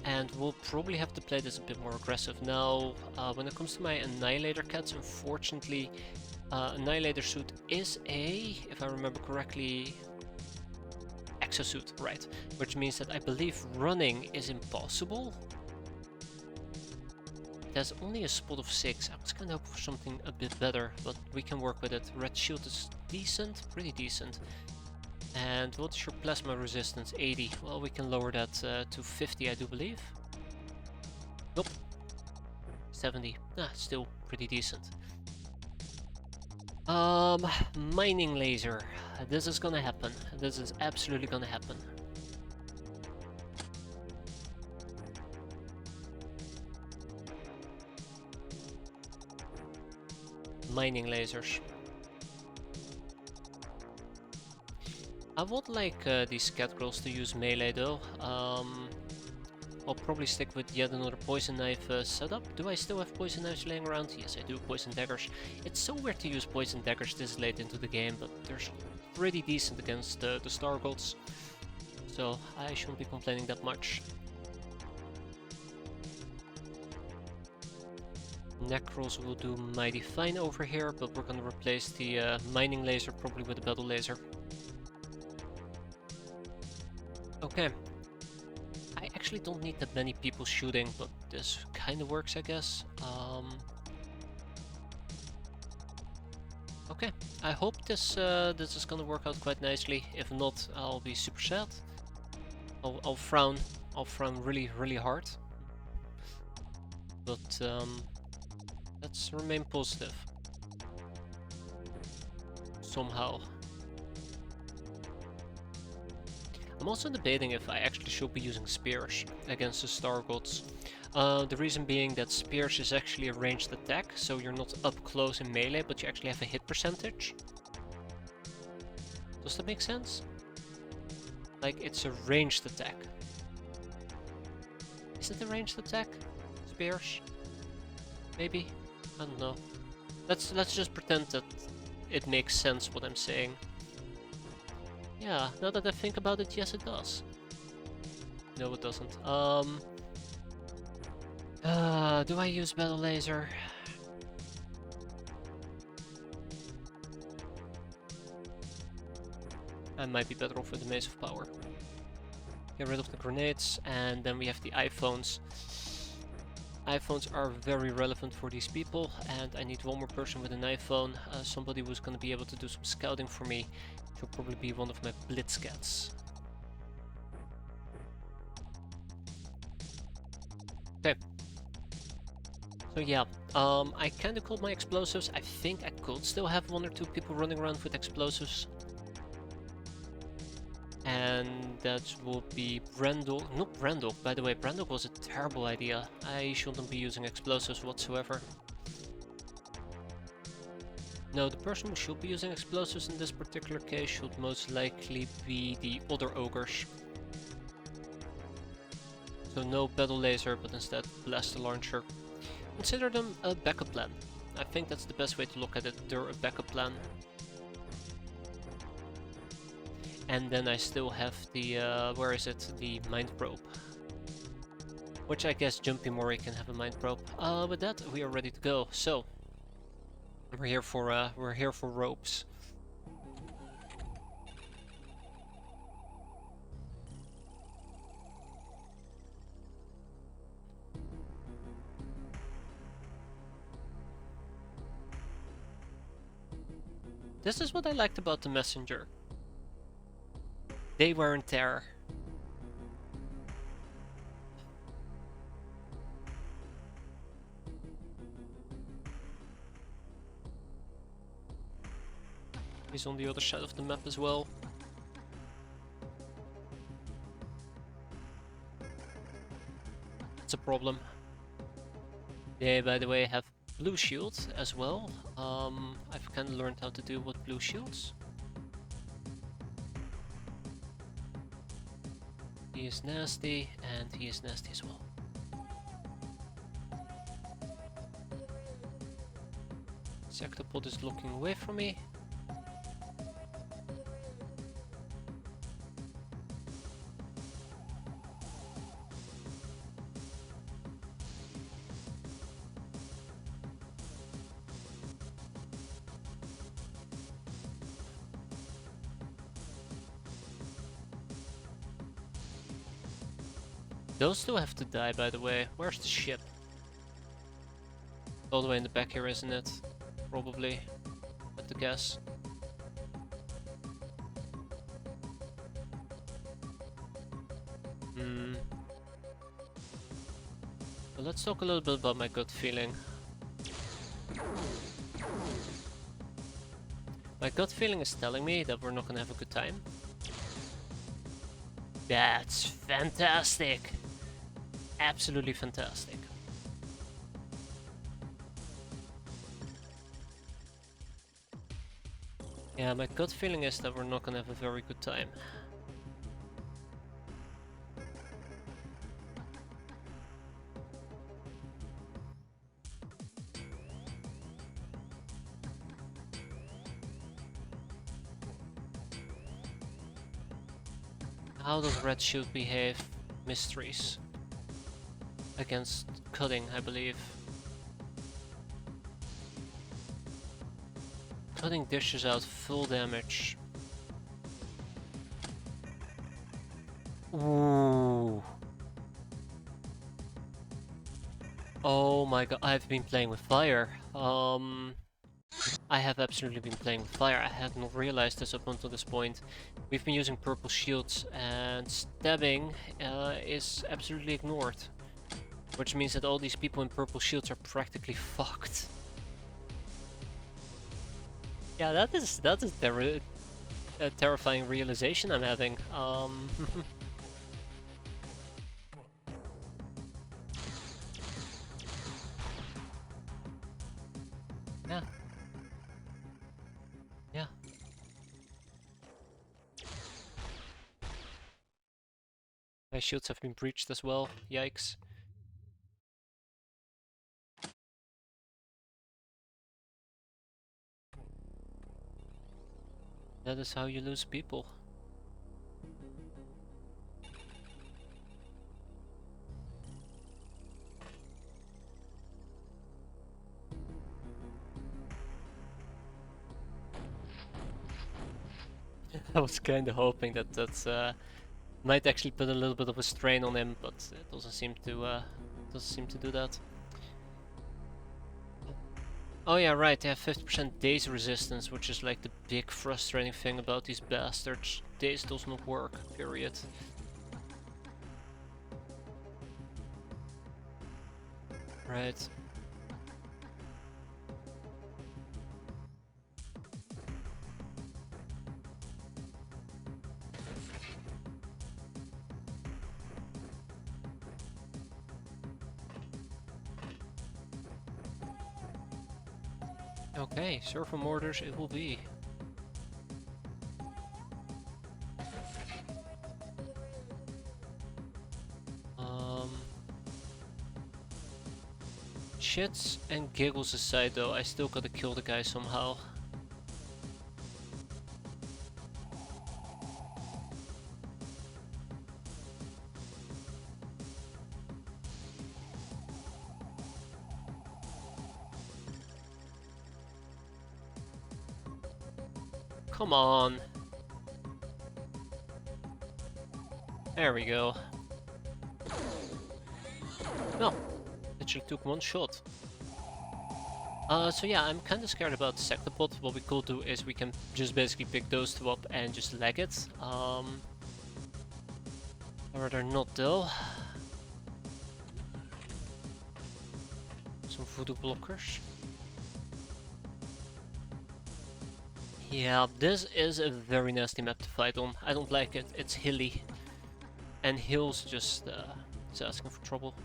And we'll probably have to play this a bit more aggressive. Now, when it comes to my Annihilator cats, unfortunately, Annihilator suit is a, if I remember correctly, exosuit, right? Which means that I believe running is impossible. There's only a spot of 6. I was kind of hoping for something a bit better, but we can work with it. Red shield is decent, pretty decent. And what is your plasma resistance? 80. Well, we can lower that to 50, I do believe. Nope. 70. Ah, still pretty decent. Mining laser. This is gonna happen. This is absolutely gonna happen. Mining lasers. I would like these cat girls to use melee though. I'll probably stick with yet another poison knife setup. Do I still have poison knives laying around? Yes, I do. Poison daggers. It's so weird to use poison daggers this late into the game, but they're pretty decent against the star gods. So I shouldn't be complaining that much. Necrals will do mighty fine over here, but we're gonna replace the mining laser probably with a battle laser. Okay. I actually don't need that many people shooting, but this kind of works, I guess. Okay, I hope this is gonna work out quite nicely. If not, I'll be super sad. I'll frown. I'll frown really, really hard. But let's remain positive. Somehow. I'm also debating if I actually should be using spears against the star gods. The reason being that spears is actually a ranged attack, so you're not up close in melee, but you actually have a hit percentage. Does that make sense? Like, it's a ranged attack. Is it a ranged attack? Spears? Maybe? I don't know. Let's just pretend that it makes sense what I'm saying. Yeah, now that I think about it, yes it does. No, it doesn't. Do I use battle laser? I might be better off with the Mace of Power. Get rid of the grenades, and then we have the iPhones. iPhones are very relevant for these people, and I need one more person with an iPhone. Somebody who's going to be able to do some scouting for me. She'll probably be one of my blitz cats. Okay. So yeah, I kinda called my explosives. I think I could still have 1 or 2 people running around with explosives. And that would be Brandok. Not Brandok, by the way. Brandok was a terrible idea. I shouldn't be using explosives whatsoever. No, the person who should be using explosives in this particular case should most likely be the other ogres. So no battle laser, but instead blaster launcher. Consider them a backup plan. I think that's the best way to look at it. They're a backup plan. And then I still have the, where is it? The mind probe. Which I guess Jumpy Mori can have a mind probe. With that, we are ready to go. So, we're here for ropes. This is what I liked about the messenger. They weren't there. He's on the other side of the map as well. It's a problem. They, by the way, have blue shields as well. I've kind of learned how to deal with blue shields. He is nasty, and he is nasty as well. Sectopod is looking away from me. Those two have to die, by the way. Where's the ship? All the way in the back here, isn't it? Probably. At the guess. Well, let's talk a little bit about my gut feeling. My gut feeling is telling me that we're not gonna have a good time. That's fantastic! Absolutely fantastic. Yeah, my gut feeling is that we're not gonna have a very good time. How does Red Shield behave? Mysteries. Against cutting, I believe. Cutting dishes out full damage. Ooh. Oh my god, I've been playing with fire. I have absolutely been playing with fire. I had not realized this up until this point. We've been using purple shields and stabbing is absolutely ignored. Which means that all these people in purple shields are practically fucked. Yeah, that is a terrifying realization I'm having. Yeah. Yeah. My shields have been breached as well. Yikes. That is how you lose people. I was kinda hoping that that might actually put a little bit of a strain on him, but it doesn't seem to do that. Oh yeah, right, they have 50% daze resistance, which is like the big frustrating thing about these bastards. Daze does not work, period. Right. Okay, servo mortars it will be. Shits and giggles aside though, I still gotta kill the guy somehow. Come on. There we go. No, it just took one shot. So yeah, I'm kind of scared about the Sectopod. What we could do is we can just basically pick those two up and just leg it. I'd rather not though. Some voodoo blockers. Yeah, this is a very nasty map to fight on. I don't like it. It's hilly. And hills just it's asking for trouble.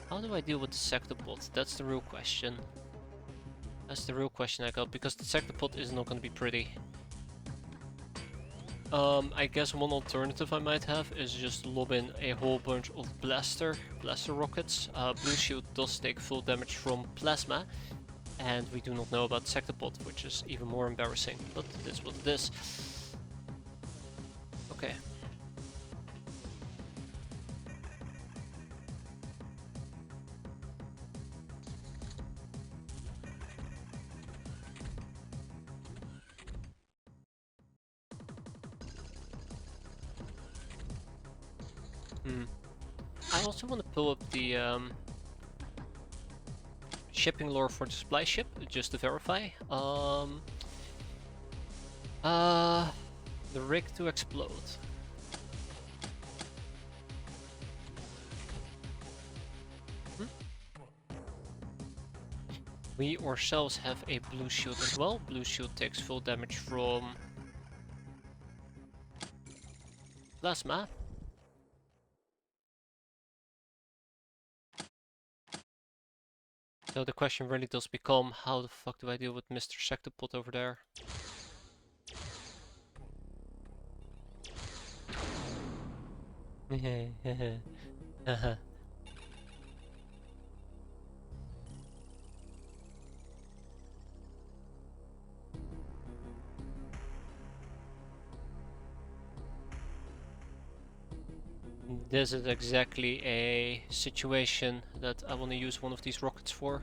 How do I deal with the Sectopod? That's the real question. That's the real question I got, because the Sectopod is not going to be pretty. I guess one alternative I might have is just lob in a whole bunch of blaster rockets. Blue Shield does take full damage from plasma, and we do not know about Sectopod, which is even more embarrassing, but it is what it is. Okay. I also want to pull up the shipping lore for the supply ship, just to verify. The rig to explode. We ourselves have a blue shield as well. Blue shield takes full damage from plasma. So the question really does become, how the fuck do I deal with Mr. Sectopod over there? This is exactly a situation that I want to use one of these rockets for.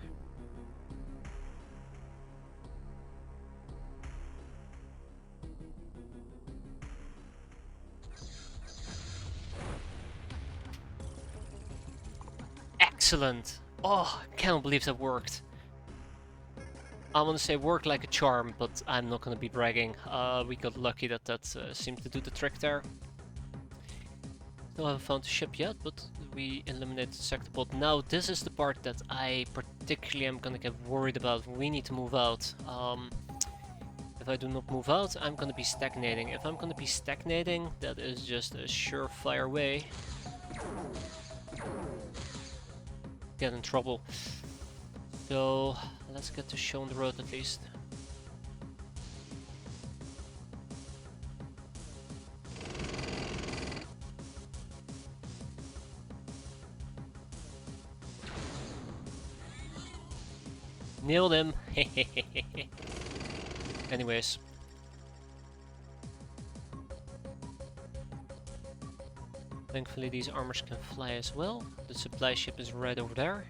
Excellent! Oh, I cannot believe that worked. I want to say worked like a charm, but I'm not going to be bragging. We got lucky that that seemed to do the trick there. Still haven't found the ship yet, but we eliminated the Sectopod. Now this is the part that I particularly am gonna get worried about. We need to move out. If I do not move out, I'm gonna be stagnating. If I'm gonna be stagnating, that is just a surefire way. Get in trouble. So let's get to show on the road at least. Nailed him! Anyways. Thankfully these armors can fly as well. The supply ship is right over there.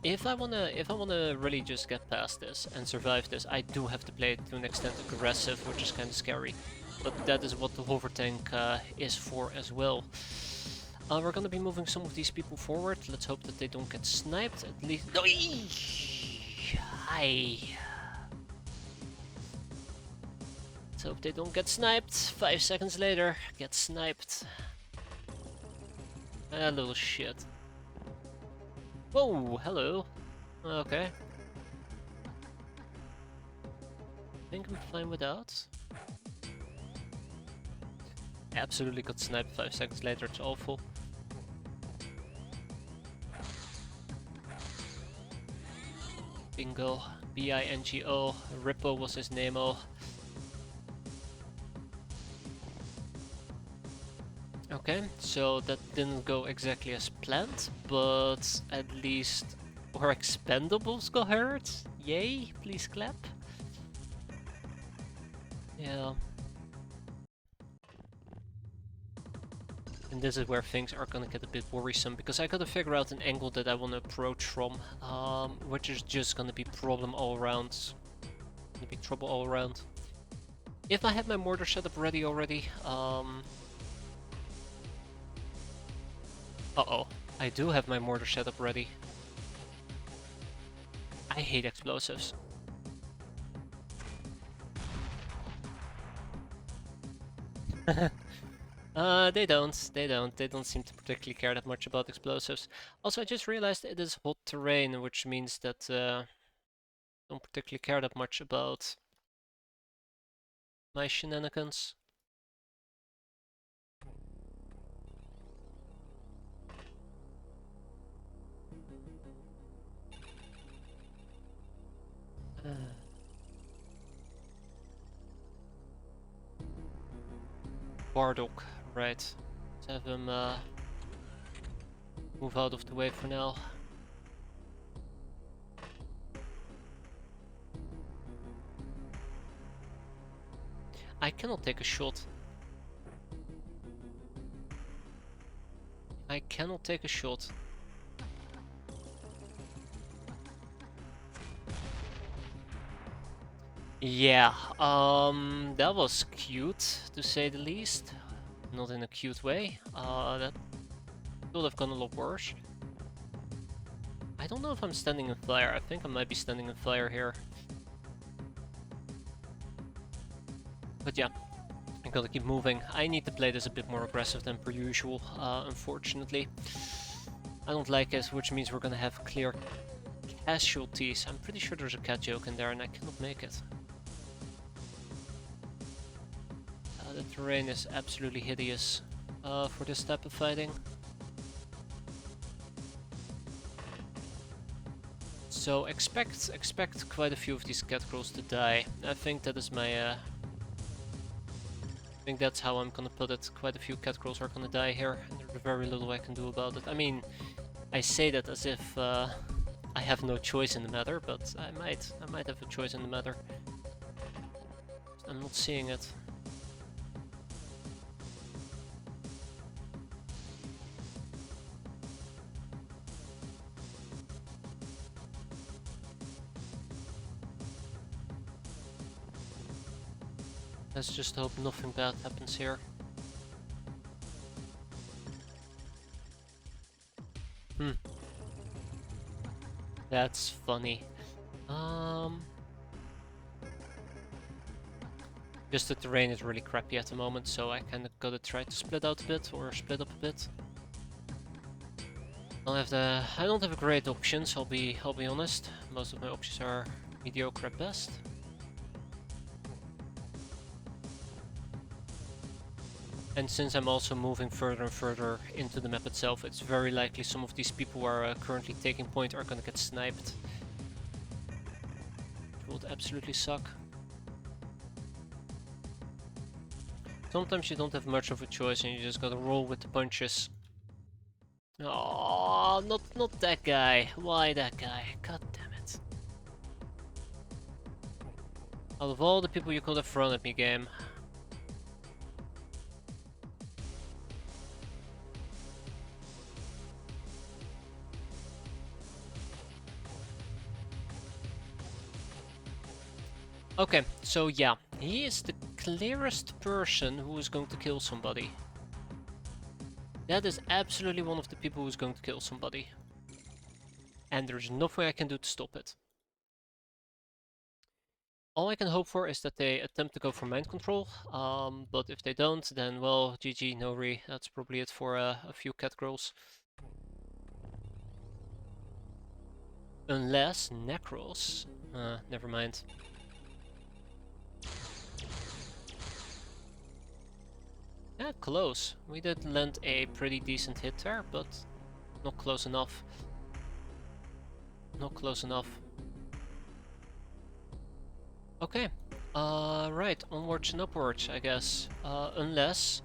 If I wanna really just get past this and survive this, I do have to play it to an extent aggressive, which is kinda scary. But that is what the hover tank is for as well. We're gonna be moving some of these people forward. Let's hope that they don't get sniped. At least. No! Hi. Let's hope they don't get sniped. 5 seconds later, get sniped. A little shit. Whoa, hello. Okay. I think I'm fine without. Absolutely got sniped 5 seconds later, it's awful. Bingo. B-I-N-G-O. Rippo was his name-o. Okay, so that didn't go exactly as planned, but at least our expendables got hurt. Yay, please clap. Yeah. And this is where things are gonna get a bit worrisome, because I gotta figure out an angle that I wanna approach from, which is just gonna be problem all around. Gonna be trouble all around. If I have my mortar setup ready already, uh-oh, I do have my mortar setup ready. I hate explosives. They don't. They don't. They don't seem to particularly care that much about explosives. Also, I just realized it is hot terrain, which means that don't particularly care that much about my shenanigans. Bardock, right. Let's have him move out of the way for now. I cannot take a shot. I cannot take a shot. Yeah, that was cute, to say the least. Not in a cute way. That could have gone a lot worse. I don't know if I'm standing in fire. I think I might be standing in fire here. But yeah, I gotta keep moving. I need to play this a bit more aggressive than per usual, unfortunately. I don't like it, which means we're gonna have clear casualties. I'm pretty sure there's a cat joke in there and I cannot make it. The terrain is absolutely hideous for this type of fighting. So expect quite a few of these cat girls to die. I think that is my I think that's how I'm gonna put it. Quite a few cat girls are gonna die here, and there's very little I can do about it. I mean, I say that as if I have no choice in the matter, but I might have a choice in the matter. I'm not seeing it. Let's just hope nothing bad happens here. That's funny. Just the terrain is really crappy at the moment, so I kinda gotta try to split out a bit, or split up a bit. I don't have great options, I'll be honest. Most of my options are mediocre at best. And since I'm also moving further and further into the map itself, it's very likely some of these people who are currently taking point are gonna get sniped. It would absolutely suck. Sometimes you don't have much of a choice and you just gotta roll with the punches. Oh, not that guy. Why that guy? God damn it. Out of all the people you could have thrown at me, game. Okay, so yeah, he is the clearest person who is going to kill somebody. That is absolutely one of the people who is going to kill somebody. And there's nothing I can do to stop it. All I can hope for is that they attempt to go for mind control, but if they don't, then well, GG, no re. That's probably it for a few cat girls. Unless Necros. Never mind. Yeah, close. We did land a pretty decent hit there, but not close enough. Not close enough. Okay. Right, onwards and upwards, I guess. Unless...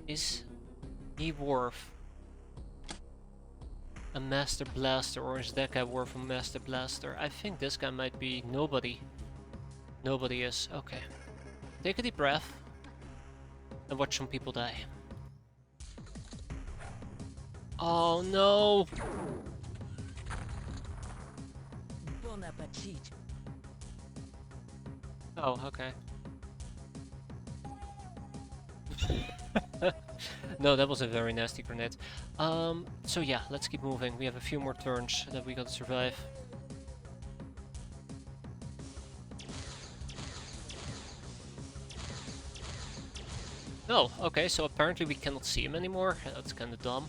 Is he worth a Master Blaster, or is that guy worth a Master Blaster? I think this guy might be nobody. Nobody is. Okay. Take a deep breath and watch some people die. Oh no! Bon appetit. Oh, okay. No, that was a very nasty grenade. So yeah, let's keep moving. We have a few more turns that we gotta survive. Oh, okay, so apparently we cannot see him anymore. That's kinda dumb.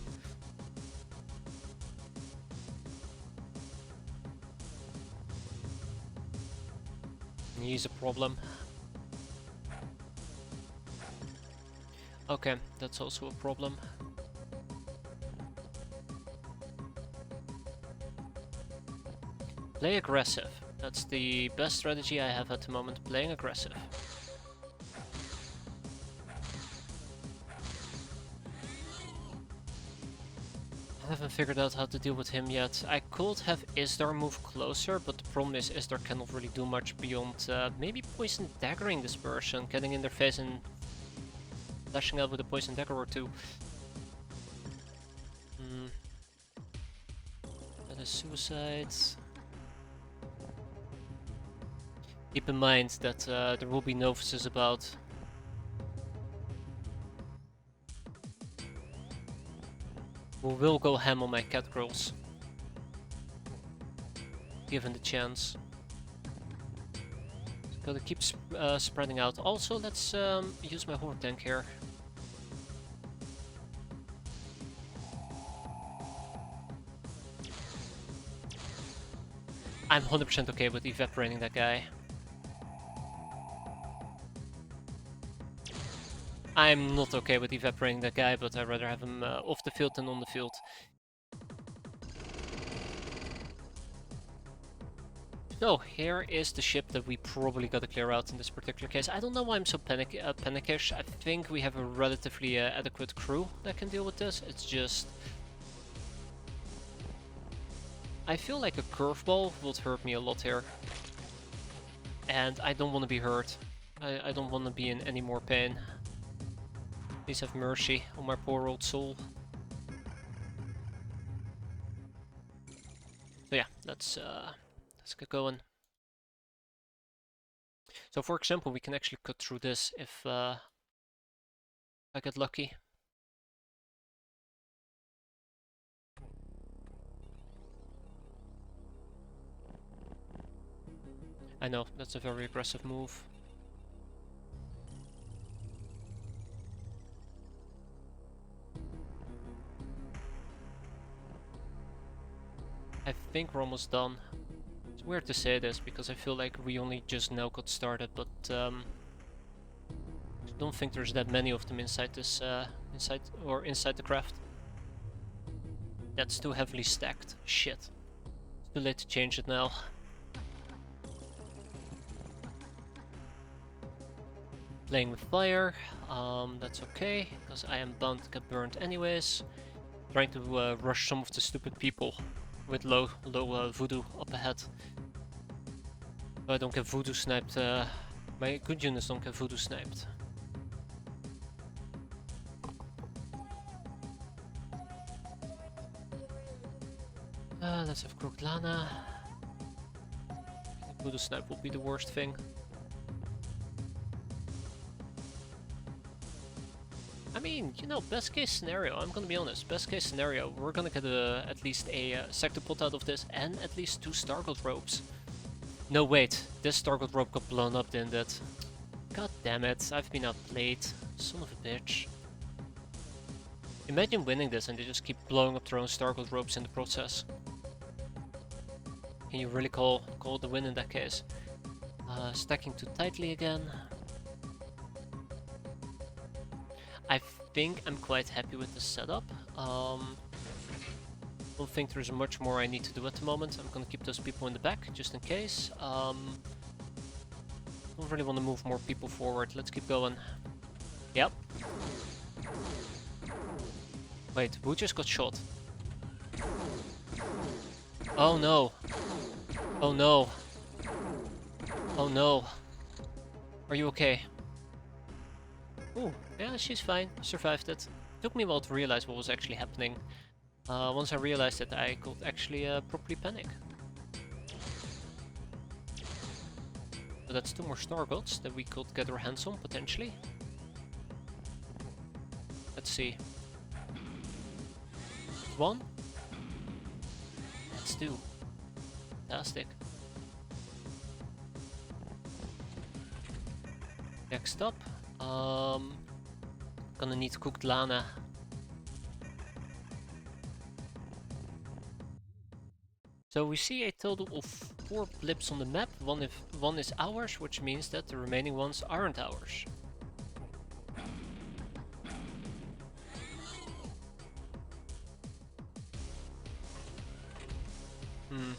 He's a problem. Okay, that's also a problem. Play aggressive. That's the best strategy I have at the moment, playing aggressive. I haven't figured out how to deal with him yet. I could have Isdar move closer, but the problem is Isdar cannot really do much beyond maybe poison daggering this person, getting in their face and flashing out with a poison dagger or two. That is suicide. Keep in mind that there will be novices about. We will go ham on my cat girls. Given the chance. Gotta keep spreading out. Also, let's use my horde tank here. I'm 100% okay with evaporating that guy. I'm not okay with evaporating that guy, but I'd rather have him off the field than on the field. So, here is the ship that we probably gotta clear out in this particular case. I don't know why I'm so panickish. I think we have a relatively adequate crew that can deal with this. It's just... I feel like a curveball would hurt me a lot here. And I don't want to be hurt. I don't want to be in any more pain. Please have mercy on my poor old soul. So yeah, let's get going. So for example, we can actually cut through this if I get lucky. I know, that's a very aggressive move. I think we're almost done. It's weird to say this because I feel like we only just now got started, but I don't think there's that many of them inside this inside the craft. That's too heavily stacked. Shit. It's too late to change it now. Playing with fire, that's okay, because I am bound to get burned anyways. Trying to rush some of the stupid people with low voodoo up ahead. So I don't get voodoo sniped, my good units don't get voodoo sniped. Let's have Crooked Lana. Voodoo snipe will be the worst thing. I mean, you know, best case scenario, I'm gonna be honest, best case scenario, we're gonna get at least a sectopod out of this and at least 2 Stargold ropes. No, wait, this Stargold rope got blown up, didn't it? God damn it, I've been outplayed. Son of a bitch. Imagine winning this and they just keep blowing up their own Stargold ropes in the process. Can you really call the win in that case? Stacking too tightly again. I think I'm quite happy with the setup. Don't think there's much more I need to do at the moment. I'm gonna keep those people in the back just in case. Don't really want to move more people forward. Let's keep going. Yep. Wait, who just got shot? Oh no. Oh no. Oh no. Are you okay? Ooh, yeah, she's fine. Survived it. Took me a while to realize what was actually happening. Once I realized it, I could actually properly panic. So that's 2 more Stargods that we could get our hands on, potentially. Let's see. 1. That's 2. Fantastic. Next up, gonna need cooked lana. So we see a total of 4 blips on the map. One is ours, which means that the remaining ones aren't ours. Hmm.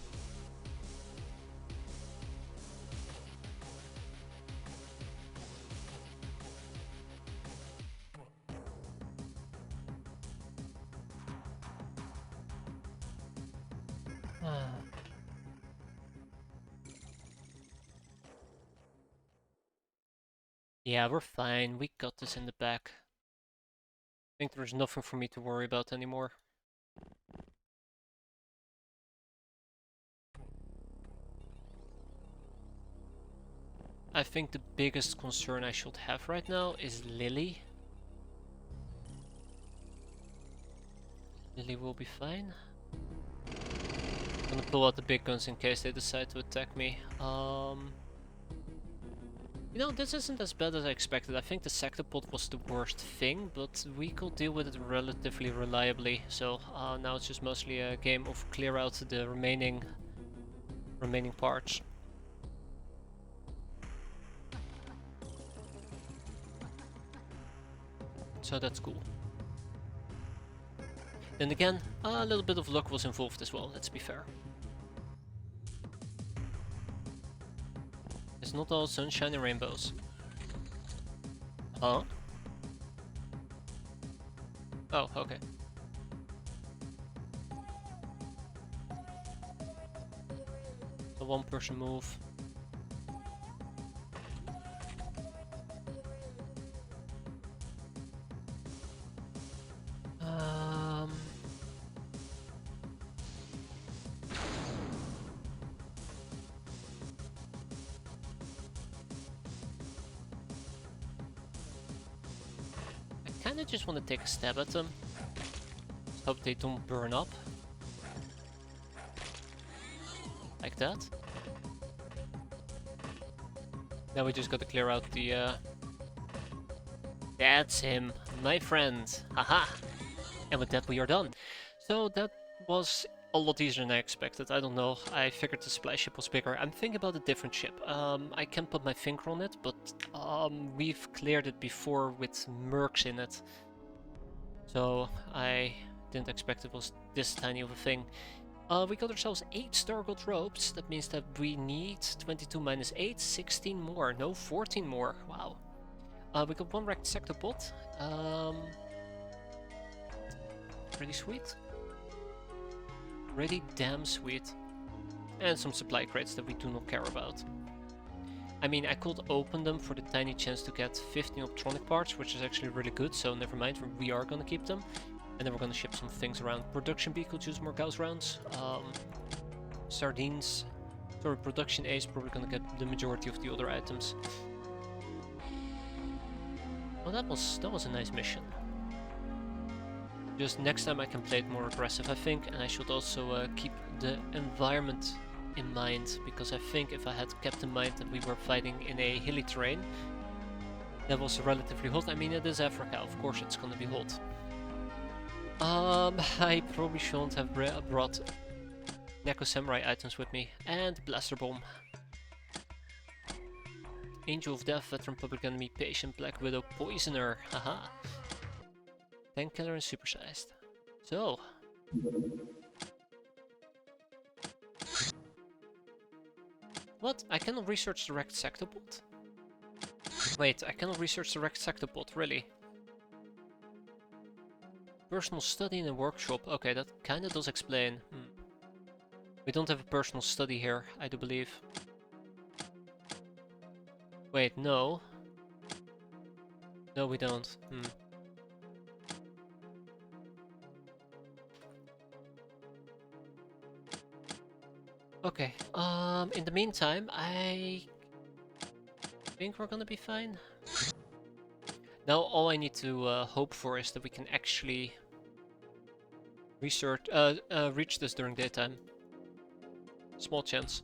Yeah, we're fine. We got this in the back. I think there's nothing for me to worry about anymore. I think the biggest concern I should have right now is Lily. Lily will be fine. I'm gonna pull out the big guns in case they decide to attack me. You know, this isn't as bad as I expected. I think the sectopod was the worst thing, but we could deal with it relatively reliably. So now it's just mostly a game of clear out the remaining parts. So that's cool. Then again, a little bit of luck was involved as well, let's be fair. It's not all sunshine and rainbows. Huh? Oh, okay. A one-person move. I kinda just want to take a stab at them. Hope they don't burn up. Like that. Now we just gotta clear out the That's him, my friend. Haha! And with that we are done. So that was a lot easier than I expected. I don't know, I figured the supply ship was bigger. I'm thinking about a different ship. I can't put my finger on it, but we've cleared it before with mercs in it. So I didn't expect it was this tiny of a thing. We got ourselves 8 star gold ropes. That means that we need 22 minus 8, 16 more. No, 14 more. Wow. We got 1 wrecked sectopod. Pretty sweet. Pretty damn sweet. And some supply crates that we do not care about. I mean, I could open them for the tiny chance to get 15 optronic parts, which is actually really good, so never mind, we are gonna keep them. And then we're gonna ship some things around. Production B could use more Gauss rounds. Sardines. Sorry, production A is probably gonna get the majority of the other items. Well, that was a nice mission. Just next time I can play it more aggressive, I think, and I should also keep the environment in mind, because I think if I had kept in mind that we were fighting in a hilly terrain that was relatively hot. I mean, it is Africa, of course it's gonna be hot. I probably shouldn't have brought Neko Samurai items with me, and Blaster Bomb. Angel of Death, Veteran Public Enemy, Patient, Black Widow, Poisoner, haha. Tank Killer and Supersized. So. What? I cannot research the wrecked sectopod? Wait, I cannot research the wrecked sectopod, really? Personal study in a workshop. Okay, that kinda does explain. We don't have a personal study here, I do believe. Wait, no. No, we don't. Okay, in the meantime, I think we're gonna be fine. Now all I need to hope for is that we can actually reach this during daytime. Small chance.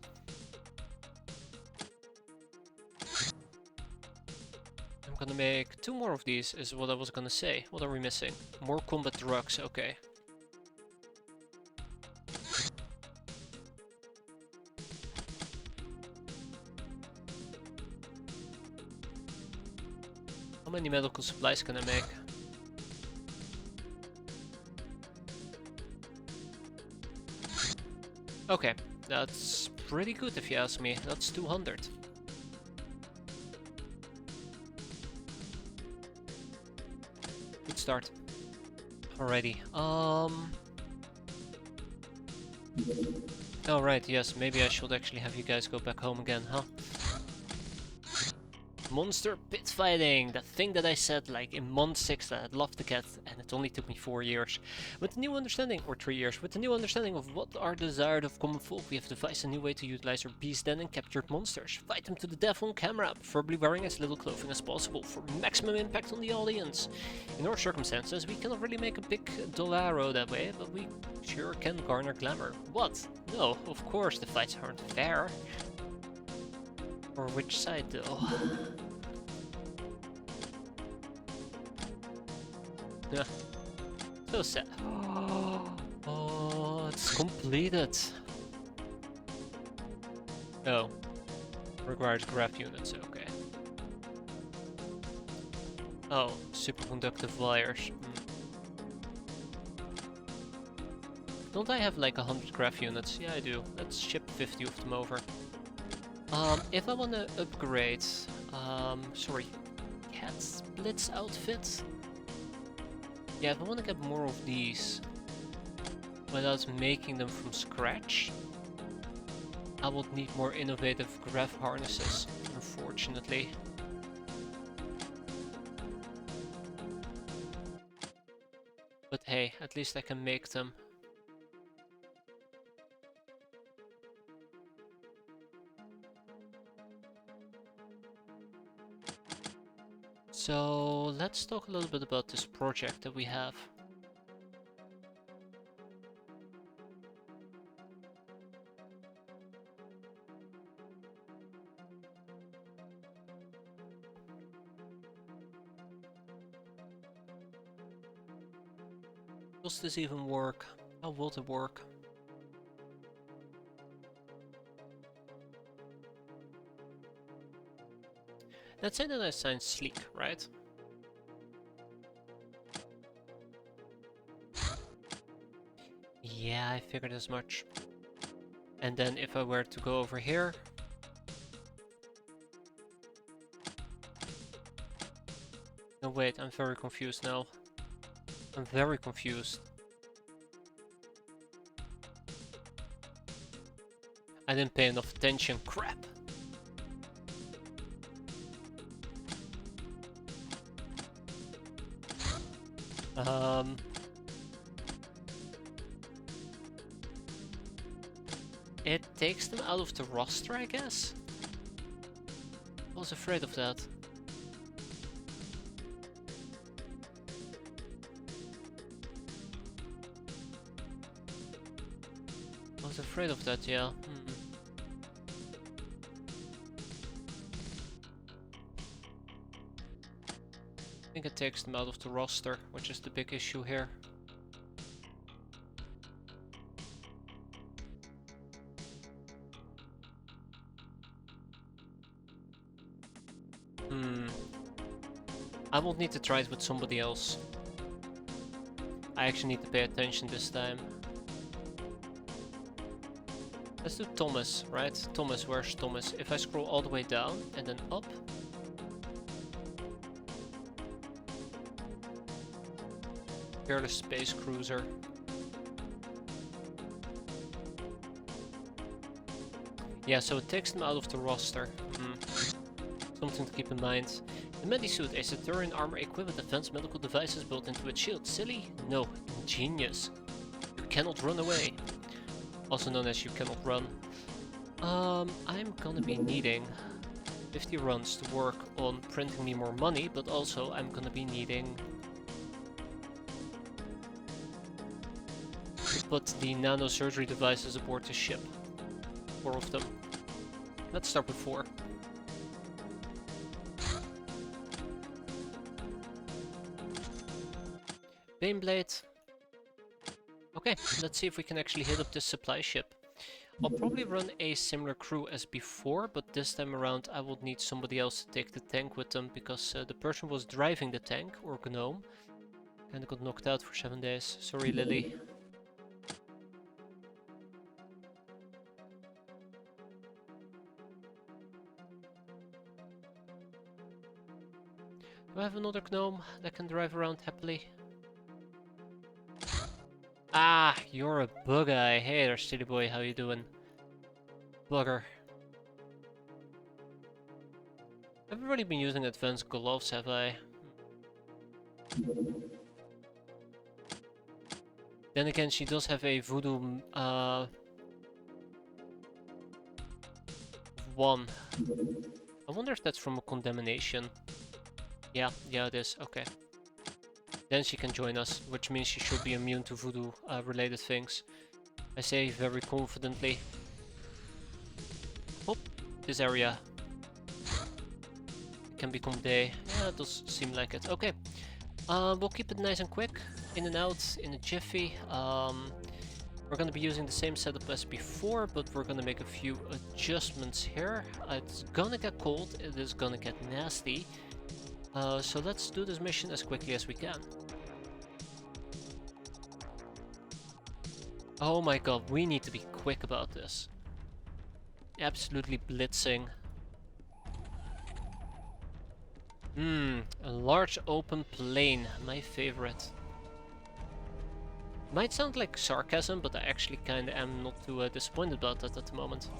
I'm gonna make 2 more of these, is what I was gonna say. What are we missing? More combat drugs, okay. How many medical supplies can I make? Okay, that's pretty good if you ask me. That's 200. Good start. Alrighty. Alright, yes, maybe I should actually have you guys go back home again, huh? Monster pit fighting, that thing that I said like in month 6 that I'd love to get, and it only took me 4 years. With the new understanding, or 3 years, with the new understanding of what are desired of common folk, we have devised a new way to utilize our beast den and captured monsters. Fight them to the death on camera, preferably wearing as little clothing as possible for maximum impact on the audience. In our circumstances, we cannot really make a big dollaro that way, but we sure can garner glamour. What? No, of course the fights aren't fair. Or which side though? Yeah. So sad. Oh, it's completed. Oh. Requires graph units, okay. Oh, superconductive wires. Don't I have like 100 graph units? Yeah, I do. Let's ship 50 of them over. If I want to upgrade, sorry, cat splits outfit? Yeah, if I want to get more of these without making them from scratch, I would need more innovative graph harnesses, unfortunately. But hey, at least I can make them. So let's talk a little bit about this project that we have. Does this even work? How will it work? Let's say that I assign sleek, right? Yeah, I figured as much. And then if I were to go over here... No, wait, I'm very confused now. I'm very confused. I didn't pay enough attention, crap! It takes them out of the roster, I guess? I was afraid of that. I was afraid of that, yeah. I think it takes them out of the roster, which is the big issue here. I will need to try it with somebody else. I actually need to pay attention this time. Let's do Thomas, right? Thomas, where's Thomas? If I scroll all the way down and then up. Fearless space cruiser. Yeah, so it takes them out of the roster. Something to keep in mind. The Medisuit, a Saturnian armor equipped with advanced medical devices built into its shield. Silly? No, ingenious. You cannot run away. Also known as you cannot run. I'm gonna be needing 50 runs to work on printing me more money, but also I'm gonna be needing to put the nanosurgery devices aboard the ship. 4 of them. Let's start with 4. Baneblade. Okay, let's see if we can actually hit up this supply ship. I'll probably run a similar crew as before, but this time around I will need somebody else to take the tank with them, because the person was driving the tank, or Gnome, kinda got knocked out for 7 days. Sorry, Lily. Do I have another Gnome that can drive around happily? Ah, you're a bug eye. Hey there, silly boy, how you doing? Bugger. I haven't really been using advanced gloves, have I? Then again, she does have a voodoo 1. I wonder if that's from a condemnation. Yeah, it is. Okay. Then she can join us, which means she should be immune to voodoo related things. I say very confidently. Oh, this area can become day. Yeah, it does seem like it. Okay, we'll keep it nice and quick. In and out in a jiffy. We're gonna be using the same setup as before, but we're gonna make a few adjustments here. It's gonna get cold, it is gonna get nasty. So let's do this mission as quickly as we can. Oh my god, we need to be quick about this. Absolutely blitzing. A large open plain, my favorite. Might sound like sarcasm, but I actually kinda am not too disappointed about that at the moment.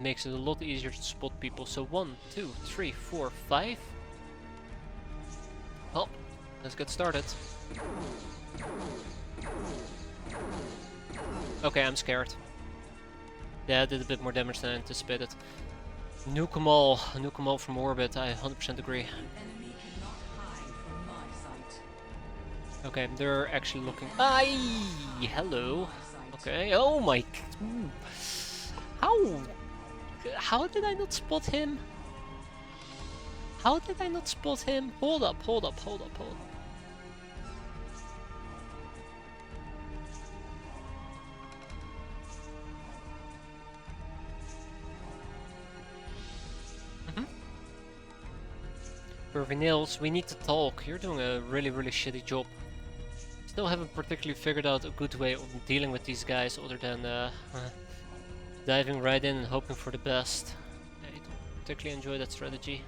Makes it a lot easier to spot people. So 1, 2, 3, 4, 5. Well, let's get started. Okay, I'm scared. Yeah, I did a bit more damage than I anticipated. Nuke them all from orbit, I 100% agree. Enemy cannot hide from my sight. Okay, they're actually looking... Aye! Hello! Okay, oh my... How did I not spot him? How did I not spot him? Hold up. Pervy Nils, we need to talk. You're doing a really shitty job. Still haven't particularly figured out a good way of dealing with these guys other than diving right in and hoping for the best. I don't particularly enjoy that strategy.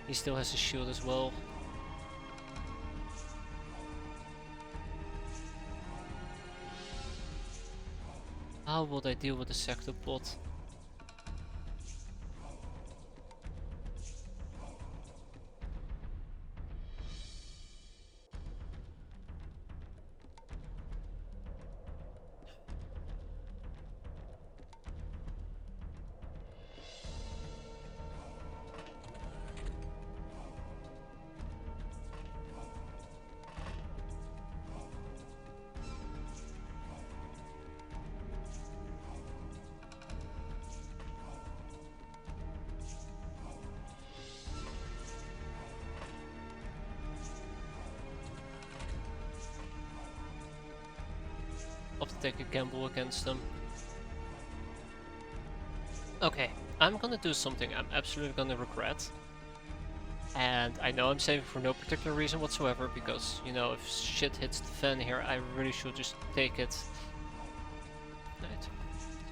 He still has his shield as well. How would I deal with the sectopod? I'll have to take a gamble against them. Okay, I'm gonna do something I'm absolutely gonna regret. And I know I'm saving for no particular reason whatsoever, because, you know, if shit hits the fan here, I really should just take it. Right.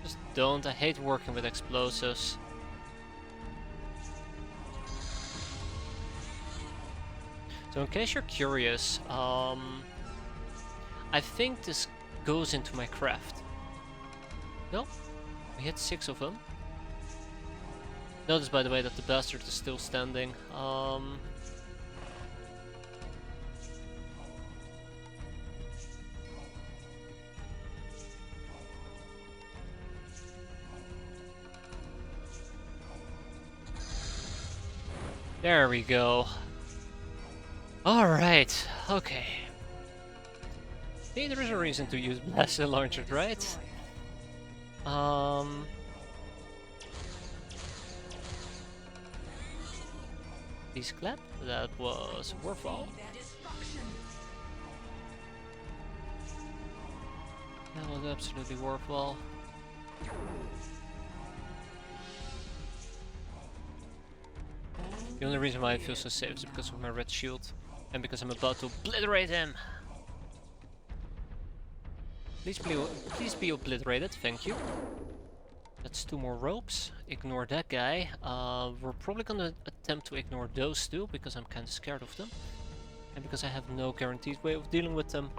Just don't. I hate working with explosives. So So in case you're curious, I think this goes into my craft. No, we hit 6 of them. Notice, by the way, that the bastard is still standing. There we go. Alright, okay. See, there is a reason to use blaster launchers, right? Please clap. That was worthwhile. That was absolutely worthwhile. The only reason why I feel so safe is because of my red shield. And because I'm about to obliterate him. Please be obliterated, thank you. That's 2 more ropes. Ignore that guy. We're probably gonna attempt to ignore those 2 because I'm kinda scared of them. And because I have no guaranteed way of dealing with them.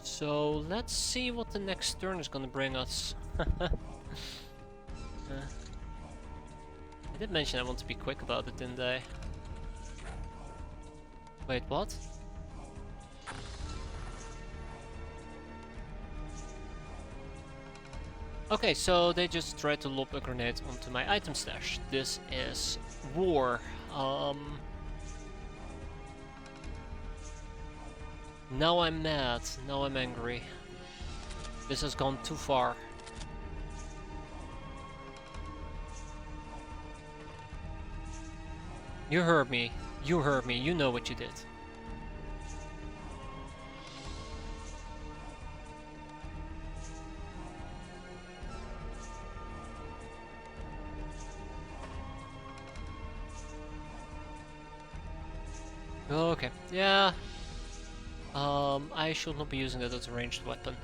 So let's see what the next turn is gonna bring us. I did mention I want to be quick about it, didn't I? Wait, what? Okay, so they just tried to lob a grenade onto my item stash. This is war. Now I'm mad. Now I'm angry. This has gone too far. You heard me. You heard me. You know what you did. Okay. Yeah. I should not be using that as a ranged weapon.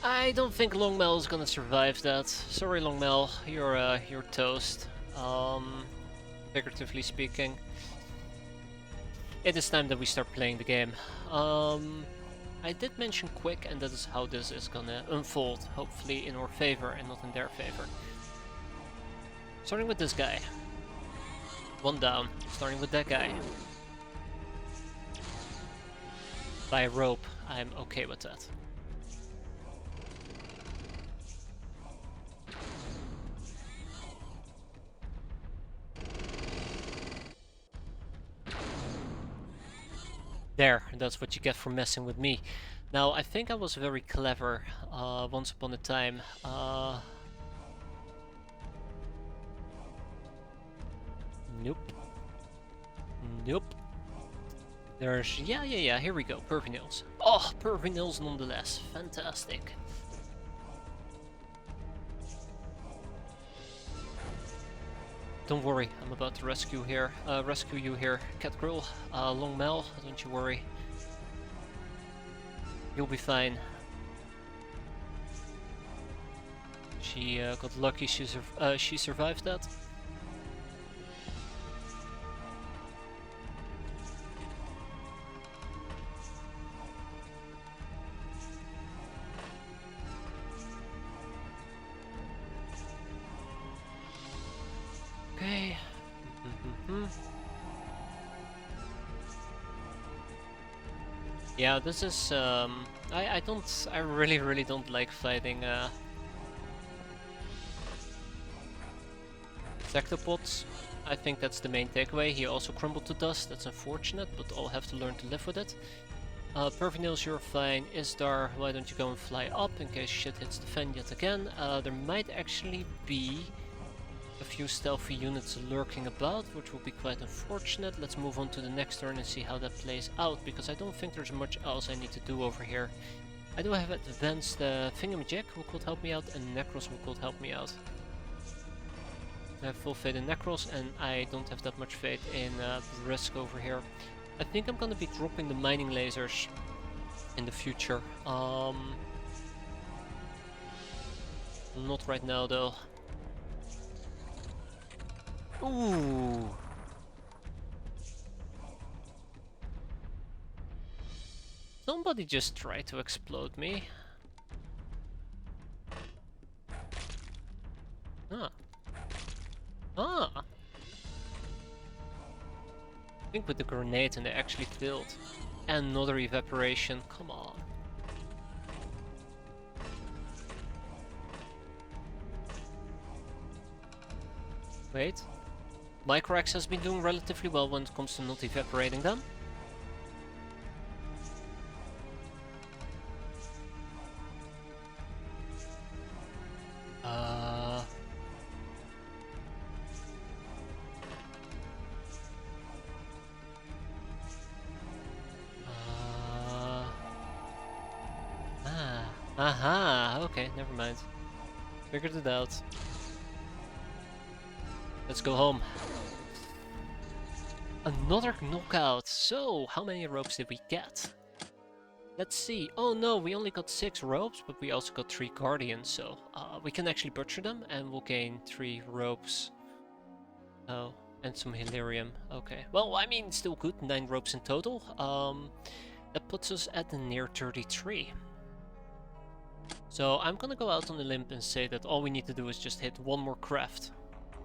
I don't think Longmel is gonna survive that. Sorry, Longmel, you're toast. Figuratively speaking. It is time that we start playing the game. I did mention quick, and that is how this is gonna unfold. Hopefully in our favor and not in their favor. Starting with this guy. 1 down. Starting with that guy. By rope, I'm okay with that. There, that's what you get for messing with me. Now, I think I was very clever once upon a time. Nope. Nope. There's... Yeah, here we go. Pervy nails. Oh, pervy nails nonetheless. Fantastic. Don't worry, I'm about to rescue you here, Catgirl. Longmel, don't you worry. You'll be fine. She got lucky, she survived that. Okay. Yeah, this is I really don't like fighting Sectopods. I think that's the main takeaway. He also crumbled to dust. That's unfortunate, but I'll have to learn to live with it. Pervinils, you're fine. Isdar, why don't you go and fly up in case shit hits the fan yet again. There might actually be a few stealthy units lurking about, which will be quite unfortunate. Let's move on to the next turn and see how that plays out, because I don't think there's much else I need to do over here. I do have advanced Thingamajig who could help me out, and Necros who could help me out. I have full faith in Necros, and I don't have that much faith in Risk over here. I think I'm gonna be dropping the mining lasers in the future. Not right now though. Ooh. Somebody just tried to explode me. Ah. Ah. I think with the grenade and they actually killed. Another evaporation. Come on. Wait. Micro-X has been doing relatively well when it comes to not evaporating them. Aha, okay, never mind. Figured it out. Let's go home. Another knockout. So, how many ropes did we get? Let's see. Oh no, we only got 6 ropes, but we also got 3 guardians, so we can actually butcher them and we'll gain 3 ropes. Oh, and some Hilarium. Okay. Well, I mean, still good. 9 ropes in total. That puts us at the near 33. So I'm gonna go out on the limb and say that all we need to do is just hit one more craft,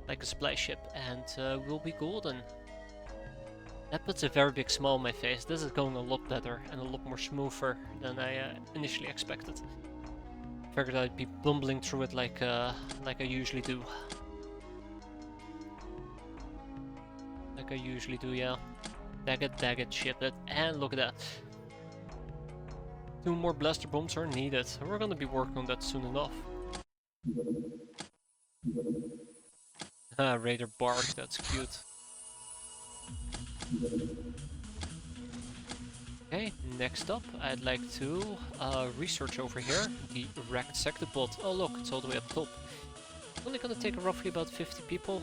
like a supply ship, and we'll be golden. That puts a very big smile on my face. This is going a lot better and a lot more smoother than I initially expected. Figured I'd be bumbling through it like I usually do. Like I usually do, yeah. Dag it, ship it, and look at that. 2 more blaster bombs are needed. We're gonna be working on that soon enough. Ah, Raider Bark, that's cute. Okay, next up, I'd like to research over here the wrecked sectopod. Oh look, it's all the way up top. Only gonna take roughly about 50 people.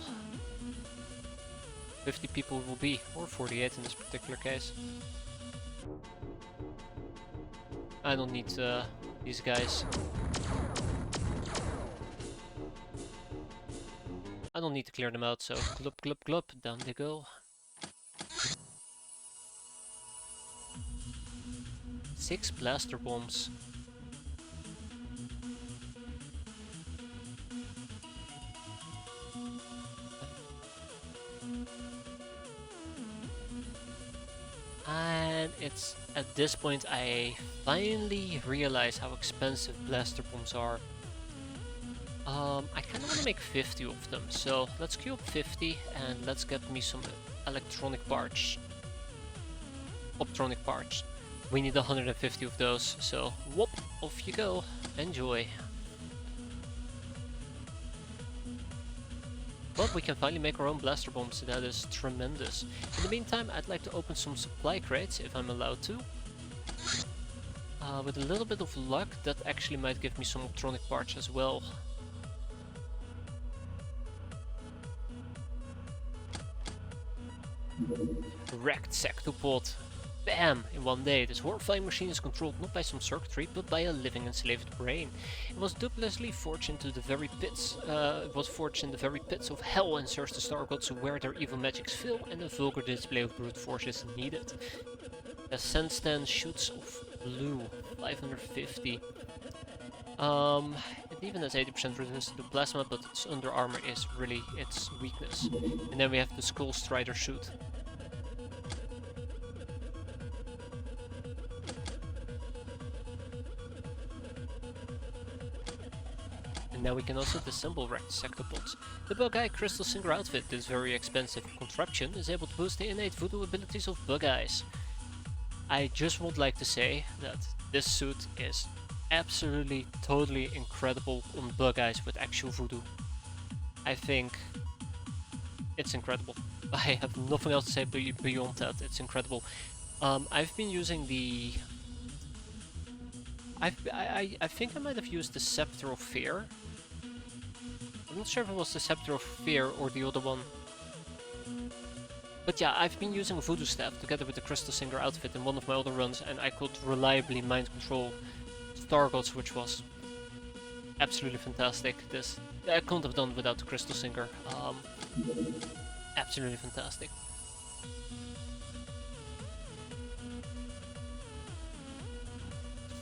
50 people will be, or 48 in this particular case. I don't need these guys. I don't need to clear them out, so glop glop glop, down they go. 6 blaster bombs. And it's at this point I finally realize how expensive blaster bombs are. I kind of want to make 50 of them, so let's queue up 50 and let's get me some electronic parts. Optronic parts. We need 150 of those, so whoop, off you go. Enjoy. But we can finally make our own blaster bombs, so that is tremendous. In the meantime, I'd like to open some supply crates, if I'm allowed to. With a little bit of luck, that actually might give me some optronic parts as well. Wrecked sectopod. Bam! In one day, this horrifying machine is controlled not by some circuitry, but by a living enslaved brain. It was dubiously forged into the very pits. It was forged in the very pits of hell and serves the star gods where their evil magics fail and a vulgar display of brute force is needed. The Sandstand shoots of blue, 550. It even has 80% resistance to plasma, but its under armor is really its weakness. And then we have the Skull Strider shoot. Now we can also disassemble wrecked sectopods. The Bug-Eye Crystal Singer outfit, this very expensive contraption, is able to boost the innate voodoo abilities of Bug-Eyes. I just would like to say that this suit is absolutely, totally incredible on Bug-Eyes with actual voodoo. I think it's incredible. I have nothing else to say beyond that, it's incredible. I've been using the... I think I might have used the Scepter of Fear. I'm not sure if it was the Scepter of Fear or the other one. But yeah, I've been using Voodoo Staff together with the Crystal Singer outfit in one of my other runs, and I could reliably mind control Stargods, which was absolutely fantastic. This I couldn't have done without the Crystal Singer. Absolutely fantastic.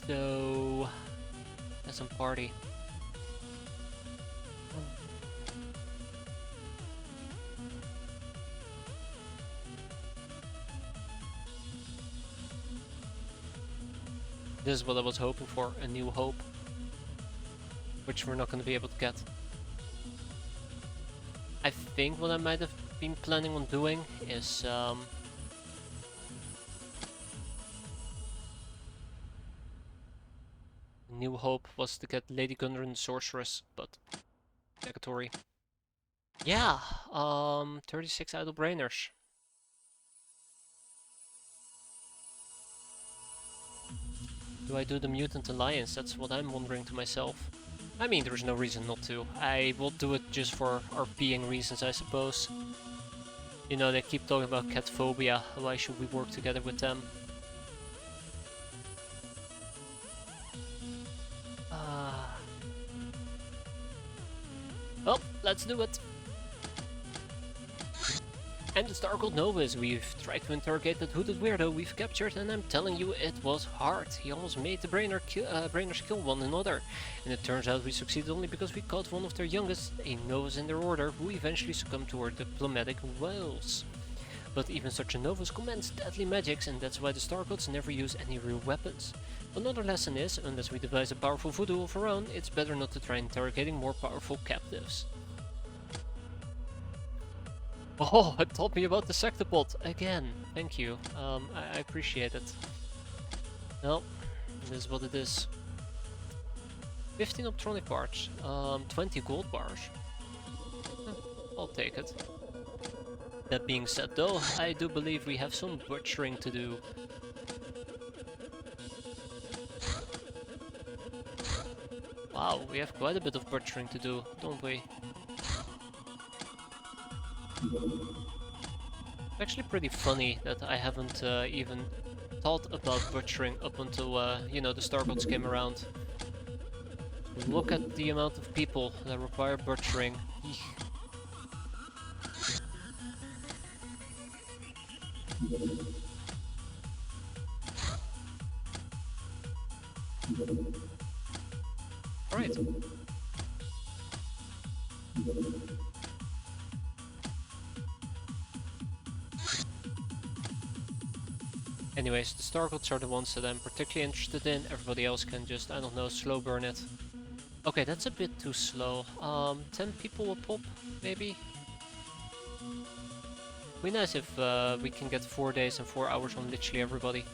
So, let's some party. This is what I was hoping for, a new hope. Which we're not going to be able to get. I think what I might have been planning on doing is New Hope was to get Lady Gunner and the Sorceress, but negatory. Yeah, 36 idle brainers. Do I do the Mutant Alliance? That's what I'm wondering to myself. I mean, there's no reason not to. I will do it just for RPing reasons, I suppose. You know, they keep talking about cat phobia. Why should we work together with them? Well, let's do it. I'm the Stargold Novus. We've tried to interrogate that hooded weirdo we've captured, and I'm telling you, it was hard. He almost made the brainers kill one another. And it turns out we succeeded only because we caught one of their youngest, a Novus in their order, who eventually succumbed to our diplomatic woes. But even such a Novus commands deadly magics, and that's why the Stargods never use any real weapons. Another lesson is, unless we devise a powerful voodoo of our own, it's better not to try interrogating more powerful captives. Oh, it taught me about the Sectopod again. Thank you. I appreciate it. Well, this is what it is. 15 optronic parts, 20 gold bars. I'll take it. That being said though, I do believe we have some butchering to do. Wow, we have quite a bit of butchering to do, don't we? It's actually pretty funny that I haven't even thought about butchering up until, you know, the Stargods came around. Look at the amount of people that require butchering. Eek. Alright. Anyways, the Stargods are the ones that I'm particularly interested in. Everybody else can just, I don't know, slow burn it. Okay, that's a bit too slow. 10 people will pop, maybe? Be nice if we can get 4 days and 4 hours on literally everybody.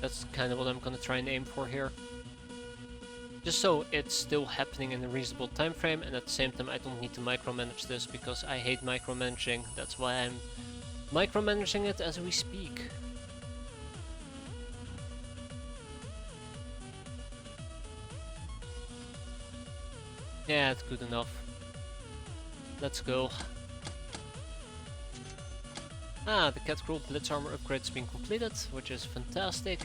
That's kind of what I'm gonna try and aim for here. Just so it's still happening in a reasonable time frame, and at the same time I don't need to micromanage this because I hate micromanaging. That's why I'm micromanaging it as we speak. Yeah, it's good enough. Let's go. Ah, the Cat Crawl Blitz Armor upgrade's been completed, which is fantastic.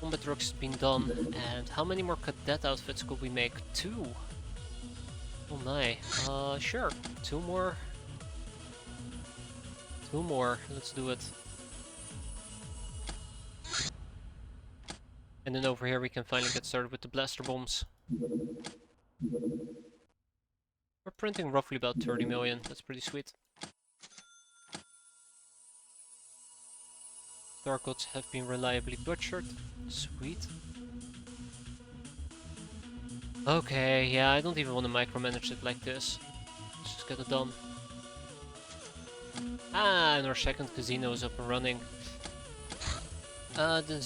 Combat Rocks has been done, and how many more cadet outfits could we make? 2? Oh my. Sure. 2 more. 2 more. Let's do it. And then over here we can finally get started with the blaster bombs. We're printing roughly about 30 million. That's pretty sweet. Stargods have been reliably butchered. Sweet. Okay, yeah, I don't even want to micromanage it like this. Let's just get it done. Ah, and our second casino is up and running. The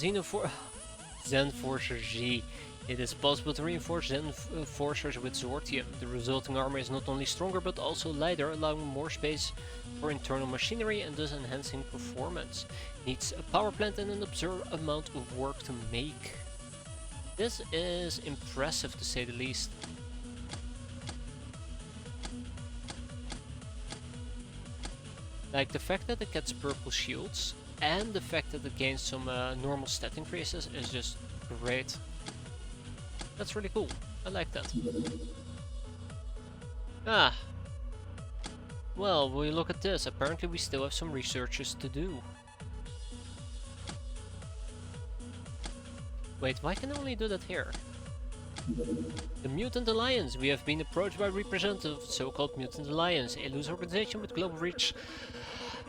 Zenforcer G. It is possible to reinforce Zenforcers with Zortium. The resulting armor is not only stronger but also lighter, allowing more space for internal machinery and thus enhancing performance. Needs a power plant and an absurd amount of work to make. This is impressive to say the least. Like the fact that it gets purple shields and the fact that it gains some normal stat increases is just great. That's really cool. I like that. Ah. Well, will you look at this? Apparently we still have some researches to do. Wait, why can I only do that here? The Mutant Alliance. We have been approached by representatives of the so-called Mutant Alliance, a loose organization with global reach.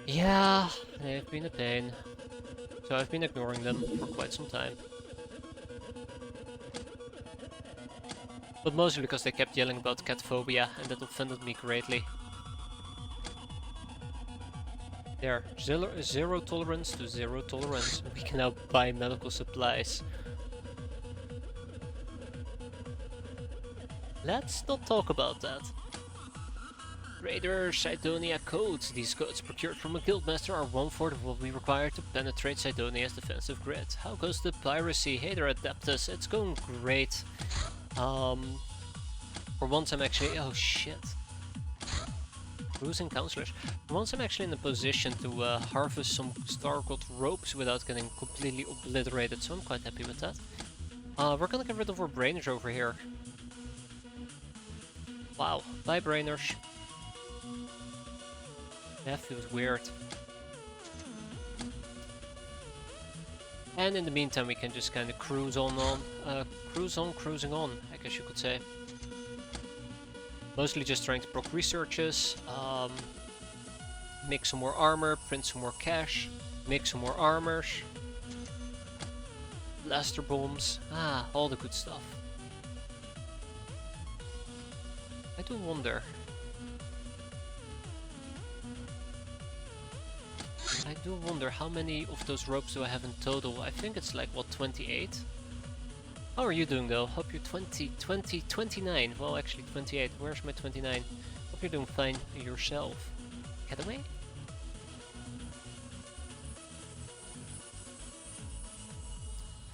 Yeah, they've been a pain. So I've been ignoring them for quite some time. But mostly because they kept yelling about cat phobia, and that offended me greatly. There, zero tolerance to zero tolerance. We can now buy medical supplies. Let's not talk about that. Raider Cydonia codes. These codes procured from a guildmaster are 1/4 of what we require to penetrate Cydonia's defensive grid. How goes the piracy? Hey there, Adeptus. It's going great. For once I'm actually... Oh shit. Cruising counselors. For once I'm actually in a position to harvest some Stargold ropes without getting completely obliterated, so I'm quite happy with that. We're gonna get rid of our brainers over here. Wow, bye brainers. That feels weird. And in the meantime we can just kind of cruising on, I guess you could say. Mostly just trying to proc researches, make some more armor, print some more cash, make some more armors, blaster bombs, all the good stuff. I do wonder. How many of those ropes do I have in total? I think it's like, what, 28? How are you doing though? Hope you're 29. Well, actually 28. Where's my 29? Hope you're doing fine yourself. Get away?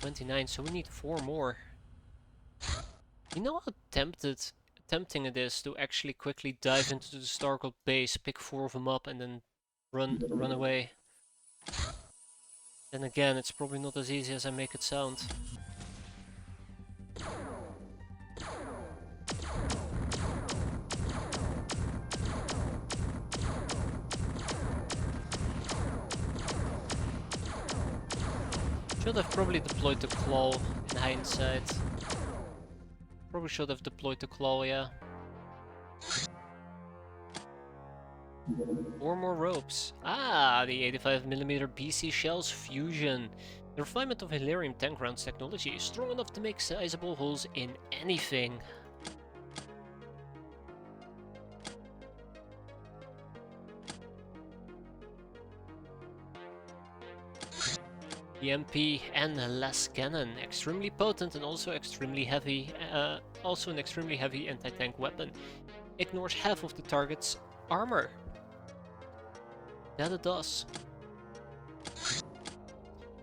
$29, so we need 4 more. You know how tempting it is to actually quickly dive into the Stargold base, pick 4 of them up, and then run away. Then again, it's probably not as easy as I make it sound. Should have probably deployed the claw in hindsight. Probably should have deployed the claw, yeah. 4 more ropes. Ah, the 85mm BC shells fusion. The refinement of Hilarium tank rounds technology is strong enough to make sizable holes in anything. EMP and less cannon, extremely potent and also extremely heavy. Also an extremely heavy anti-tank weapon. Ignores half of the target's armor. That it does.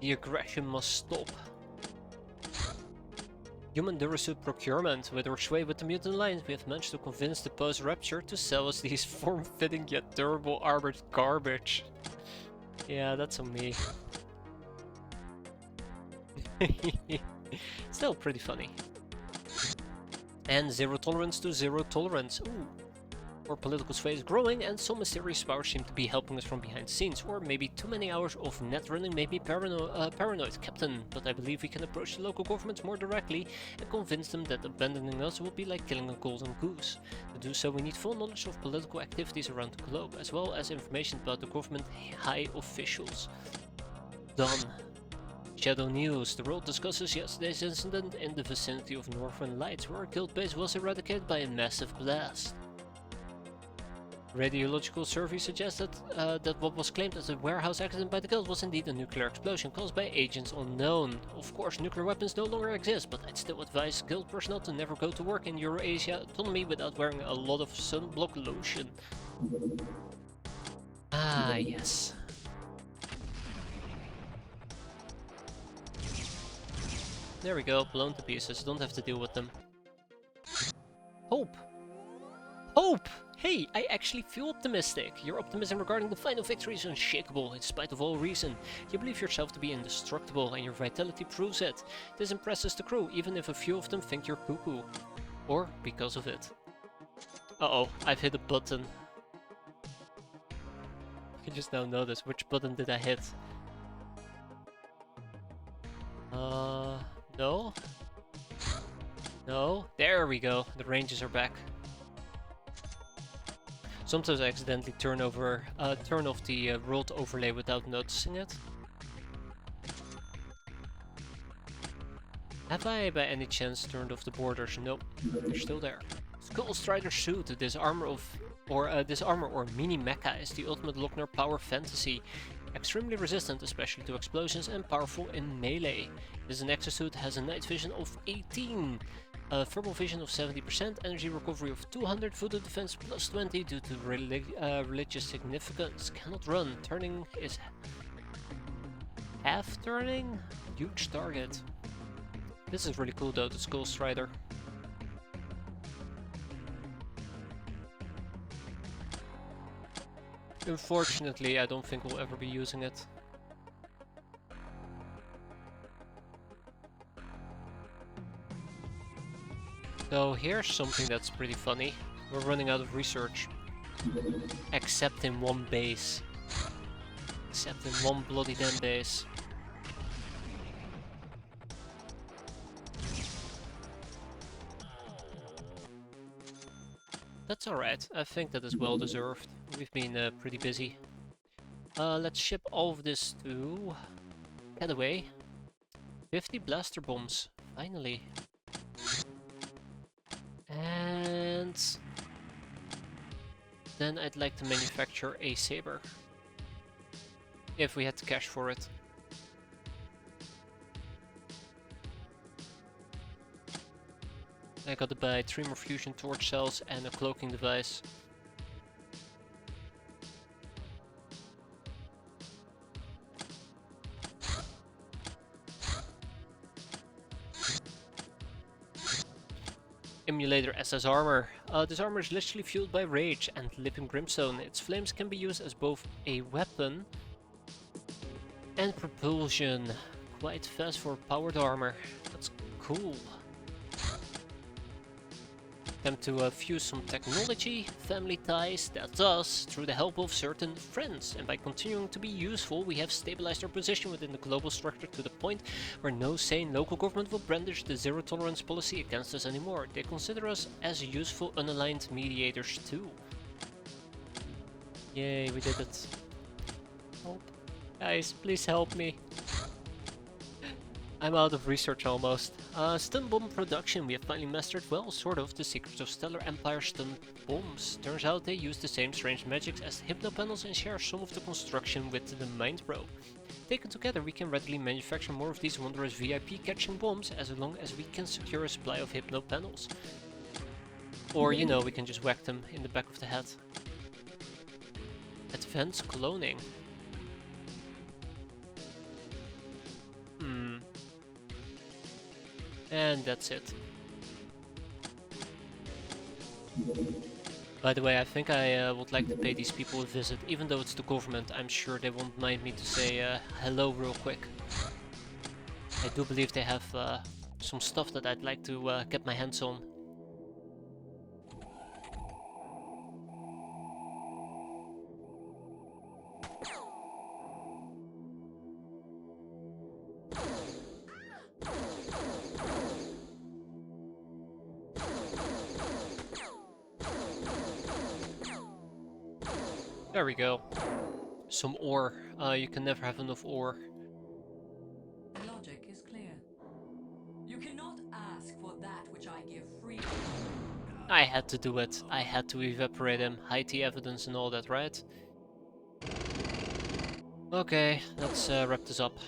The aggression must stop. Human Durasuit procurement. With our sway with the Mutant Alliance, we have managed to convince the post-rapture to sell us these form-fitting yet durable armored garbage. Yeah, that's on me. Still pretty funny. And zero tolerance to zero tolerance. Ooh. Our political sway is growing, and some mysterious powers seem to be helping us from behind the scenes. Or maybe too many hours of net running made me paranoid, Captain. But I believe we can approach the local governments more directly and convince them that abandoning us will be like killing a golden goose. To do so, we need full knowledge of political activities around the globe, as well as information about the government high officials. Done. Shadow News. The world discusses yesterday's incident in the vicinity of Northern Lights, where our guild base was eradicated by a massive blast. Radiological survey suggested that what was claimed as a warehouse accident by the guild was indeed a nuclear explosion caused by agents unknown. Of course, nuclear weapons no longer exist, but I'd still advise guild personnel to never go to work in Eurasia autonomy without wearing a lot of sunblock lotion. Ah, yes. There we go, blown to pieces, don't have to deal with them. Hope! Hope! Hey, I actually feel optimistic. Your optimism regarding the final victory is unshakable, in spite of all reason. You believe yourself to be indestructible, and your vitality proves it. This impresses the crew, even if a few of them think you're cuckoo. Or because of it. Uh-oh, I've hit a button. I just now noticed, which button did I hit? No? No? There we go, the ranges are back. Sometimes I accidentally turn off the world overlay without noticing it. Have I by any chance turned off the borders? Nope, they're still there. Skull Strider suit. This armor or mini mecha is the ultimate Lochner power fantasy. Extremely resistant, especially to explosions, and powerful in melee. This exosuit has a night vision of 18, thermal vision of 70%, energy recovery of 200, voodoo defense plus 20 due to religious significance. Cannot run. Turning is half turning. Huge target. This is really cool though, the Skull Strider. Unfortunately, I don't think we'll ever be using it. So here's something that's pretty funny. We're running out of research. Except in one base. Except in one bloody damn base. That's alright, I think that is well deserved. We've been pretty busy. Let's ship all of this to... Head away. 50 blaster bombs, finally. And... then I'd like to manufacture a saber. If we had the cash for it. I gotta buy 3 more fusion torch cells and a cloaking device. Emulator SS armor. This armor is literally fueled by rage and living brimstone. Its flames can be used as both a weapon and propulsion. Quite fast for powered armor. That's cool. Time to fuse some technology, family ties, that's us, through the help of certain friends. And by continuing to be useful, we have stabilized our position within the global structure to the point where no sane local government will brandish the zero tolerance policy against us anymore. They consider us as useful unaligned mediators too. Yay, we did it. Help. Guys, please help me. I'm out of research almost. Stun bomb production. We have finally mastered, well, sort of, the secrets of Stellar Empire stun bombs. Turns out they use the same strange magics as hypno panels and share some of the construction with the Mind Probe. Taken together, we can readily manufacture more of these wondrous VIP catching bombs as long as we can secure a supply of hypno panels. Or, you know, we can just whack them in the back of the head. Advanced cloning. And that's it. By the way, I think I would like to pay these people a visit. Even though it's the government, I'm sure they won't mind me to say hello real quick. I do believe they have some stuff that I'd like to get my hands on. There we go. Some ore. You can never have enough ore. The logic is clear. You cannot ask for that which I give freely. I had to do it. I had to evaporate him, hide the evidence and all that, right? Okay, let's wrap this up.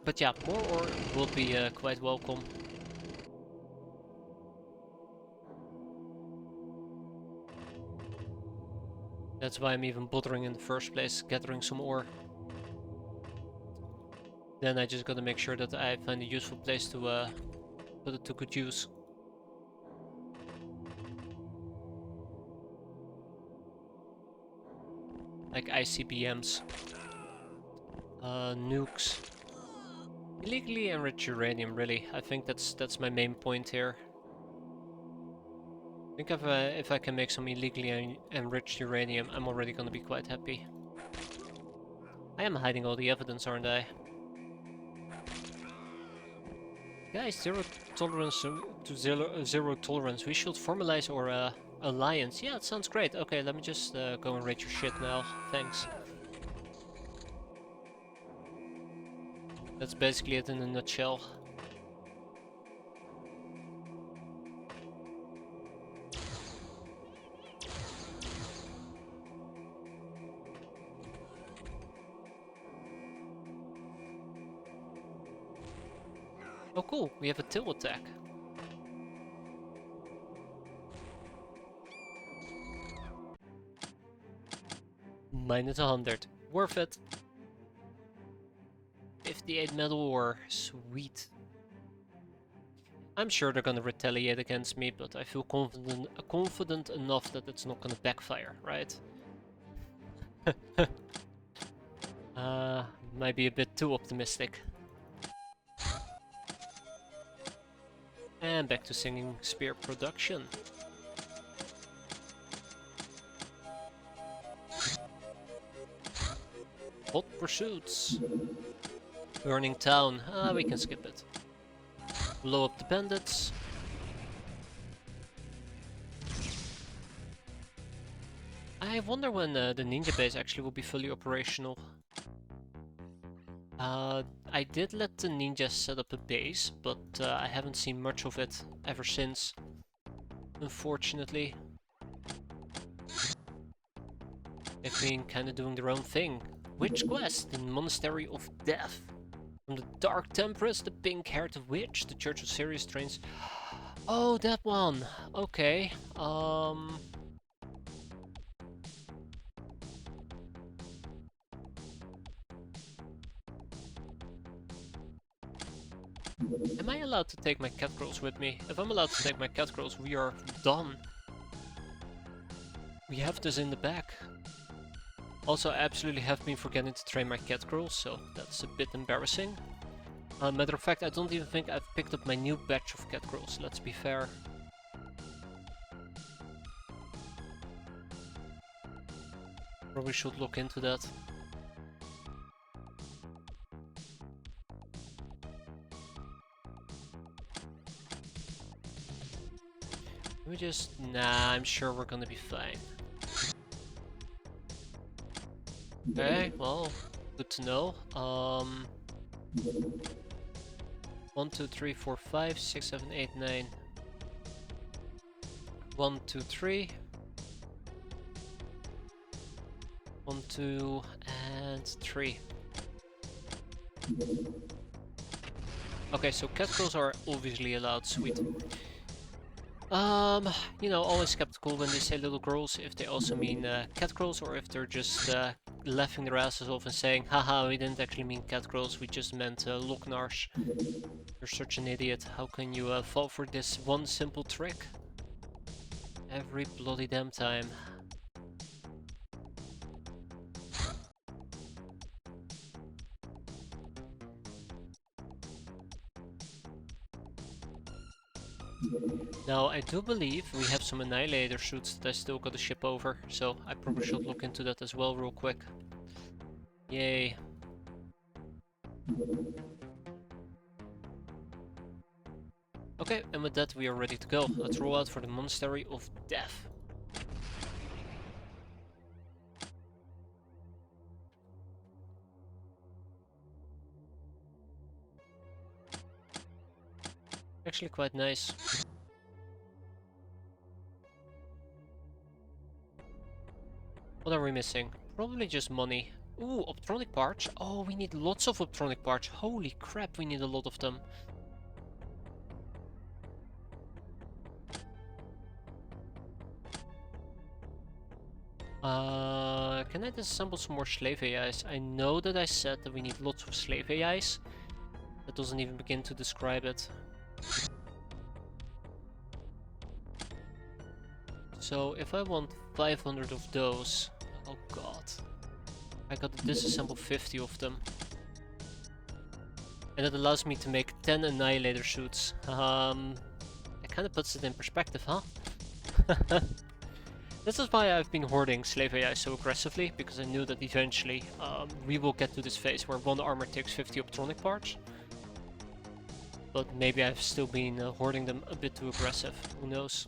But yeah, more ore will be quite welcome. That's why I'm even bothering in the first place, gathering some ore. Then I just gotta make sure that I find a useful place to put it to good use. like ICBMs, nukes. Illegally enriched uranium, really. I think that's my main point here. I think if I can make some illegally enriched uranium, I'm already gonna be quite happy. I am hiding all the evidence, aren't I? Guys, zero tolerance to zero tolerance. We should formalize our alliance. Yeah, it sounds great. Okay, let me just go and raid your shit now. Thanks. That's basically it in a nutshell. Oh cool, we have a tail attack. Minus 100. Worth it. 58 metal ore. Sweet. I'm sure they're gonna retaliate against me, but I feel confident enough that it's not gonna backfire, right? Might be a bit too optimistic. And back to singing spear production. Hot pursuits. Burning town. We can skip it. Blow up the bandits. I wonder when the ninja base actually will be fully operational. I did let the ninjas set up a base, but I haven't seen much of it ever since, unfortunately. They've been kinda doing their own thing. Witch quest, the Monastery of Death. From the Dark Temperance, the pink-haired witch, the Church of Sirius trains. Oh, that one! Okay, am I allowed to take my cat girls with me? If I'm allowed to take my cat girls, we are done. We have this in the back. Also, I absolutely have been forgetting to train my cat girls, so that's a bit embarrassing. Matter of fact, I don't even think I've picked up my new batch of cat girls, let's be fair. Probably should look into that. Let me just... Nah, I'm sure we're gonna be fine. Okay, well, good to know. 1, 2, 3, 4, 5, 6, 7, 8, 9. 1, 2, 3. 1, 2, and 3. Okay, so cat girls are obviously allowed, sweet. You know, always skeptical when they say little girls, if they also mean cat girls, or if they're just laughing their asses off and saying, haha, we didn't actually mean cat girls, we just meant Locknars. You're such an idiot, how can you fall for this one simple trick? Every bloody damn time. Now, I do believe we have some Annihilator suits that I still gotta ship over, so I probably should look into that as well real quick. Yay. Okay, and with that we are ready to go. Let's roll out for the Monastery of Death. Actually quite nice. What are we missing? Probably just money. Ooh, optronic parts. Oh, we need lots of optronic parts. Holy crap, we need a lot of them. Can I disassemble some more slave AIs? I know that I said that we need lots of slave AIs. That doesn't even begin to describe it. So if I want 500 of those, oh god. I got to disassemble 50 of them. And it allows me to make 10 Annihilator suits. It kind of puts it in perspective, huh? This is why I've been hoarding Slave AI so aggressively, because I knew that eventually we will get to this phase where one armor takes 50 optronic parts. But maybe I've still been hoarding them a bit too aggressive, who knows.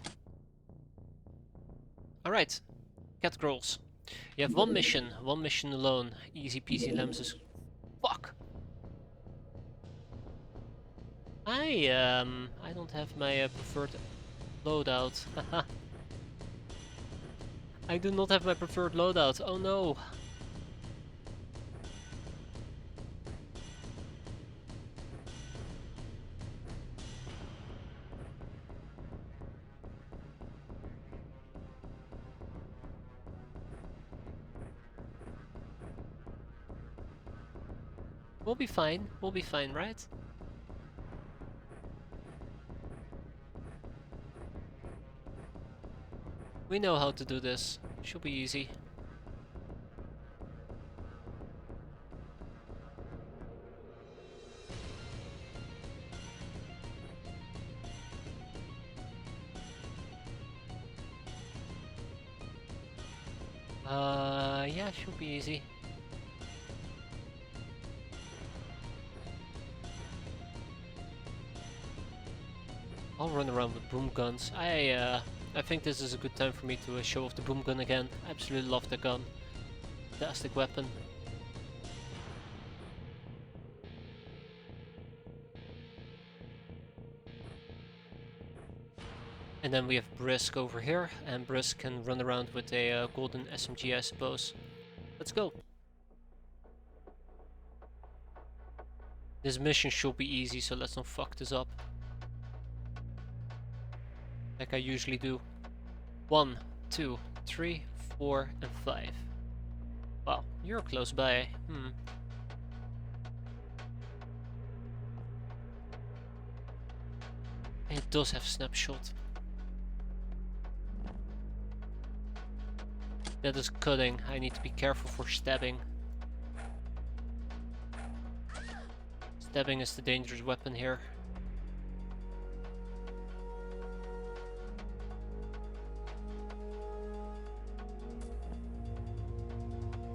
Alright, cat girls. You have one mission alone. Easy peasy lemons. Fuck! I don't have my preferred loadout. I do not have my preferred loadout. Oh no. We'll be fine. We'll be fine, right? We know how to do this. Should be easy. Yeah, should be easy. I'll run around with boom guns. I think this is a good time for me to show off the boom gun again. I absolutely love the gun. Fantastic weapon. And then we have Brisk over here, and Brisk can run around with a golden SMG, I suppose. Let's go. This mission should be easy, so let's not fuck this up. Like I usually do. 1, 2, 3, 4, and 5. Wow, you're close by. It does have snapshot. That is cutting. I need to be careful for stabbing. Stabbing is the dangerous weapon here.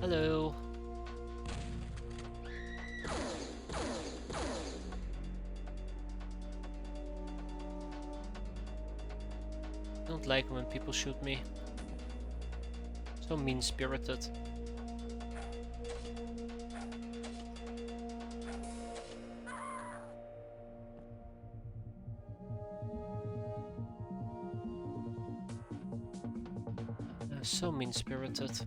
Hello. I don't like when people shoot me. So mean-spirited. So mean-spirited.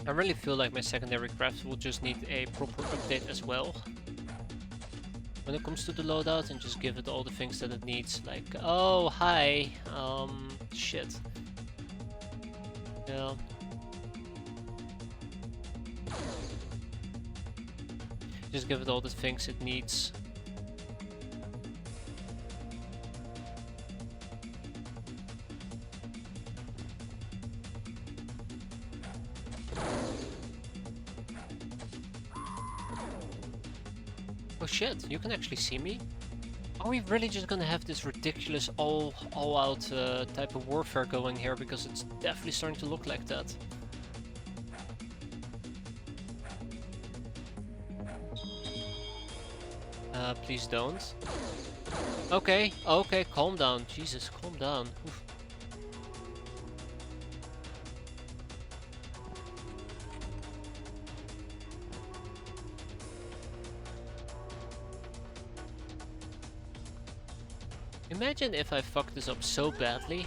I really feel like my secondary crafts will just need a proper update as well. When it comes to the loadout, and just give it all the things that it needs, like, oh, hi, shit. Yeah. Just give it all the things it needs. Oh shit, you can actually see me? Are we really just gonna have this ridiculous all-out type of warfare going here? Because it's definitely starting to look like that. Please don't. Okay, okay, calm down. Jesus, calm down. Oof. Imagine if I fuck this up so badly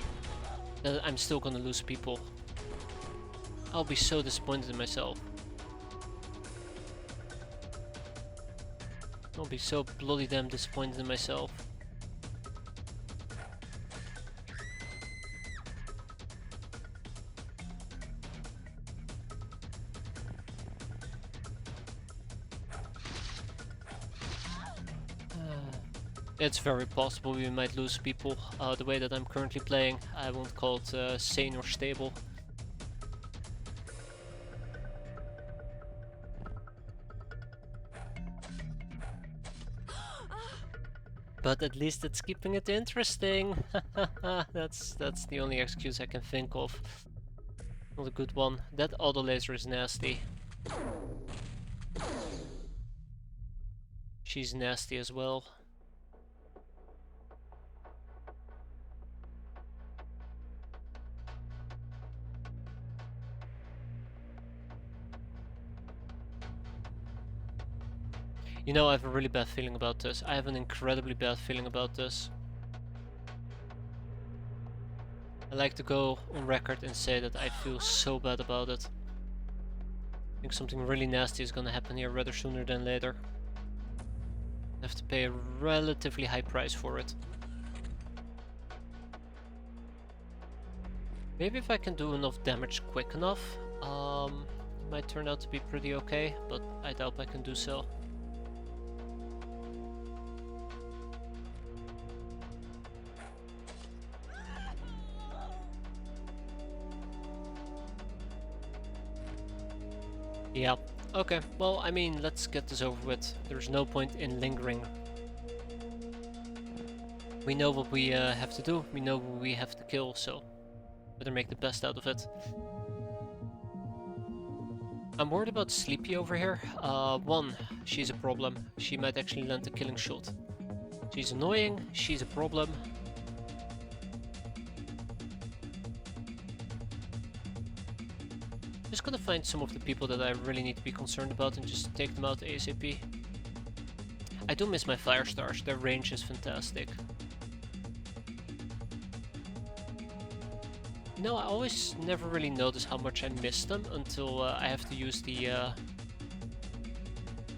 that I'm still gonna lose people. I'll be so disappointed in myself. I'll be so bloody damn disappointed in myself. It's very possible we might lose people the way that I'm currently playing. I won't call it sane or stable. But at least it's keeping it interesting. That's the only excuse I can think of. Not a good one. That auto laser is nasty. She's nasty as well. You know, I have a really bad feeling about this. I have an incredibly bad feeling about this. I like to go on record and say that I feel so bad about it. I think something really nasty is gonna happen here rather sooner than later. I have to pay a relatively high price for it. Maybe if I can do enough damage quick enough, it might turn out to be pretty okay, but I doubt I can do so. Yeah, okay, well, I mean, let's get this over with. There's no point in lingering. We know what we have to do, we know who we have to kill, so better make the best out of it. I'm worried about Sleepy over here. One, she's a problem. She might actually land a killing shot. She's annoying, she's a problem. Just gonna find some of the people that I really need to be concerned about and just take them out ASAP. I do miss my fire stars, their range is fantastic. You know, I always never really notice how much I miss them until I have to use the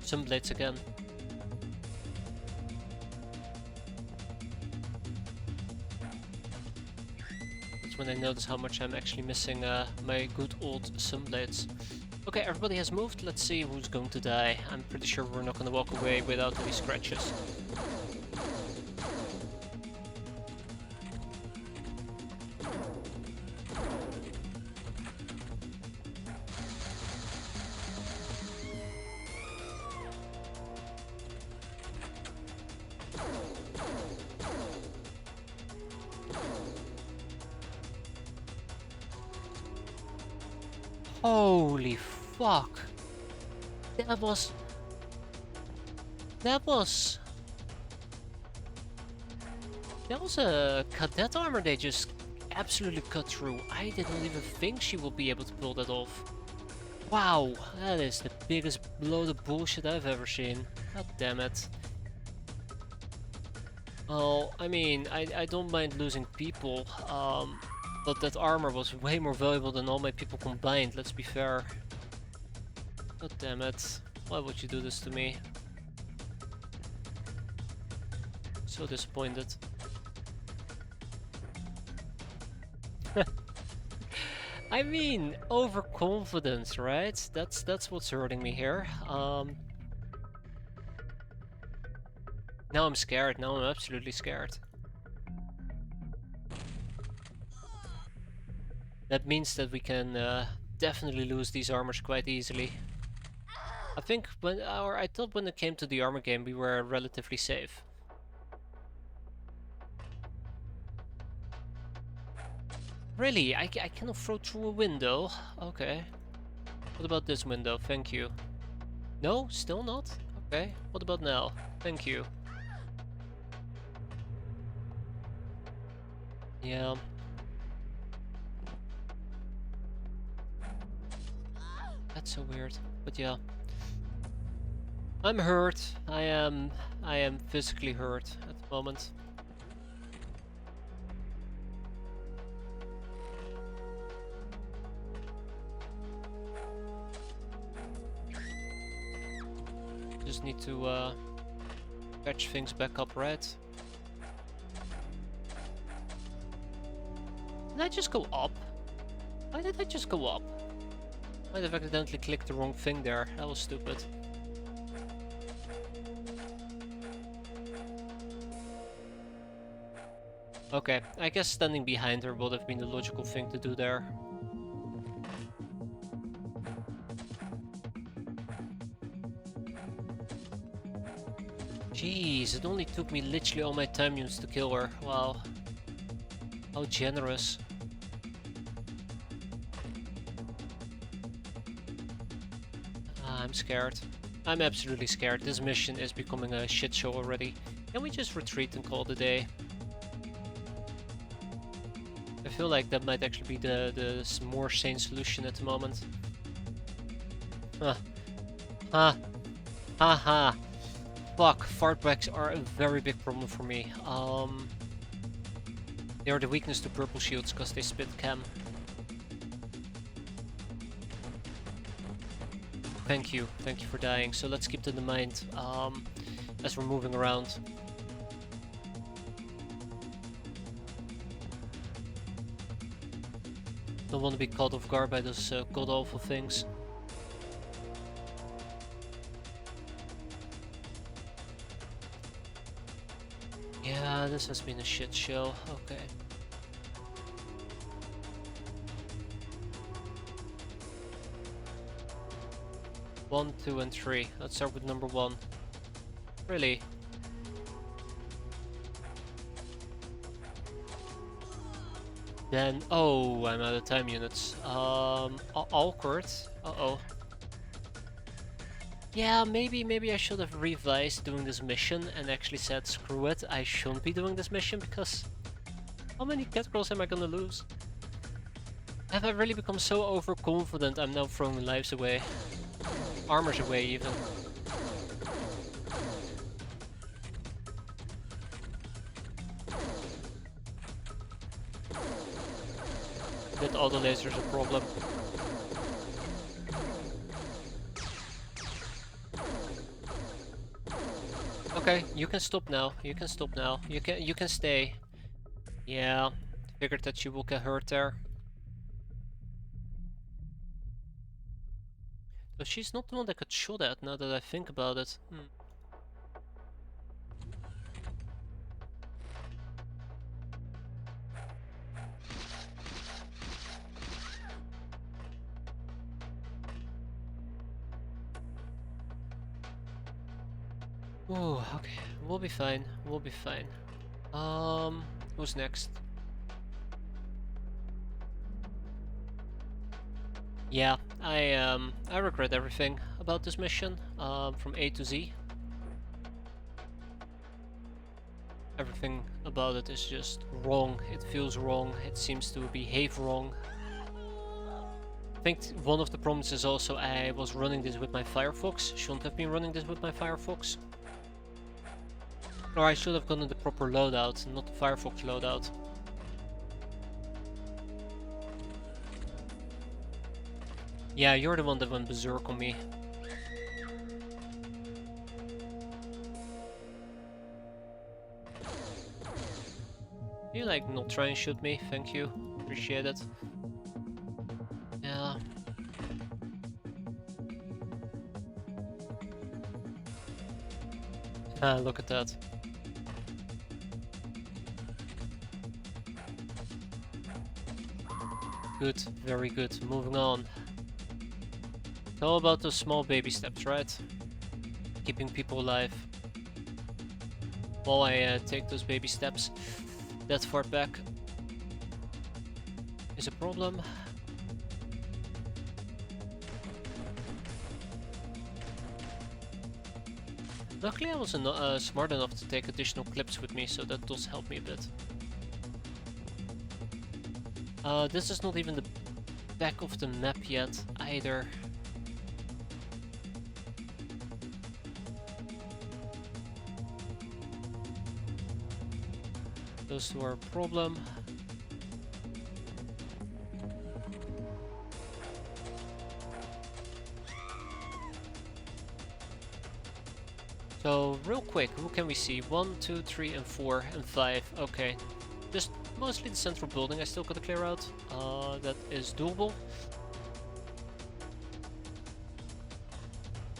Sunblades again. When I notice how much I'm actually missing my good old Sunblades. Okay, everybody has moved. Let's see who's going to die. I'm pretty sure we're not going to walk away without any scratches. Holy fuck! That was a cadet armor they just absolutely cut through. I didn't even think she would be able to pull that off. Wow, that is the biggest blow of bullshit I've ever seen. God damn it. Well, I mean, I don't mind losing people, but that armor was way more valuable than all my people combined, let's be fair. God damn it. Why would you do this to me? So disappointed. I mean, overconfidence, right? That's what's hurting me here. Now I'm scared. Now I'm absolutely scared. That means that we can definitely lose these armors quite easily. I think I thought when it came to the armor game we were relatively safe. Really? I cannot throw through a window? Okay. What about this window? Thank you. No? Still not? Okay. What about now? Thank you. Yeah. That's so weird. But yeah. I'm hurt. I am physically hurt at the moment. Just need to patch things back up, right? Did I just go up? Why did I just go up? Might have accidentally clicked the wrong thing there. That was stupid. Okay, I guess standing behind her would have been the logical thing to do there. Jeez, it only took me literally all my time units to kill her. Wow. How generous. I'm scared. I'm absolutely scared. This mission is becoming a shit show already. Can we just retreat and call it a day? I feel like that might actually be the more sane solution at the moment. Huh. Ha. Ha ha. Fuck, fartbacks are a very big problem for me. They are the weakness to purple shields because they spit chem. Thank you for dying. So let's keep that in mind as we're moving around. Don't want to be caught off guard by those god awful things. Yeah, this has been a shit show. Okay. One, two, and three. Let's start with number one. Really? Then, oh, I'm out of time units. Awkward. Uh-oh. Yeah, maybe I should have revised doing this mission and actually said, screw it, I shouldn't be doing this mission because how many cat girls am I gonna lose? Have I really become so overconfident I'm now throwing lives away? Armors away even. That auto laser is a problem. Okay, you can stop now. You can stop now. You can stay. Yeah, figured that you will get hurt there. So she's not the one that got shot at now that I think about it. Oh, okay. We'll be fine. We'll be fine. Who's next? Yeah, I regret everything about this mission, from A to Z. Everything about it is just wrong. It feels wrong. It seems to behave wrong. I think one of the problems is also I was running this with my Firefox. Shouldn't have been running this with my Firefox. Or I should have gotten the proper loadout, not the Firefox loadout. Yeah, you're the one that went berserk on me. You like not try and shoot me, thank you. Appreciate it. Yeah. Ah, look at that. Good, very good. Moving on. It's all about those small baby steps, right? Keeping people alive. While I take those baby steps, that far back is a problem. Luckily I was smart enough to take additional clips with me, so that does help me a bit. This is not even the back of the map yet, either. Those two are a problem. So, real quick, who can we see? 1, 2, 3, and 4, and 5. Okay. Just mostly the central building I still gotta clear out. That is doable.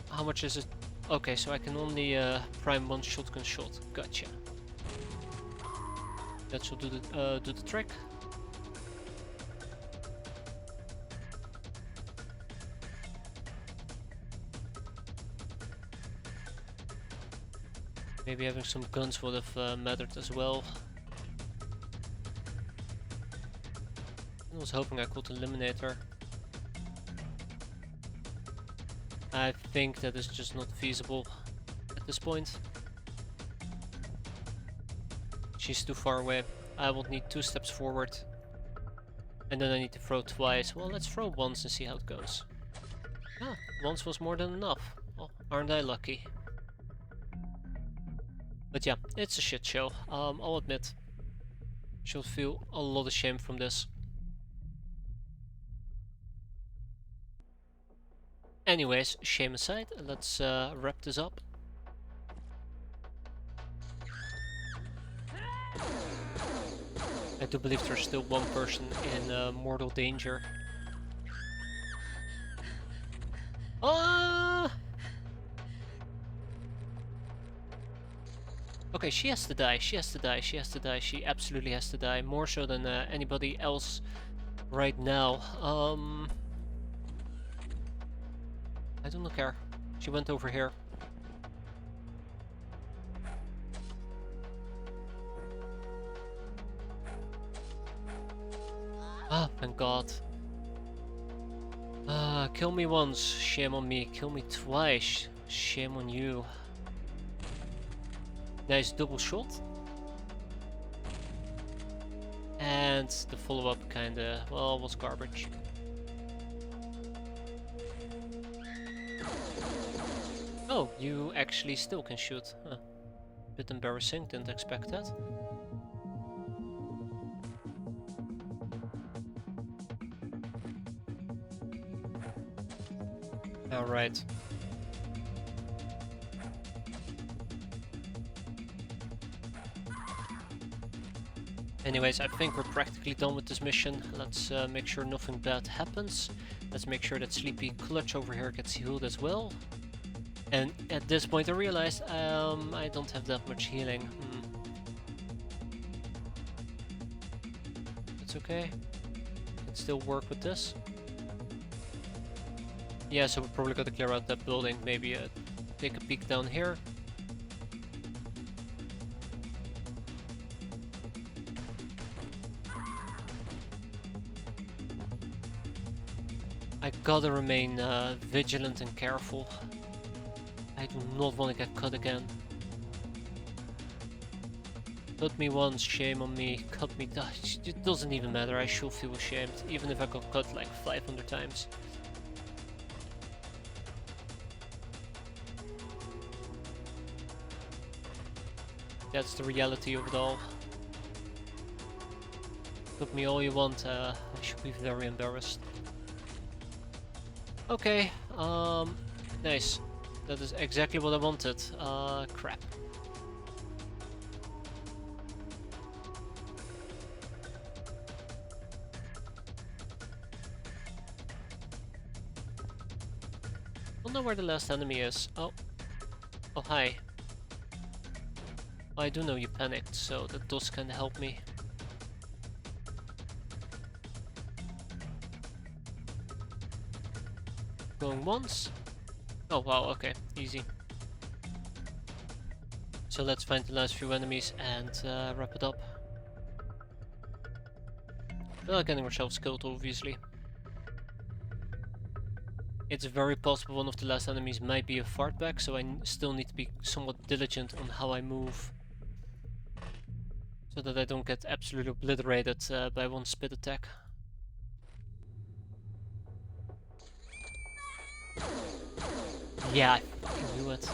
How much is it? Okay, so I can only prime one shotgun shot. Gotcha. That should do the trick. Maybe having some guns would have mattered as well. I was hoping I could eliminate her. I think that is just not feasible at this point. She's too far away. I will need 2 steps forward. And then I need to throw twice. Well, let's throw once and see how it goes. Ah, once was more than enough. Oh, aren't I lucky? But yeah, it's a shit show. I'll admit. Should feel a lot of shame from this. Anyways, shame aside, let's wrap this up. I do believe there's still one person in mortal danger. Okay, she has to die, she has to die, she has to die, she absolutely has to die. More so than anybody else right now. I don't care. She went over here. Ah, thank God. Kill me once, shame on me. Kill me twice, shame on you. Nice double shot. And the follow-up kinda, well, was garbage. Oh, you actually still can shoot. Huh. Bit embarrassing, didn't expect that. Alright. Anyways, I think we're practically done with this mission. Let's make sure nothing bad happens. Let's make sure that Sleepy Clutch over here gets healed as well. And at this point I realized I don't have that much healing. It's okay. Can still work with this. Yeah, so we're probably gonna clear out that building. Maybe take a peek down here. I gotta remain vigilant and careful. I do not want to get cut again. Cut me once, shame on me. Cut me, it doesn't even matter. I should feel ashamed, even if I got cut like 500 times. That's the reality of it all. Cut me all you want, I should be very embarrassed. Okay, nice. That is exactly what I wanted. Crap. Don't know where the last enemy is. Oh. Oh, hi. I do know you panicked, so that does kinda help me. Going once. Oh wow, okay, easy. So let's find the last few enemies and wrap it up. Without getting ourselves killed, obviously. It's very possible one of the last enemies might be a fartback, so I still need to be somewhat diligent on how I move. So that I don't get absolutely obliterated by one spit attack. Yeah, I fucking knew it.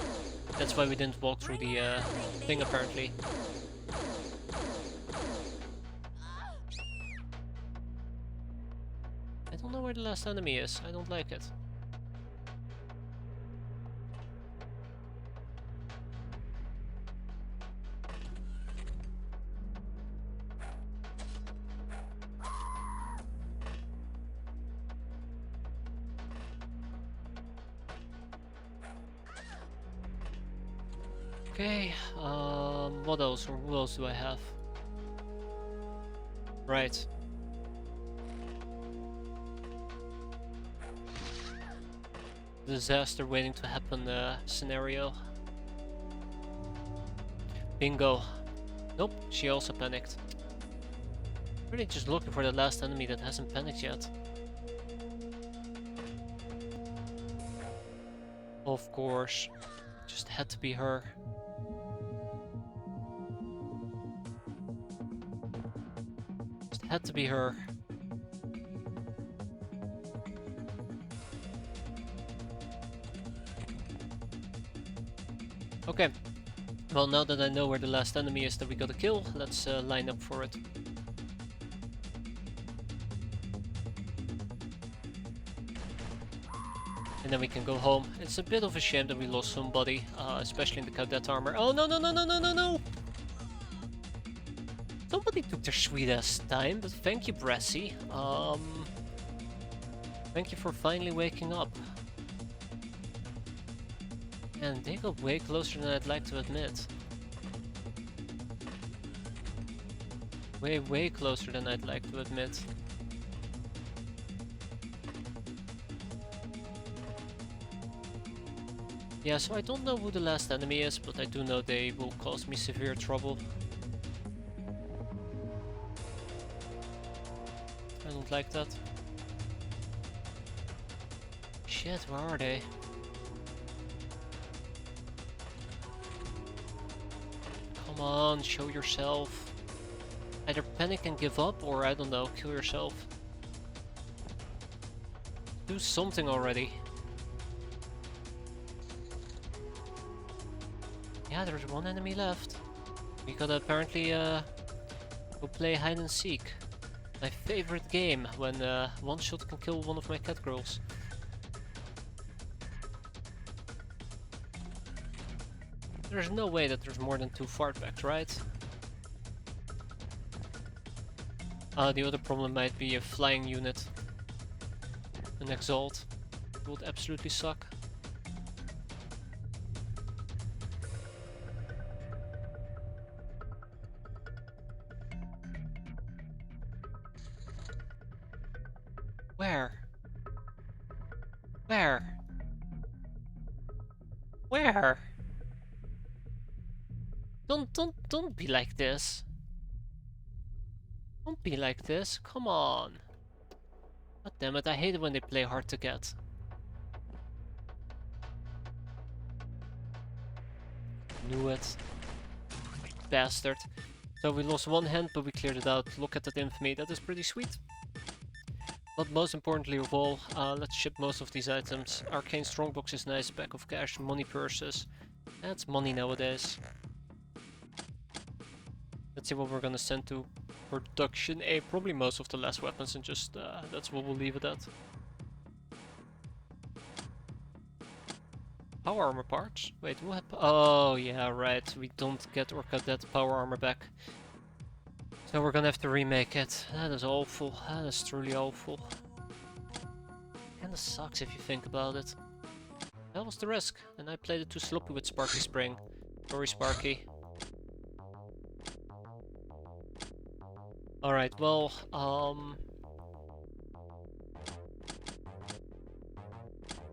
That's why we didn't walk through the thing, apparently. I don't know where the last enemy is. I don't like it. Okay, what else, or who else do I have? Right. Disaster waiting to happen scenario. Bingo. Nope, she also panicked. Really just looking for the last enemy that hasn't panicked yet. Of course. Just had to be her. Just had to be her. Okay. Well, now that I know where the last enemy is that we gotta kill, let's line up for it. And then we can go home. It's a bit of a shame that we lost somebody, especially in the cadet armor. Oh no no no no no no no! Somebody took their sweet ass time, but thank you, Brassy. Thank you for finally waking up. And they got way closer than I'd like to admit. Way closer than I'd like to admit. Yeah, so I don't know who the last enemy is, but I do know they will cause me severe trouble. I don't like that. Shit, where are they? Come on, show yourself. Either panic and give up, or I don't know, kill yourself. Do something already. Yeah, there's one enemy left. We gotta apparently go play hide and seek. My favorite game, when one shot can kill one of my cat girls. There's no way that there's more than 2 fartbacks, right? The other problem might be a flying unit. An exalt. It would absolutely suck. Where? Where? Where? Don't be like this. Don't be like this. Come on. God damn it, I hate it when they play hard to get. Knew it. Bastard. So we lost one hand, but we cleared it out. Look at that infamy, that is pretty sweet. But most importantly of all, let's ship most of these items. Arcane Strongbox is nice, bag of cash, money purses. That's money nowadays. Let's see what we're gonna send to production A. Probably most of the last weapons, and just that's what we'll leave it at. Power armor parts? Wait, what? Oh yeah, right. We don't get our cadet power armor back. So we're gonna have to remake it. That is awful. That is truly awful. Kinda sucks if you think about it. That was the risk, and I played it too sloppy with Sparky Spring. Sorry, Sparky. Alright, well,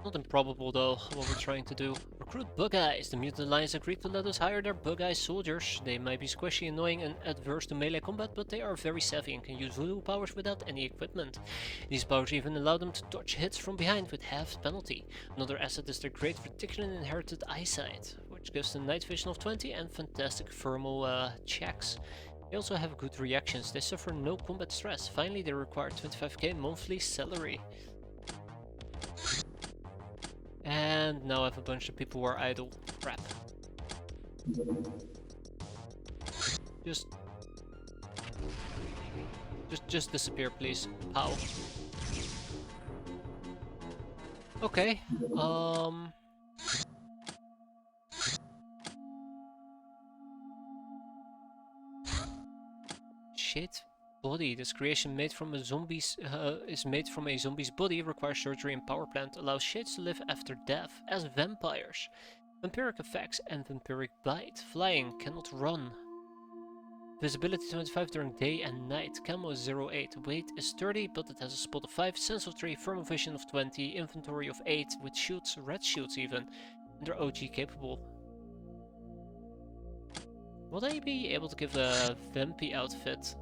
not improbable though, what we're trying to do. Recruit Bug Eyes. The Mutant Alliance agreed to let us hire their Bug Eyes soldiers. They might be squishy, annoying and adverse to melee combat, but they are very savvy and can use voodoo powers without any equipment. These powers even allow them to dodge hits from behind with half penalty. Another asset is their great reticular inherited eyesight, which gives them night vision of 20 and fantastic thermal checks. They also have good reactions. They suffer no combat stress. Finally, they require 25k monthly salary. And now I have a bunch of people who are idle. Crap. Just disappear, please. Pow. Okay. Shit. Body. This creation made from a zombie's is made from a zombie's body, requires surgery and power plant, allows shades to live after death as vampires. Vampiric effects and vampiric bite. Flying, cannot run. Visibility 25 during day and night. Camo is 08. Weight is 30, but it has a spot of 5, sense of 3, thermal vision of 20, inventory of 8, with shields, red shields even. And they're OG capable. Would I be able to give a Vampy outfit?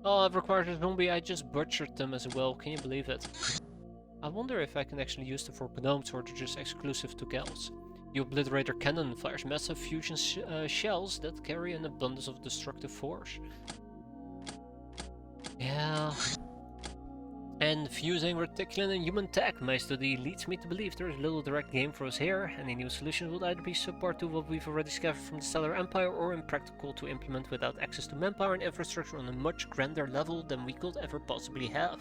Oh, I've required a zombie, I just butchered them as well, can you believe it? I wonder if I can actually use them for gnomes or they're just exclusive to gals. The Obliterator Cannon fires massive fusion shells that carry an abundance of destructive force. Yeah. And fusing reticulin and human tech, my study leads me to believe there is little direct game for us here. Any new solution would either be subpar to what we've already discovered from the Stellar Empire or impractical to implement without access to manpower and infrastructure on a much grander level than we could ever possibly have.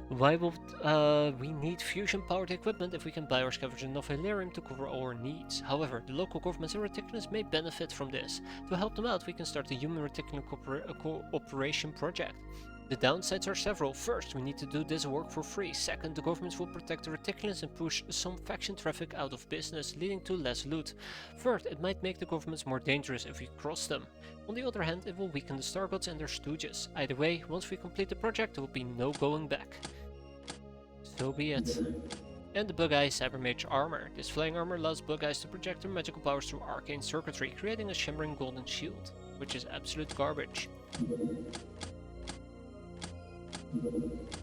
Why would we need fusion-powered equipment if we can buy or scavenge enough Illyrium to cover all our needs? However, the local governments and reticulans may benefit from this. To help them out, we can start the Human Reticulan Cooperation Project. The downsides are several. First, we need to do this work for free. Second, the governments will protect the reticulans and push some faction traffic out of business, leading to less loot. Third, it might make the governments more dangerous if we cross them. On the other hand, it will weaken the Star Gods and their stooges. Either way, once we complete the project, there will be no going back. So be it. And the Bug Eye Cybermage armor. This flying armor allows Bug Eyes to project their magical powers through arcane circuitry, creating a shimmering golden shield, which is absolute garbage.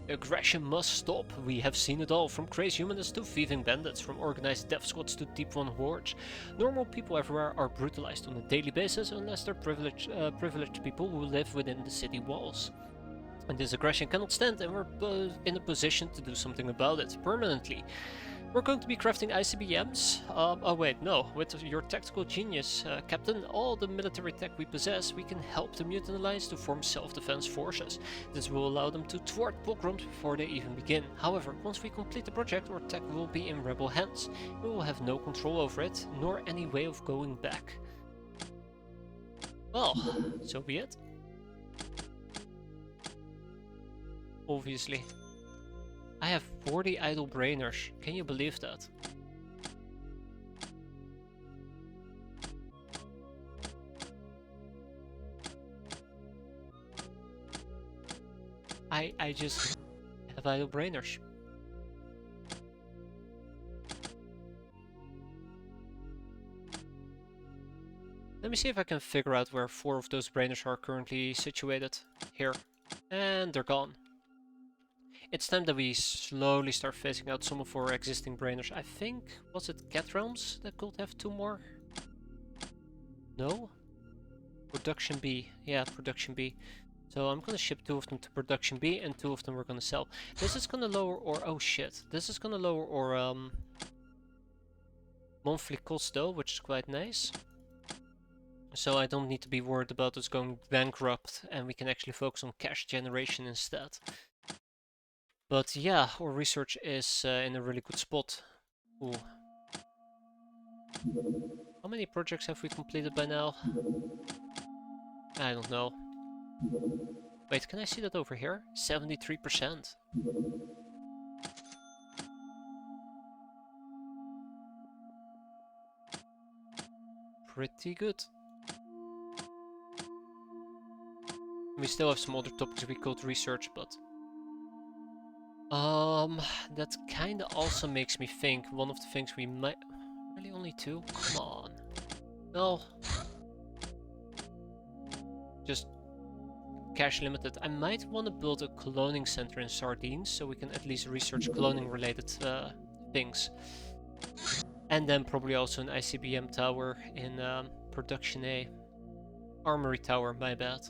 Aggression must stop. We have seen it all, from crazed humanists to thieving bandits, from organized death squads to deep one hordes. Normal people everywhere are brutalized on a daily basis unless they're privileged people who live within the city walls. And this aggression cannot stand, and we're in a position to do something about it, permanently. We're going to be crafting ICBMs. Oh wait, no. With your tactical genius, Captain, all the military tech we possess, we can help the Mutant Alliance to form self-defense forces. This will allow them to thwart pogroms before they even begin. However, once we complete the project, our tech will be in rebel hands. We will have no control over it, nor any way of going back. Well, so be it. Obviously. I have 40 idle brainers. Can you believe that? I just have idle brainers. Let me see if I can figure out where 4 of those brainers are currently situated. Here. And they're gone. It's time that we slowly start phasing out some of our existing brainers. I think, was it Cat Realms that could have 2 more? No? Production B. Yeah, Production B. So I'm gonna ship 2 of them to Production B and 2 of them we're gonna sell. This is gonna lower our... oh shit. This is gonna lower our monthly cost though, which is quite nice. So I don't need to be worried about us going bankrupt and we can actually focus on cash generation instead. But yeah, our research is in a really good spot. Ooh. How many projects have we completed by now? I don't know. Wait, can I see that over here? 73%. Pretty good. We still have some other topics we could research, but... that kinda also makes me think one of the things we might... Really only 2? Come on. No. Just cash limited. I might want to build a cloning center in Sardines so we can at least research cloning related things. And then probably also an ICBM tower in Production A. Armory tower, my bad.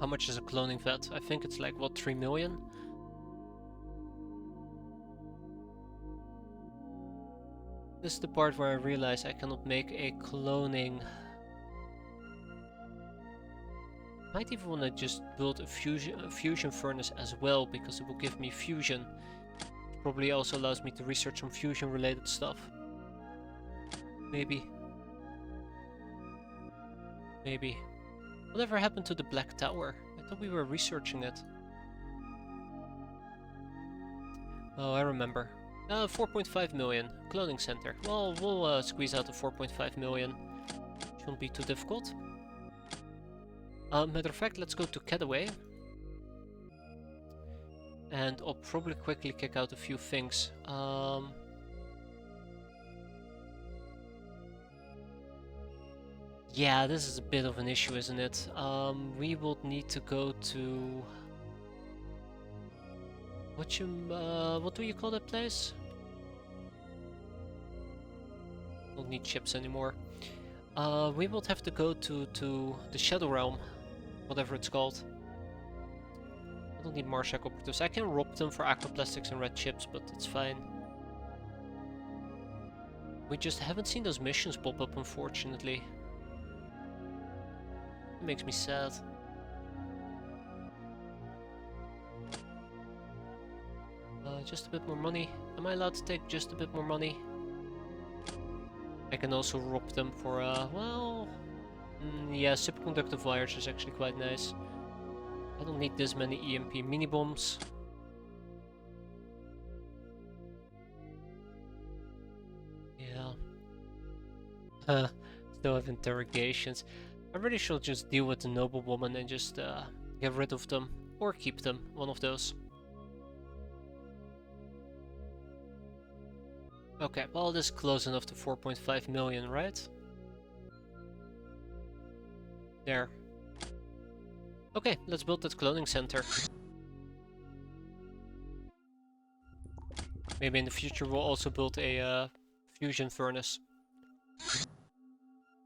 How much is a cloning vet? I think it's like, what, 3 million? This is the part where I realize I cannot make a cloning. Might even want to just build a fusion furnace as well, because it will give me fusion. Probably also allows me to research some fusion related stuff. Maybe. Maybe. Whatever happened to the Black Tower? I thought we were researching it. Oh, I remember. 4.5 million. Cloning center. Well, we'll squeeze out the 4.5 million. Shouldn't be too difficult. Matter of fact, let's go to Cataway. And I'll probably quickly kick out a few things. Yeah, this is a bit of an issue, isn't it? We will need to go to... what do you call that place? Don't need chips anymore. We will have to go to the Shadow Realm, whatever it's called. I don't need Marshak operatives. I can rob them for aquaplastics and red chips, but it's fine. We just haven't seen those missions pop up, unfortunately. It makes me sad. Just a bit more money. Am I allowed to take just a bit more money? I can also rob them for, well... yeah, superconductive wires is actually quite nice. I don't need this many EMP mini-bombs. Yeah. Still have interrogations. I really should just deal with the noblewoman and just get rid of them. Or keep them, one of those. Okay, well, this is close enough to 4.5 million, right? There. Okay, let's build that cloning center. Maybe in the future we'll also build a fusion furnace.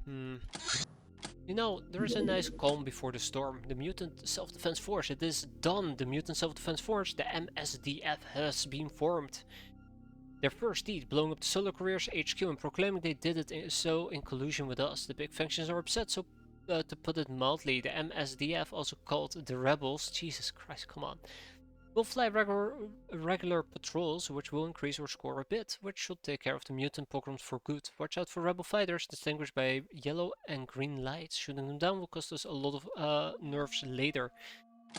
You know, there is a nice calm before the storm. The Mutant Self-Defense Force, it is done! The Mutant Self-Defense Force, the MSDF, has been formed. Their first deed, blowing up the Solar Courier's HQ and proclaiming they did it in collusion with us. The big factions are upset, so to put it mildly, the MSDF, also called the Rebels, Jesus Christ, come on, will fly regular patrols, which will increase our score a bit, which should take care of the mutant pogroms for good. Watch out for rebel fighters, distinguished by yellow and green lights. Shooting them down will cost us a lot of nerves later.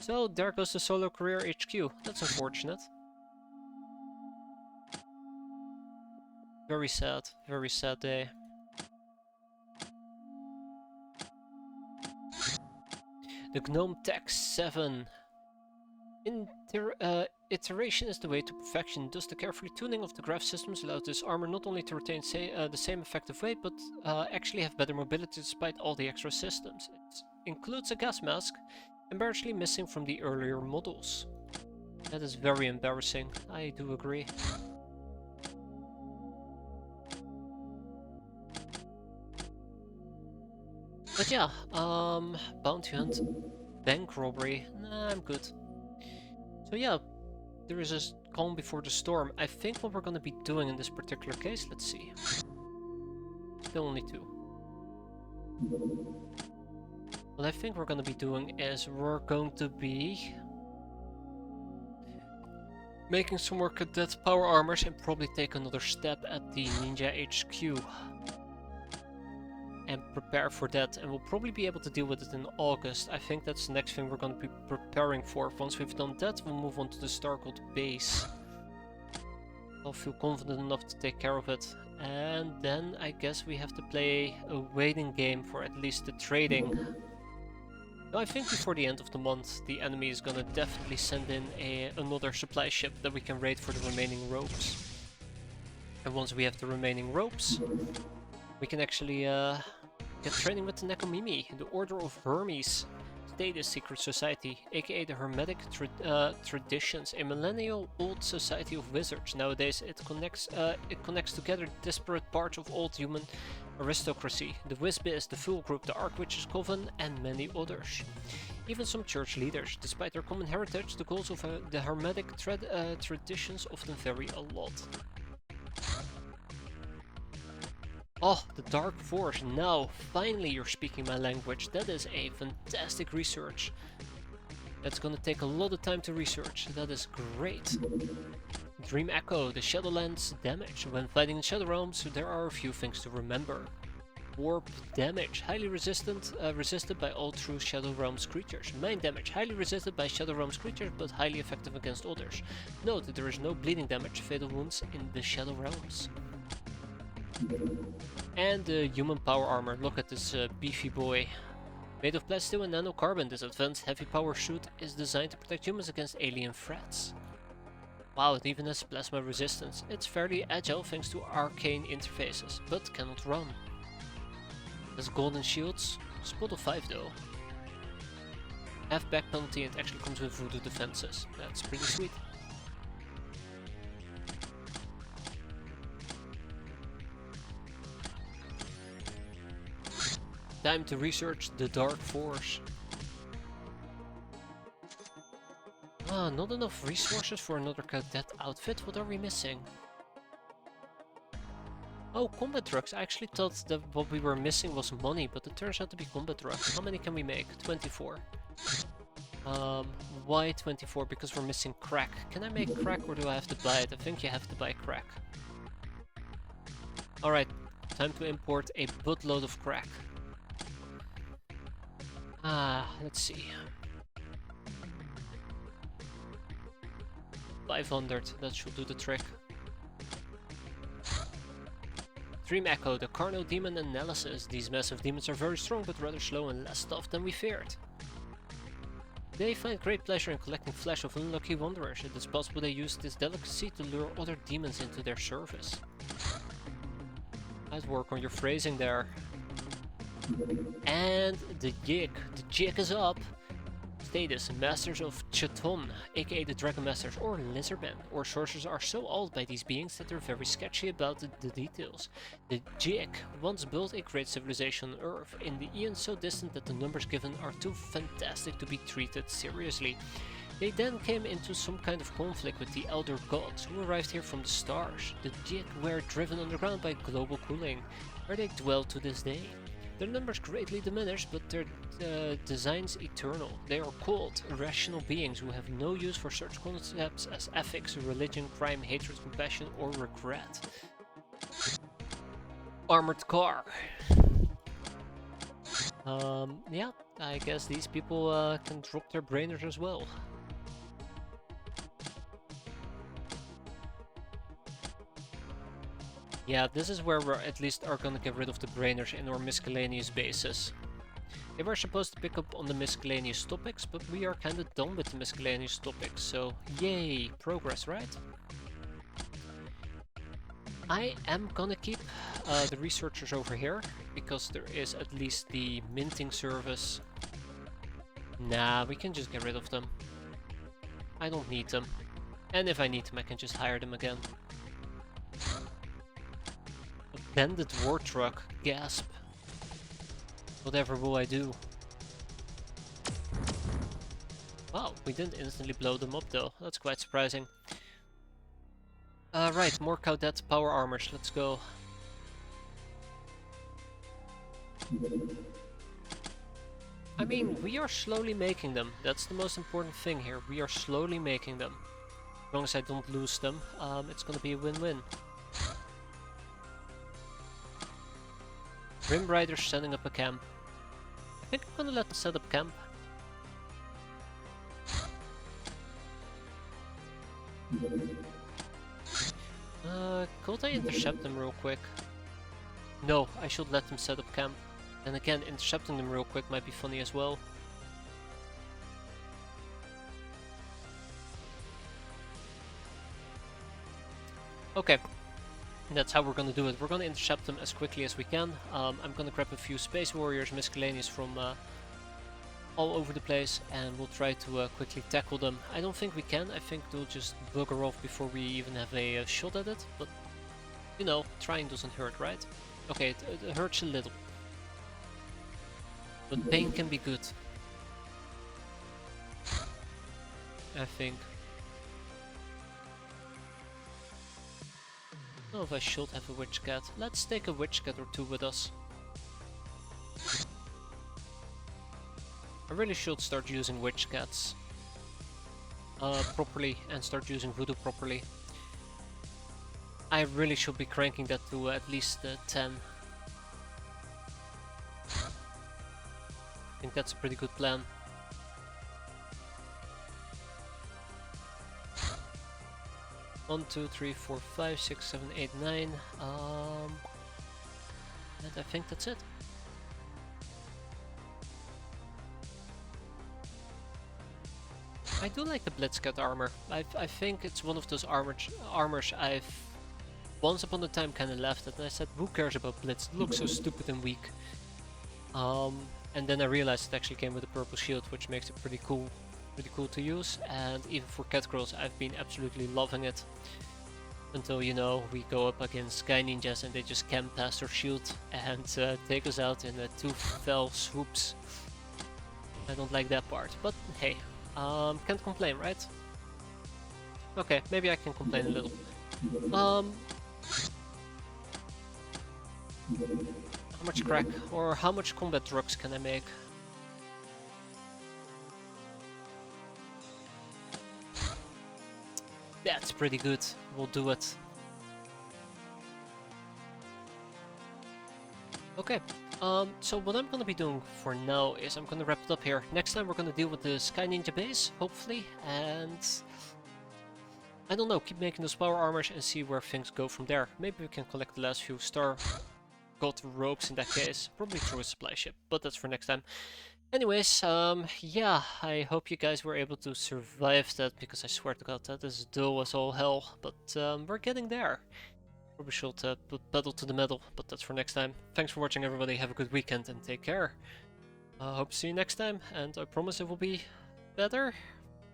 So there goes the Solar Courier HQ. That's unfortunate. Very sad day. The Gnome Tech 7. Iteration is the way to perfection. Thus, the carefully tuning of the graph systems allows this armor not only to retain the same effective weight, but actually have better mobility despite all the extra systems. It includes a gas mask, embarrassingly missing from the earlier models. That is very embarrassing, I do agree. But yeah, bounty hunt, bank robbery, nah, I'm good. So yeah, there is a calm before the storm. I think what we're gonna be doing in this particular case, let's see. Still only 2. What I think we're gonna be doing is we're going to be making some more cadet power armors and probably take another step at the Ninja HQ. And prepare for that, and we'll probably be able to deal with it in August. I think that's the next thing we're going to be preparing for. Once we've done that, we'll move on to the Stargold base. I'll feel confident enough to take care of it. And then I guess we have to play a waiting game for at least the trading. Now I think before the end of the month, the enemy is going to definitely send in another supply ship that we can raid for the remaining ropes. And once we have the remaining ropes, we can actually get training with the Nekomimi, the Order of Hermes, Status Secret Society, aka the Hermetic Traditions, a millennial-old society of wizards. Nowadays, it connects together disparate parts of old human aristocracy. The Wisbiz, the Fool Group, the Archwitches Coven, and many others. Even some church leaders. Despite their common heritage, the goals of the Hermetic traditions often vary a lot. Oh, the Dark Force. Now, finally you're speaking my language. That is a fantastic research. That's gonna take a lot of time to research. That is great. Dream Echo, the Shadowlands damage. When fighting in Shadow Realms, there are a few things to remember. Warp damage, highly resisted by all true Shadow Realms creatures. Mind damage, highly resisted by Shadow Realms creatures, but highly effective against others. Note that there is no bleeding damage, fatal wounds in the Shadow Realms. And the human power armor. Look at this beefy boy. Made of plasteel and nanocarbon, this advanced heavy power suit is designed to protect humans against alien threats. Wow, it even has plasma resistance. It's fairly agile thanks to arcane interfaces, but cannot run. Has golden shields, spot of 5 though. Half back penalty and it actually comes with voodoo defenses. That's pretty sweet. Time to research the Dark Force. Ah, not enough resources for another cadet outfit. What are we missing? Oh, combat trucks. I actually thought that what we were missing was money, but it turns out to be combat trucks. How many can we make? 24. Why 24? Because we're missing crack. Can I make crack or do I have to buy it? I think you have to buy crack. Alright, time to import a buttload of crack. Let's see. 500, that should do the trick. Dream Echo, the Carno Demon Analysis. These massive demons are very strong but rather slow and less tough than we feared. They find great pleasure in collecting flesh of unlucky wanderers. It is possible they use this delicacy to lure other demons into their service. I'd work on your phrasing there. And the jig. The jig is up. Status, Masters of Cheton, aka the Dragon Masters or Lizardmen or sorcerers are so awed by these beings that they're very sketchy about the details. The Jig once built a great civilization on Earth in the eons so distant that the numbers given are too fantastic to be treated seriously. They then came into some kind of conflict with the Elder Gods who arrived here from the stars. The Jig were driven underground by global cooling, where they dwell to this day. Their numbers greatly diminished, but their designs eternal. They are cold, irrational beings who have no use for such concepts as ethics, religion, crime, hatred, compassion, or regret. Armored car. Yeah, I guess these people can drop their brainers as well. Yeah, this is where we at least are gonna get rid of the brainers in our miscellaneous bases. They were supposed to pick up on the miscellaneous topics, but we are kinda done with the miscellaneous topics, so yay, progress, right? I am gonna keep the researchers over here, because there is at least the minting service. Nah, we can just get rid of them. I don't need them. And if I need them, I can just hire them again. Bandit war truck, gasp. Whatever will I do? Wow, we didn't instantly blow them up though, that's quite surprising. Right, more cadet power armors, let's go. I mean, we are slowly making them, that's the most important thing here, we are slowly making them. As long as I don't lose them, it's gonna be a win-win. Rim Riders setting up a camp. I think I'm gonna let them set up camp. Could I intercept them real quick? No, I should let them set up camp. And again, intercepting them real quick might be funny as well. Okay. That's how we're gonna do it. We're gonna intercept them as quickly as we can. I'm gonna grab a few Space Warriors, miscellaneous from all over the place, and we'll try to quickly tackle them. I don't think we can. I think they'll just bugger off before we even have a shot at it. But, you know, trying doesn't hurt, right? Okay, it hurts a little. But pain can be good. I think. I don't know if I should have a witch cat. Let's take a witch cat or two with us. I really should start using witch cats properly and start using voodoo properly. I really should be cranking that to at least 10. that's a pretty good plan. One, two, three, four, five, six, 7, 8, 9. And I think that's it. I do like the Blitzcat armor. I think it's one of those armors I've once upon a time kind of laughed at, and I said, who cares about Blitz? It looks so stupid and weak. And then I realized it actually came with a purple shield, which makes it pretty cool to use. And even for cat girls, I've been absolutely loving it. Until, you know, we go up against Sky Ninjas and they just camp past our shield and take us out in 2 fell swoops. I don't like that part, but hey, can't complain, right? Okay, maybe I can complain a little. How much crack or how much combat drugs can I make? That's pretty good. We'll do it. Okay. So what I'm gonna be doing for now is I'm gonna wrap it up here. Next time we're gonna deal with the Sky Ninja base, hopefully, and I don't know, keep making those power armors and see where things go from there. Maybe we can collect the last few Star God robes in that case, probably through a supply ship, but that's for next time. Anyways, yeah, I hope you guys were able to survive that, because I swear to God, that is dull as all hell, but we're getting there. Probably should put pedal to the metal, but that's for next time. Thanks for watching, everybody, have a good weekend and take care. Hope to see you next time, and I promise it will be better,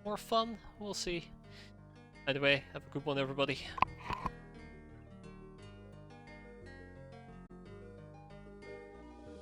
more fun, we'll see. Either way, have a good one, everybody.